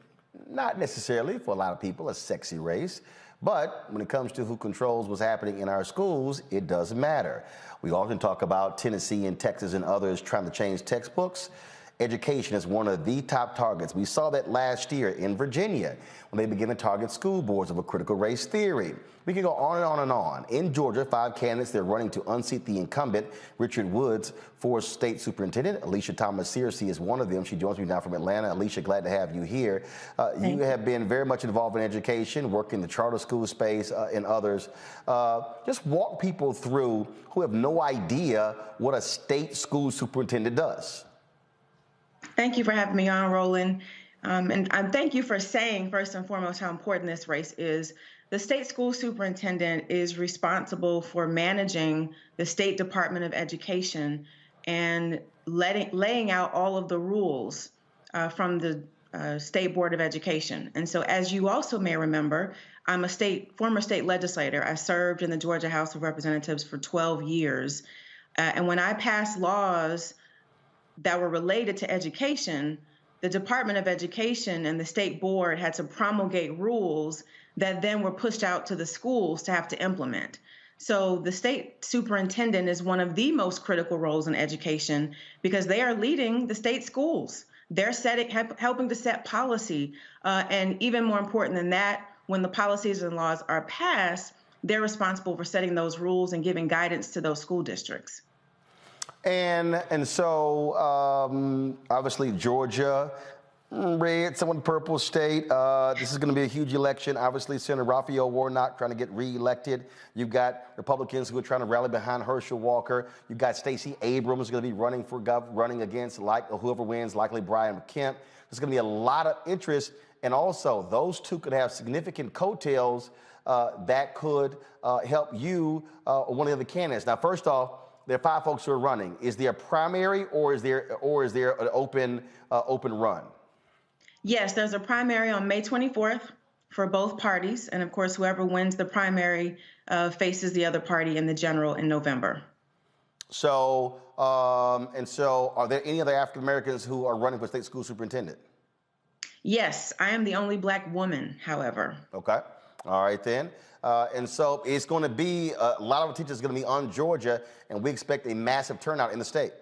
Not necessarily, for a lot of people, a sexy race. But when it comes to who controls what's happening in our schools, it does matter. We often talk about Tennessee and Texas and others trying to change textbooks. Education is one of the top targets. We saw that last year in Virginia when they began to target school boards of a critical race theory. We can go on and on and on. In Georgia, 5 candidates, they're running to unseat the incumbent, Richard Woods, for state superintendent. Alicia Thomas-Searcy is one of them. She joins me now from Atlanta. Alicia, glad to have you here. You have been very much involved in education, working in the charter school space and others. Just walk people through who have no idea what a state school superintendent does. Thank you for having me on, Roland. And thank you for saying, first and foremost, how important this race is. The state school superintendent is responsible for managing the State Department of Education and laying out all of the rules from the State Board of Education. And so, as you also may remember, I'm a former state legislator. I served in the Georgia House of Representatives for 12 years. And when I passed laws that were related to education, the Department of Education and the State Board had to promulgate rules that then were pushed out to the schools to have to implement. So the state superintendent is one of the most critical roles in education because they are leading the state schools. They're helping to set policy. And even more important than that, when the policies and laws are passed, they're responsible for setting those rules and giving guidance to those school districts. And so, obviously, Georgia, red, somewhat purple state. This is going to be a huge election. Obviously, Senator Raphael Warnock trying to get reelected. You've got Republicans who are trying to rally behind Herschel Walker. You've got Stacey Abrams going to be running against whoever wins, likely Brian Kemp. There's going to be a lot of interest. And also, those two could have significant coattails that could help you or one of the other candidates. Now, first off, there are 5 folks who are running. Is there a primary or is there an open run? Yes, there's a primary on May 24th for both parties. And of course, whoever wins the primary faces the other party in the general in November. So, are there any other African Americans who are running for state school superintendent? Yes, I am the only Black woman, however. Okay. All right, then. And so it's going to be, a lot of the teachers are going to be on Georgia, and we expect a massive turnout in the state.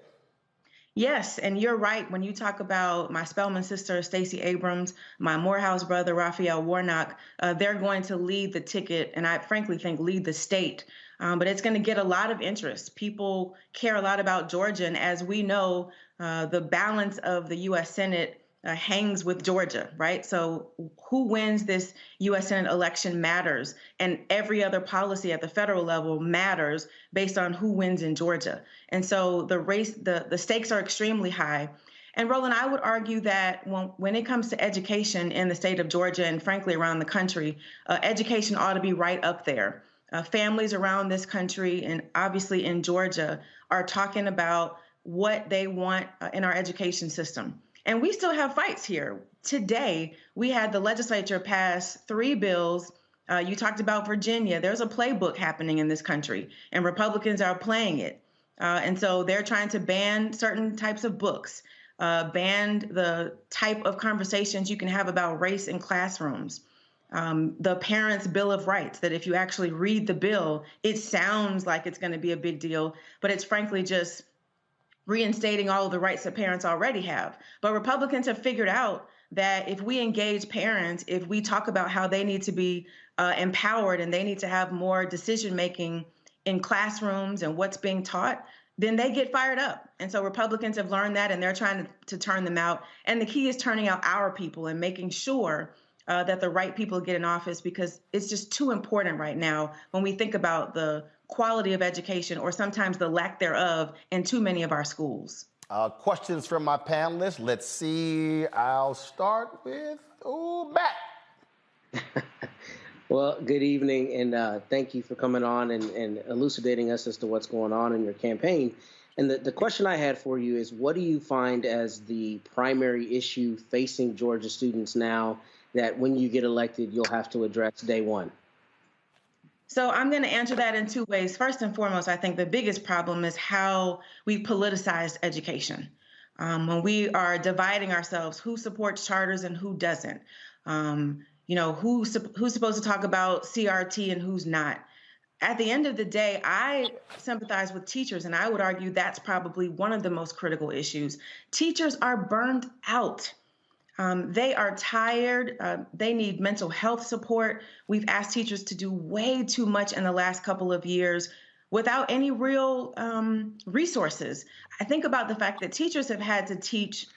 Yes, and you're right. When you talk about my Spelman sister, Stacey Abrams, my Morehouse brother, Raphael Warnock, they're going to lead the ticket, and I frankly think lead the state. But it's going to get a lot of interest. People care a lot about Georgia, and as we know, the balance of the U.S. Senate hangs with Georgia, right? So who wins this U.S. Senate election matters, and every other policy at the federal level matters based on who wins in Georgia. And so the stakes are extremely high. And Roland, I would argue that when it comes to education in the state of Georgia and frankly around the country, education ought to be right up there. Families around this country and obviously in Georgia are talking about what they want in our education system. And we still have fights here. Today, we had the legislature pass 3 bills. You talked about Virginia. There's a playbook happening in this country, and Republicans are playing it. And so they're trying to ban certain types of books, ban the type of conversations you can have about race in classrooms. The Parents' Bill of Rights, that if you actually read the bill, it sounds like it's going to be a big deal, but it's frankly just reinstating all of the rights that parents already have. But Republicans have figured out that if we engage parents, if we talk about how they need to be empowered and they need to have more decision-making in classrooms and what's being taught, then they get fired up. And so Republicans have learned that, and they're trying to turn them out. And the key is turning out our people and making sure that the right people get in office, because it's just too important right now when we think about the quality of education, or sometimes the lack thereof, in too many of our schools. Questions from my panelists. Let's see. I'll start with Matt. Well, good evening, and thank you for coming on and elucidating us as to what's going on in your campaign. And the question I had for you is, what do you find as the primary issue facing Georgia students now that when you get elected, you'll have to address day one? So I'm going to answer that in two ways. First and foremost, I think the biggest problem is how we politicized education. When we are dividing ourselves, who supports charters and who doesn't. Who's supposed to talk about CRT and who's not. At the end of the day, I sympathize with teachers, and I would argue that's probably one of the most critical issues. Teachers are burned out. They are tired. They need mental health support. We've asked teachers to do way too much in the last couple of years without any real resources. I think about the fact that teachers have had to teach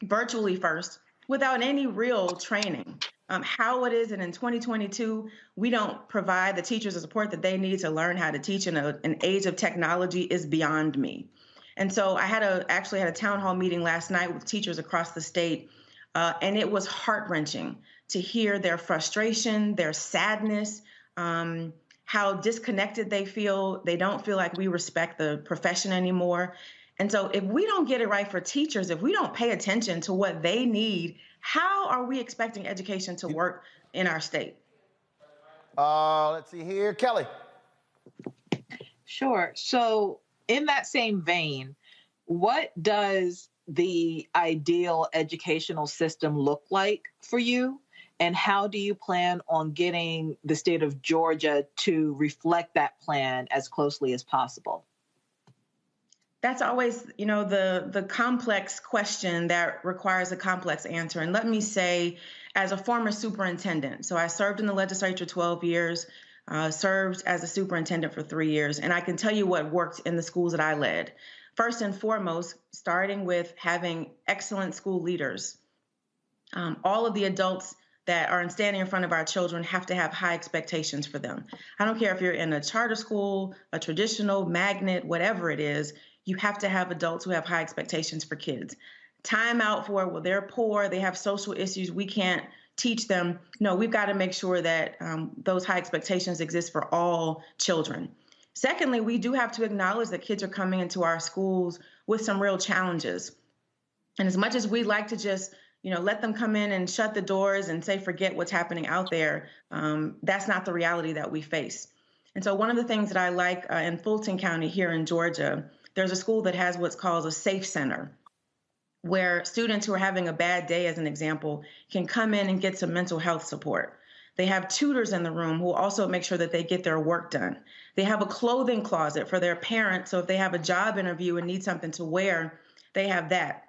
virtually first without any real training. How it is that in 2022, we don't provide the teachers the support that they need to learn how to teach in an age of technology is beyond me. And so I actually had a town hall meeting last night with teachers across the state. And it was heart-wrenching to hear their frustration, their sadness, how disconnected they feel. They don't feel like we respect the profession anymore. And so if we don't get it right for teachers, if we don't pay attention to what they need, how are we expecting education to work in our state? Let's see here. Kelly. Sure. So in that same vein, what does the ideal educational system look like for you? And how do you plan on getting the state of Georgia to reflect that plan as closely as possible? That's always, the complex question that requires a complex answer. And let me say, as a former superintendent, so I served in the legislature 12 years, served as a superintendent for 3 years, and I can tell you what worked in the schools that I led. First and foremost, starting with having excellent school leaders. All of the adults that are standing in front of our children have to have high expectations for them. I don't care if you're in a charter school, a traditional, magnet, whatever it is, you have to have adults who have high expectations for kids. Time out for, well, they're poor, they have social issues, we can't teach them. No, we've got to make sure that those high expectations exist for all children. Secondly, we do have to acknowledge that kids are coming into our schools with some real challenges. And as much as we like to just, let them come in and shut the doors and say, forget what's happening out there, that's not the reality that we face. And so one of the things that I like in Fulton County here in Georgia, there's a school that has what's called a safe center, where students who are having a bad day, as an example, can come in and get some mental health support. They have tutors in the room who also make sure that they get their work done. They have a clothing closet for their parents, so if they have a job interview and need something to wear, they have that.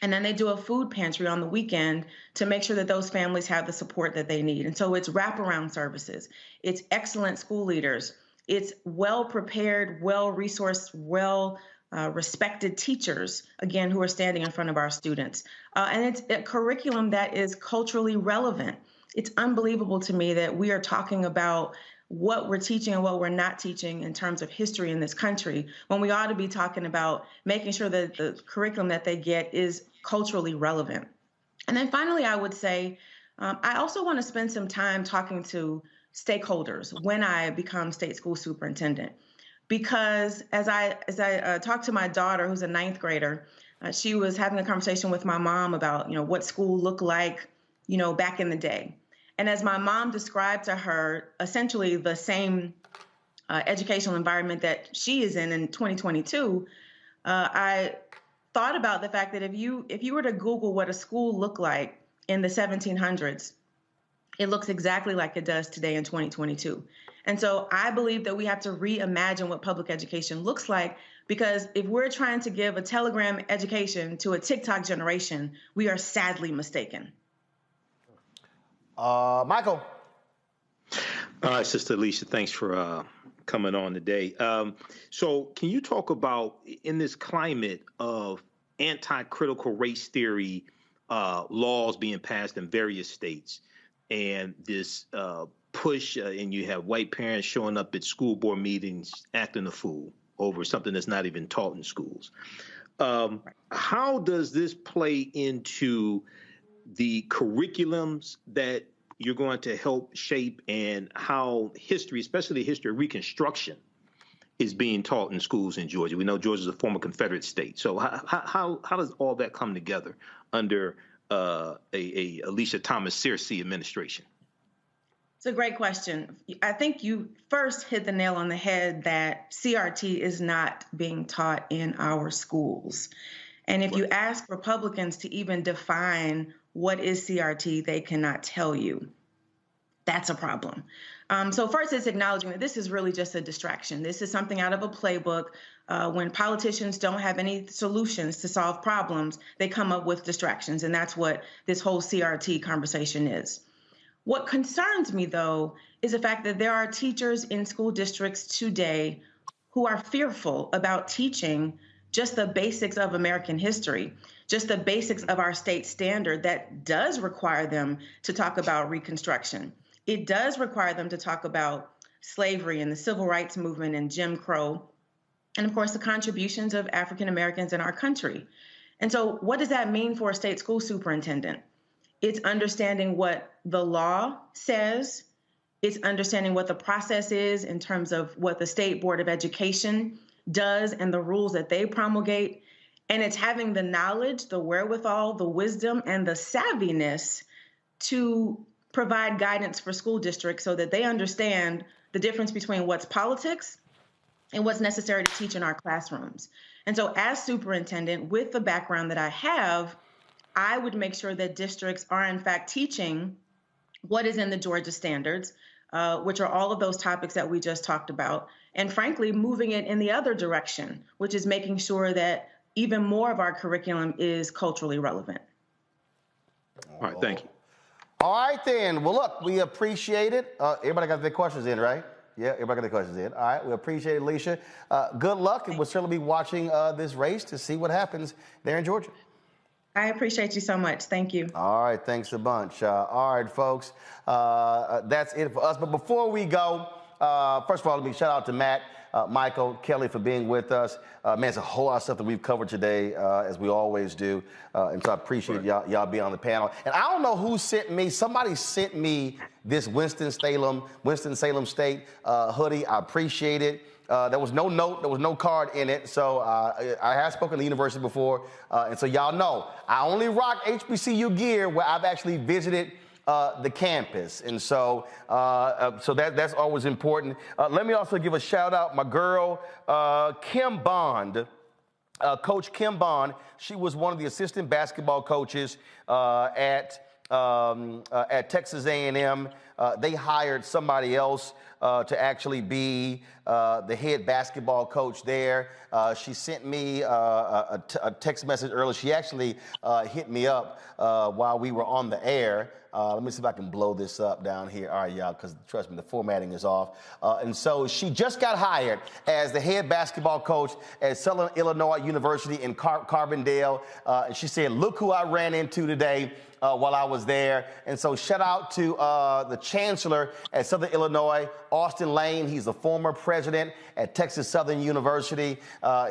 And then they do a food pantry on the weekend to make sure that those families have the support that they need. And so it's wraparound services. It's excellent school leaders. It's well-prepared, well-resourced, respected teachers, again, who are standing in front of our students. And it's a curriculum that is culturally relevant. It's unbelievable to me that we are talking about what we're teaching and what we're not teaching in terms of history in this country, when we ought to be talking about making sure that the curriculum that they get is culturally relevant. And then finally, I would say, I also want to spend some time talking to stakeholders when I become state school superintendent. Because as I talked to my daughter, who's a 9th grader, she was having a conversation with my mom about, what school looked like, back in the day. And as my mom described to her essentially the same educational environment that she is in 2022, I thought about the fact that if you were to Google what a school looked like in the 1700s, it looks exactly like it does today in 2022. And so I believe that we have to reimagine what public education looks like, because if we're trying to give a telegram education to a TikTok generation, we are sadly mistaken. Michael. All right, Sister Alicia, thanks for coming on today. So can you talk about, in this climate of anti-critical race theory laws being passed in various states, and this push, and you have white parents showing up at school board meetings acting a fool over something that's not even taught in schools. How does this play into the curriculums that you're going to help shape, and how history, especially the history of Reconstruction, is being taught in schools in Georgia? We know Georgia's a former Confederate state. So how does all that come together under a Alicia Thomas Searcy administration? It's a great question. I think you first hit the nail on the head that CRT is not being taught in our schools. And if you ask Republicans to even define what is CRT, they cannot tell you. That's a problem. So first, it's acknowledging that this is really just a distraction. This is something out of a playbook. When politicians don't have any solutions to solve problems, they come up with distractions. And that's what this whole CRT conversation is. What concerns me, though, is the fact that there are teachers in school districts today who are fearful about teaching just the basics of American history, just the basics of our state standard that does require them to talk about Reconstruction. It does require them to talk about slavery and the civil rights movement and Jim Crow, and of course, the contributions of African Americans in our country. And so what does that mean for a state school superintendent? It's understanding what the law says. It's understanding what the process is in terms of what the State Board of Education does and the rules that they promulgate. And it's having the knowledge, the wherewithal, the wisdom, and the savviness to provide guidance for school districts so that they understand the difference between what's politics and what's necessary to teach in our classrooms. And so as superintendent, with the background that I have, I would make sure that districts are in fact teaching what is in the Georgia standards, which are all of those topics that we just talked about, and frankly, moving it in the other direction, which is making sure that even more of our curriculum is culturally relevant. All right, thank you. All right, then. Well, look, we appreciate it. Everybody got their questions in, right? Yeah, everybody got their questions in. All right, we appreciate it, Alicia. Good luck, and we'll certainly be watching this race to see what happens there in Georgia. I appreciate you so much. Thank you. All right, thanks a bunch. All right, folks, that's it for us. But before we go, first of all, let me shout out to Matt, Michael, Kelly for being with us. Man, it's a whole lot of stuff that we've covered today, as we always do. And so I appreciate y'all being on the panel. And I don't know who sent me, somebody sent me this Winston-Salem State hoodie. I appreciate it. There was no note, there was no card in it. So I have spoken to the university before. And so y'all know, I only rock HBCU gear where I've actually visited the campus. And so that's always important. Let me also give a shout out, my girl, Kim Bond. Coach Kim Bond, she was one of the assistant basketball coaches at Texas A&M. They hired somebody else to actually be the head basketball coach there. She sent me a text message earlier. She actually hit me up while we were on the air. Let me see if I can blow this up down here. All right, y'all, because trust me, the formatting is off. And so she just got hired as the head basketball coach at Southern Illinois University in Carbondale. And she said, look who I ran into today while I was there. And so shout out to the chancellor at Southern Illinois, Austin Lane. He's the former president at Texas Southern University.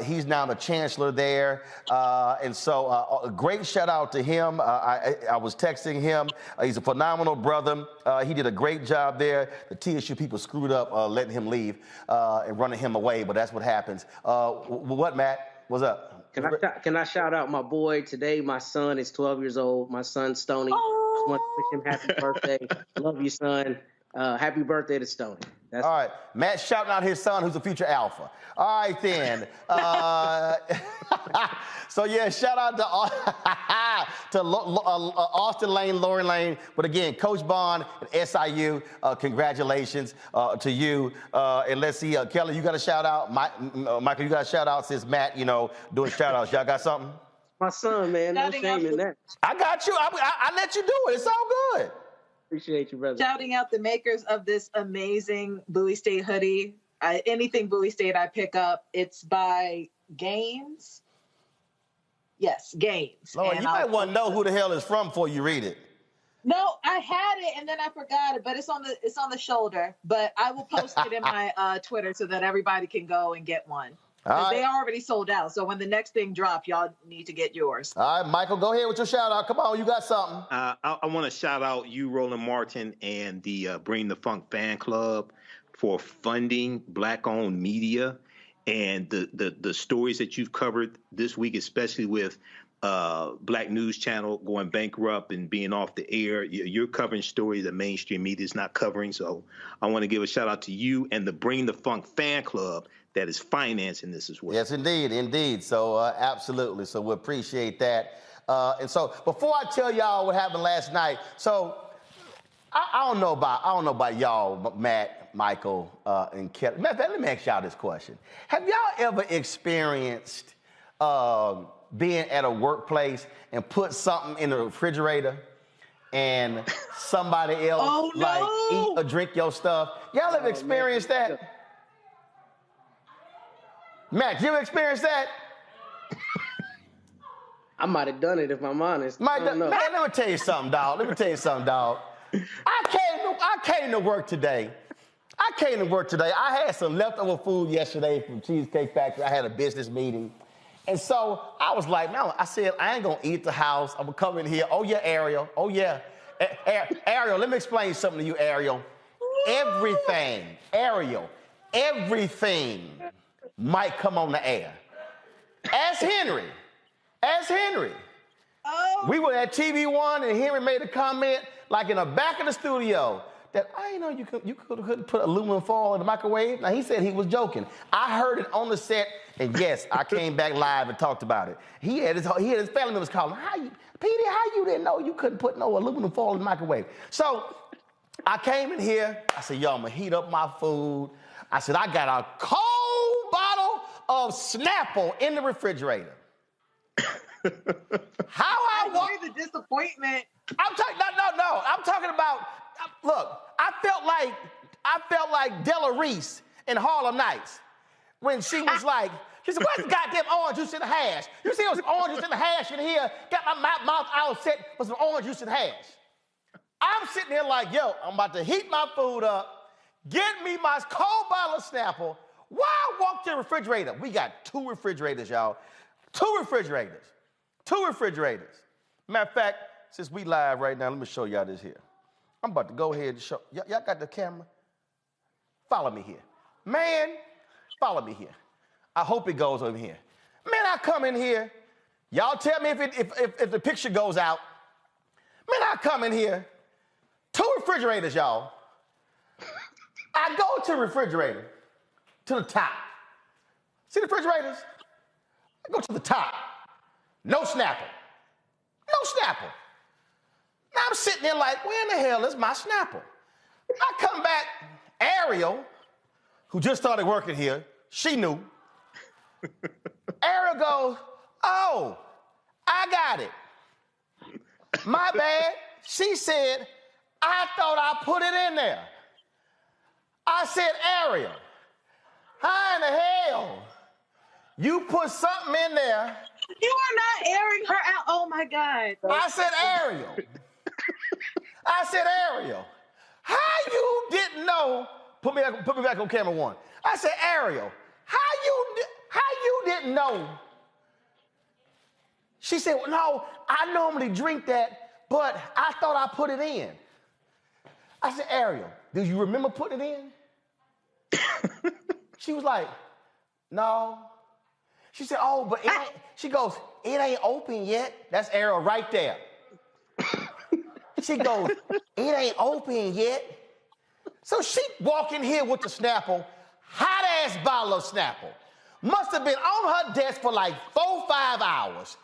He's now the chancellor there. And so a great shout out to him. I was texting him. He's a phenomenal brother. He did a great job there. The TSU people screwed up letting him leave and running him away, but that's what happens. What, Matt? What's up? Can I shout out my boy today? My son is 12 years old. My son, Stoney. Just want to wish him happy birthday. Love you, son. Happy birthday to Stoney. All right. Matt shouting out his son, who's a future alpha. All right, then. So, yeah, shout out to Austin Lane, Lauren Lane. But, again, Coach Bond at SIU, congratulations to you. And let's see, Kelly, you got a shout-out. Michael, you got a shout-out since Matt, doing shout-outs. Y'all got something? My son, man. No shame in that. I got you. I let you do it. It's all good. Appreciate you, brother. Shouting out the makers of this amazing Bowie State hoodie. Anything Bowie State I pick up, it's by Gaines. Yes, Gaines. Lord, you might want to know who the hell it's from before you read it. No, I had it and then I forgot it, but it's on the shoulder. But I will post it in my Twitter so that everybody can go and get one. Right. They already sold out. So when the next thing drops, y'all need to get yours. All right, Michael, go ahead with your shout out. Come on, you got something. I want to shout out you, Roland Martin, and the Bring the Funk fan club for funding Black-owned media and the stories that you've covered this week, especially with Black news channel going bankrupt and being off the air. You're covering stories that mainstream media is not covering. So I want to give a shout out to you and the Bring the Funk fan club that is financing this as well. Yes, indeed, indeed. So absolutely. So we appreciate that. And so before I tell y'all what happened last night, so I don't know about y'all, Matt, Michael, and Kelly. Matter of fact, let me ask y'all this question: have y'all ever experienced being at a workplace and put something in the refrigerator and somebody else eat or drink your stuff? Y'all ever experienced that? Matt, you ever experienced that? I might have done it if I'm honest. Man, let me tell you something, dog. I came to work today. I had some leftover food yesterday from Cheesecake Factory. I had a business meeting. And so I was like, man, I said, I ain't going to eat at the house. I'm going to come in here. Oh, yeah, Ariel. Oh, yeah. Ariel, let me explain something to you, Ariel. Everything might come on the air. Ask Henry. Oh. We were at TV One, and Henry made a comment, like in the back of the studio, that I didn't know you couldn't put aluminum foil in the microwave. Now, he said he was joking. I heard it on the set, and yes, I came back live and talked about it. He had his family members calling, Petey, how you didn't know you couldn't put no aluminum foil in the microwave? So I came in here. I said, yo, I'm going to heat up my food. I said, I got a cold bottle of Snapple in the refrigerator. How I want the disappointment. I'm talking no. I'm talking about. Look, I felt like Della Reese in Harlem Nights when she was like, she said, "What's the goddamn orange juice in the hash? You see those orange juice in the hash in here? Got my mouth all set with some orange juice in the hash." I'm sitting there like, yo, I'm about to heat my food up, get me my cold bottle of Snapple. Why I walk to the refrigerator? We got 2 refrigerators, y'all. 2 refrigerators. Matter of fact, since we live right now, let me show y'all this here. I'm about to go ahead and show. Y'all got the camera? Follow me here. Man, follow me here. I hope it goes over here. Man, I come in here. Y'all tell me if the picture goes out. Man, I come in here. 2 refrigerators, y'all. I go to the refrigerator, to the top. See the refrigerators? I go to the top. No Snapple. Now I'm sitting there like, where in the hell is my Snapple? I come back, Ariel, who just started working here, she knew. Ariel goes, oh, I got it. My bad. She said, I thought I put it in there. I said, Ariel, how in the hell you put something in there? You are not airing her out. Oh my God. I said, Ariel, how you didn't know? Put me back on camera 1. I said, Ariel, how you didn't know? She said, well, no, I normally drink that, but I thought I put it in. I said, Ariel, do you remember putting it in? She was like, no. She said, oh, but it ain't, she goes, it ain't open yet. That's Ariel right there. She goes, it ain't open yet. So she walk in here with the Snapple, hot-ass bottle of Snapple. Must have been on her desk for like 4-5 hours.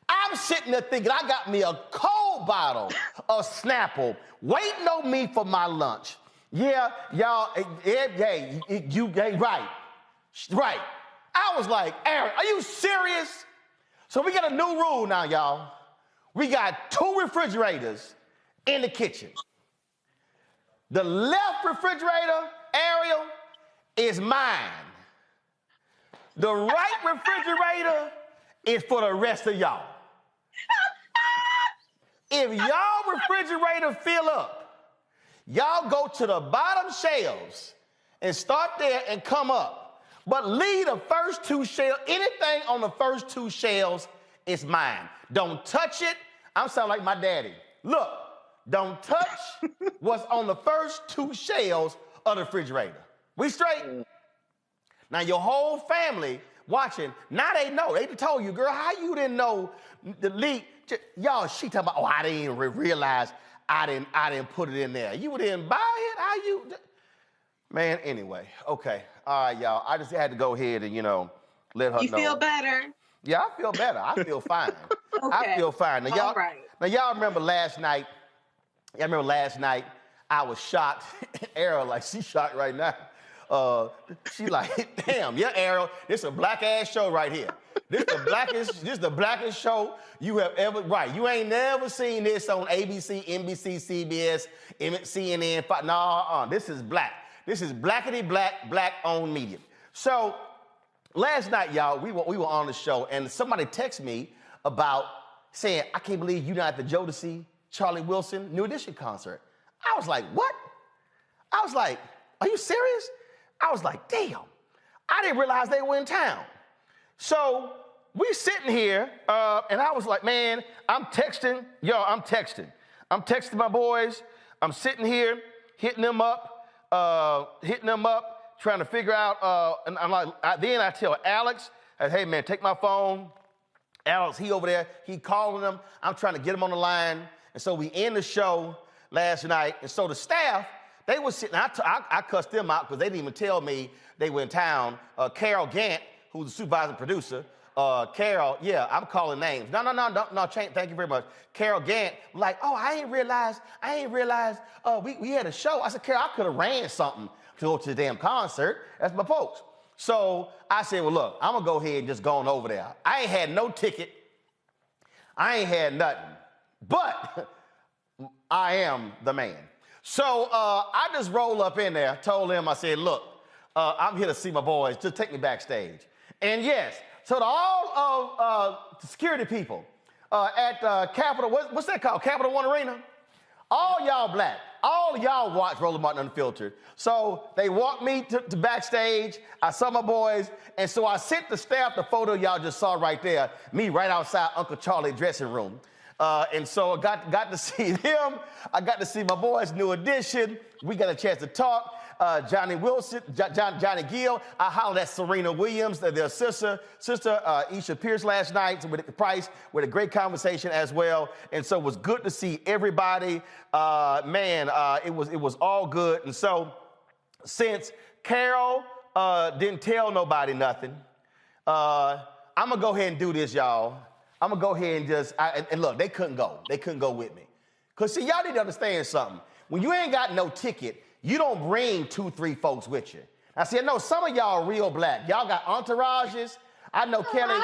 I'm sitting there thinking I got me a cold bottle of Snapple waiting on me for my lunch. Yeah, y'all, right. I was like, Aaron, are you serious? So we got a new rule now, y'all. We got 2 refrigerators in the kitchen. The left refrigerator, Ariel, is mine. The right refrigerator is for the rest of y'all. If y'all refrigerator fill up, y'all go to the bottom shelves and start there and come up. But leave the first 2 shelves. Anything on the first 2 shelves is mine. Don't touch it. I'm sounding like my daddy. Look, don't touch what's on the first 2 shelves of the refrigerator. We straight? Now, your whole family watching. Now they know. They told you, girl, how you didn't know the leak? Y'all, she talking about, oh, I didn't even realize I didn't put it in there. You didn't buy it? How you? Man, anyway, okay. All right, y'all. I just had to go ahead and, let her know. You feel better? Yeah, I feel better. I feel fine. Okay. I feel fine. Now, y'all, all right. Now, y'all remember last night? I was shocked. Errol, like, she's shocked right now. She like, damn, yeah, Errol, this a black ass show right here. This the blackest show you have ever, right. You ain't never seen this on ABC, NBC, CBS, CNN. No, this is black. This is blackity black, black-owned media. So last night, y'all, we were on the show, and somebody texted me about saying, I can't believe you're not at the Jodeci Charlie Wilson New Edition concert. I was like, what? I was like, are you serious? I was like, damn. I didn't realize they were in town. So we sitting here, and I was like, man, I'm texting my boys. I'm sitting here, hitting them up, trying to figure out, and I'm like, then I tell Alex, hey man, take my phone. Alex, he over there, he calling them. I'm trying to get him on the line. And so we end the show last night. And so the staff, they were sitting, I cussed them out because they didn't even tell me they were in town. Carol Gant, who's the supervising producer, Carol, yeah, I'm calling names. No, thank you very much. Carol Gant, like, oh, I ain't realized, we had a show. I said, Carol, I could have ran something to go to the damn concert. That's my folks. So I said, well, look, I'm gonna go ahead and just go on over there. I ain't had no ticket. I ain't had nothing, but I am the man. So I just rolled up in there, told him, I said, look, I'm here to see my boys. Just take me backstage. And yes, so to all of the security people at Capitol, what's that called? Capital One Arena? All y'all black. All y'all watch Roland Martin Unfiltered. So they walked me to backstage. I saw my boys. And so I sent the staff the photo y'all just saw right there, me right outside Uncle Charlie's dressing room. And so I got to see them. I got to see my boys, New Edition. We got a chance to talk. Johnny Wilson, Johnny Gill. I hollered at Serena Williams, their sister Isha Pierce last night with the Price, with a great conversation as well. And so it was good to see everybody. It was all good. And so since Carol didn't tell nobody nothing, I'm gonna go ahead and do this, y'all. I'm gonna go ahead and and look, they couldn't go. They couldn't go with me. Cause see, y'all need to understand something. When you ain't got no ticket, you don't bring 2-3 folks with you. I see, I know some of y'all are real black. Y'all got entourages. I know Kelly,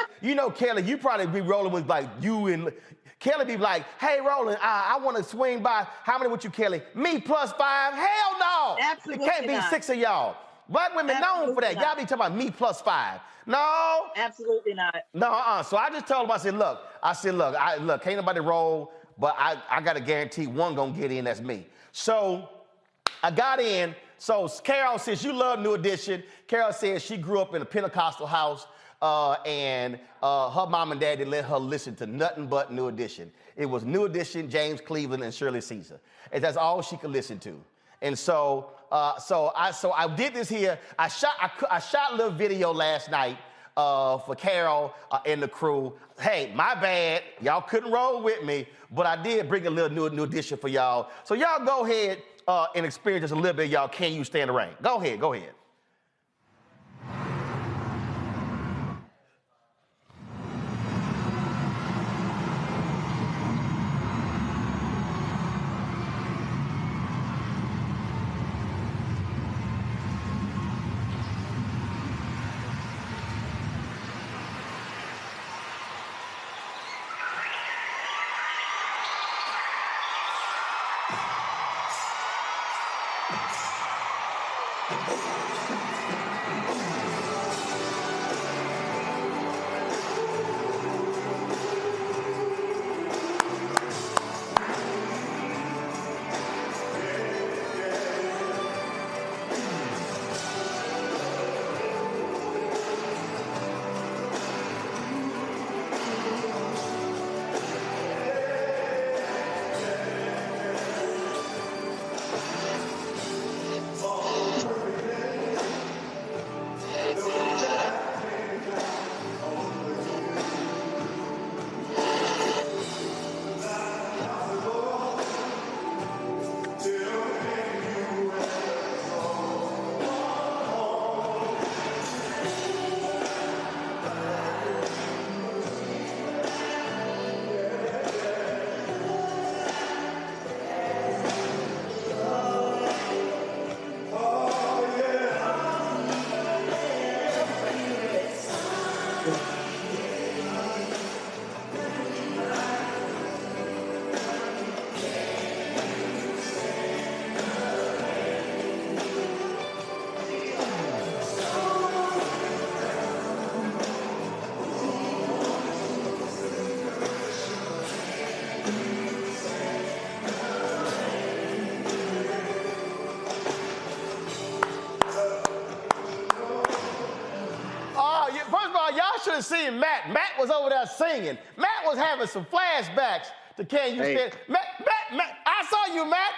Kelly, you probably be rolling with like you and Kelly be like, hey, Roland, I want to swing by. How many with you, Kelly? Me +5? Hell no. Absolutely It can't be not. 6 of y'all. Black women known for that. Y'all be talking about me +5. No. Absolutely not. No, So I just told him, I said, look, can't nobody roll, but I got to guarantee one gonna get in, that's me. So I got in. So Carol, since you love New Edition, Carol says she grew up in a Pentecostal house, and her mom and dad didn't let her listen to nothing but New Edition. It was New Edition, James Cleveland, and Shirley Caesar. And that's all she could listen to. And so I did this here. I shot a little video last night for Carol and the crew. Hey, my bad. Y'all couldn't roll with me, but I did bring a little new Edition for y'all. So y'all go ahead and experience just a little bit, y'all. Can You Stand the Rain? Go ahead. should have seen Matt. Matt was over there singing. Matt was having some flashbacks to Can You Stand. Matt, I saw you, Matt.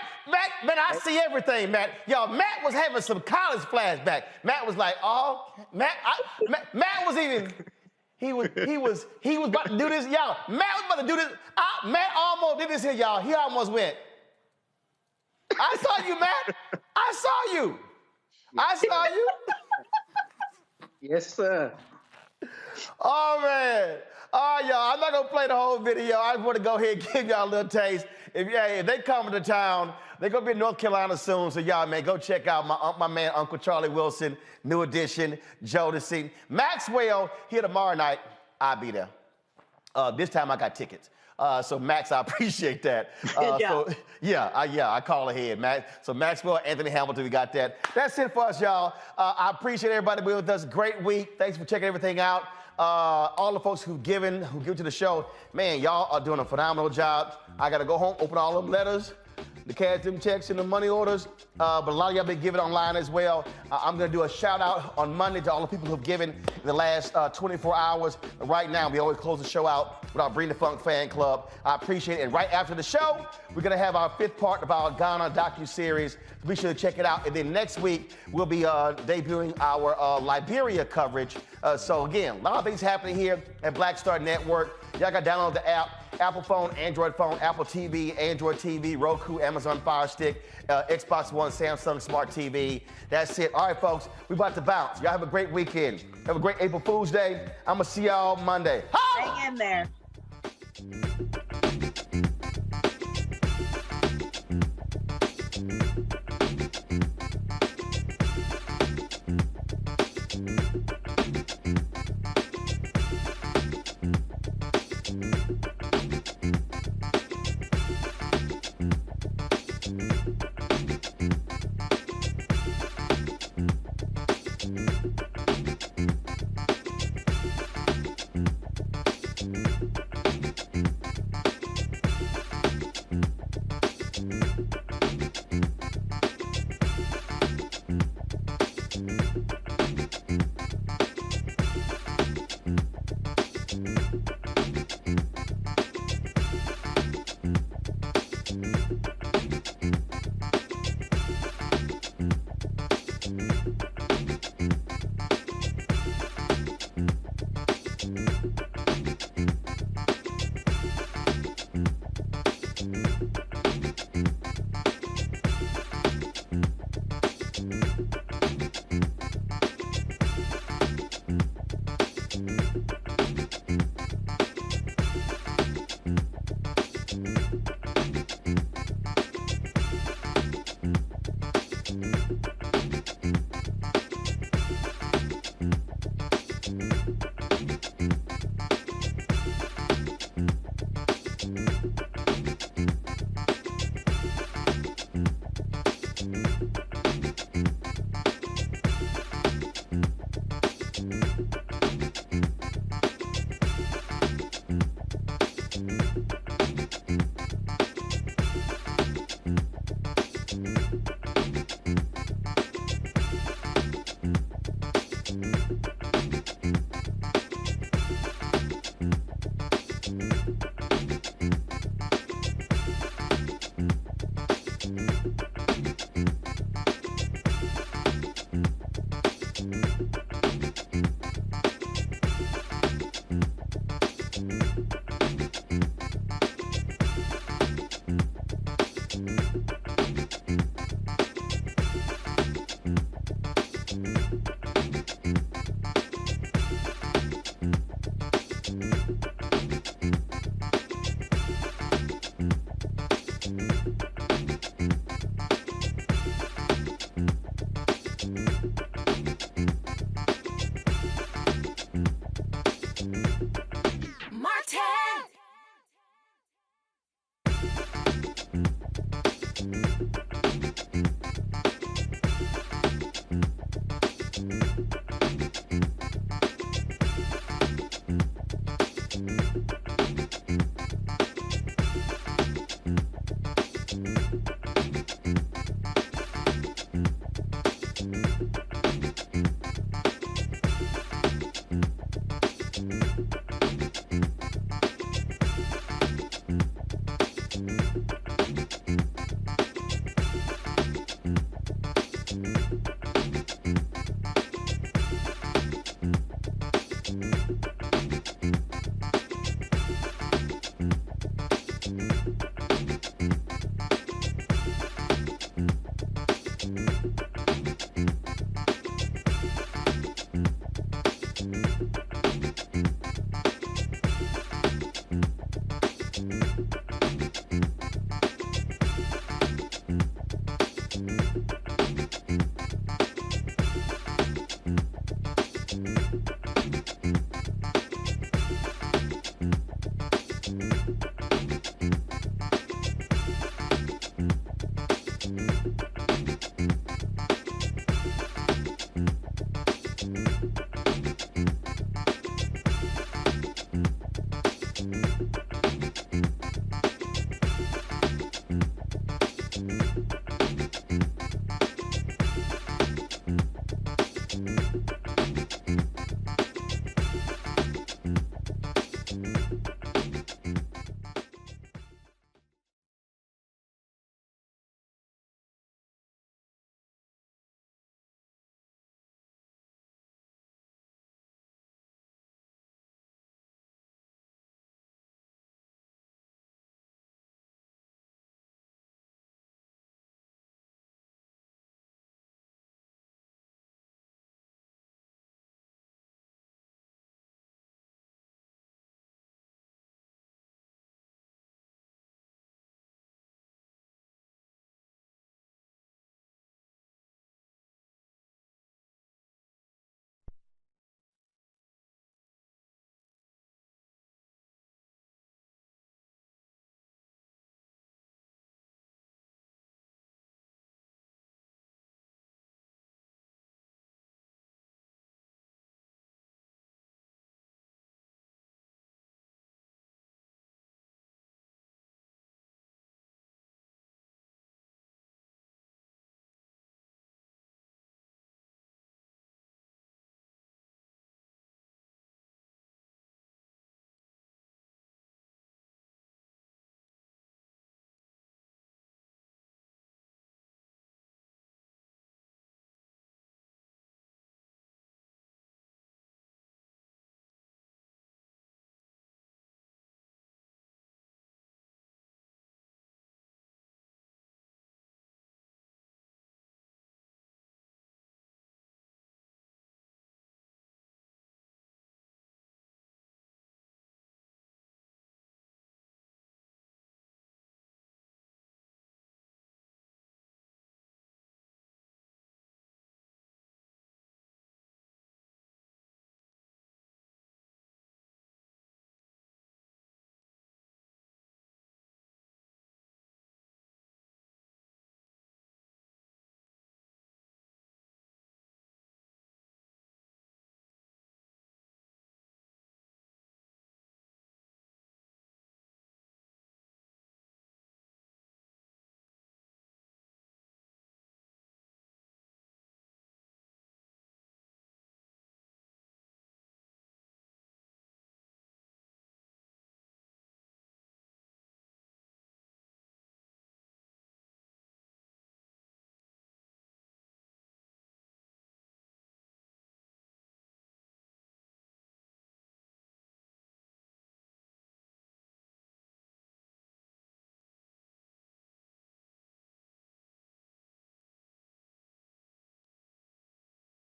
Man, I see everything, Matt. Y'all, Matt was having some college flashback. Matt was like, oh, Matt was even, he was about to do this, y'all. Matt was about to do this. Matt almost did this here, y'all. He almost went. I saw you, Matt. I saw you. I saw you. Yes, sir. Oh, man. All right, y'all. I'm not going to play the whole video. I just want to go ahead and give y'all a little taste. If they come to town, they're going to be in North Carolina soon. So, y'all, man, go check out my man, Uncle Charlie Wilson, New Edition, Jodeci. Maxwell, here tomorrow night. I'll be there. This time I got tickets. So, Max, I appreciate that. Good job. So, I call ahead, Max. So, Maxwell, Anthony Hamilton, we got that. That's it for us, y'all. I appreciate everybody being with us. Great week. Thanks for checking everything out. All the folks who give to the show, man, y'all are doing a phenomenal job. I got to go home, open all them letters, the cash, them checks, and the money orders. But a lot of y'all been giving online as well. I'm going to do a shout out on Monday to all the people who have given in the last 24 hours. Right now, we always close the show out with our Bring the Funk fan club. I appreciate it. And right after the show, we're going to have our 5th part of our Ghana docuseries. Be sure to check it out. And then next week, we'll be debuting our Liberia coverage. So again, a lot of things happening here at Black Star Network. Y'all got to download the app. Apple phone, Android phone, Apple TV, Android TV, Roku, Amazon Fire Stick, Xbox One, Samsung Smart TV. That's it. All right, folks, we about to bounce. Y'all have a great weekend. Have a great April Fool's Day. I'm going to see y'all Monday. Hang in there.